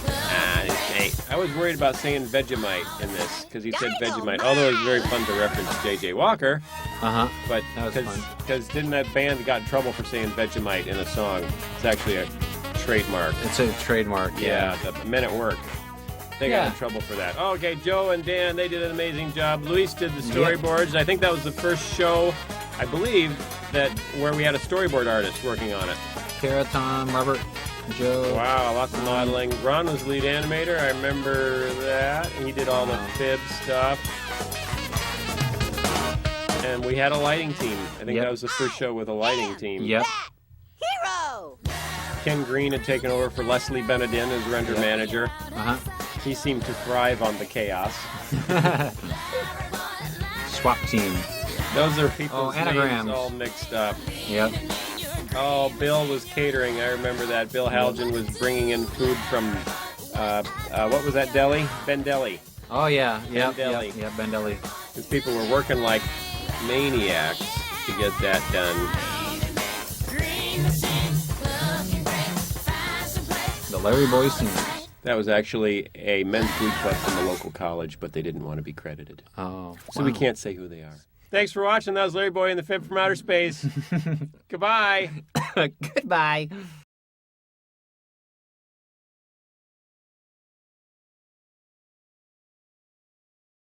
I was worried about saying Vegemite in this because he said Vegemite. Although it was very fun to reference J.J. Walker. But that was fun. Because didn't that band got in trouble for saying Vegemite in a song? It's actually a trademark. It's a trademark. Yeah, the Men at Work. They got in trouble for that. Okay, Joe and Dan, they did an amazing job. Luis did the storyboards. I think that was the first show, I believe, where we had a storyboard artist working on it. Kara, Tom, Robert, Joe. Wow, lots of modeling. Ron was the lead animator. I remember that. He did all the fib stuff. And we had a lighting team. I think that was the first show with a lighting team. Yep. Hero! Ken Green had taken over for Leslie Benedin as render manager. He seemed to thrive on the chaos. Swap team. Those are people's anagrams. names all mixed up. Yep. Oh, Bill was catering. I remember that. Bill Halgen was bringing in food from, what was that deli? Ben Deli. Oh, yeah. Ben Deli. Yeah, Ben Deli. Because people were working like maniacs to get that done. The Larry Boy Singers. That was actually a men's food club from the local college, but they didn't want to be credited. Oh, so we can't say who they are. Thanks for watching. That was Larry Boy and the Fib from Outer Space. Goodbye. Goodbye.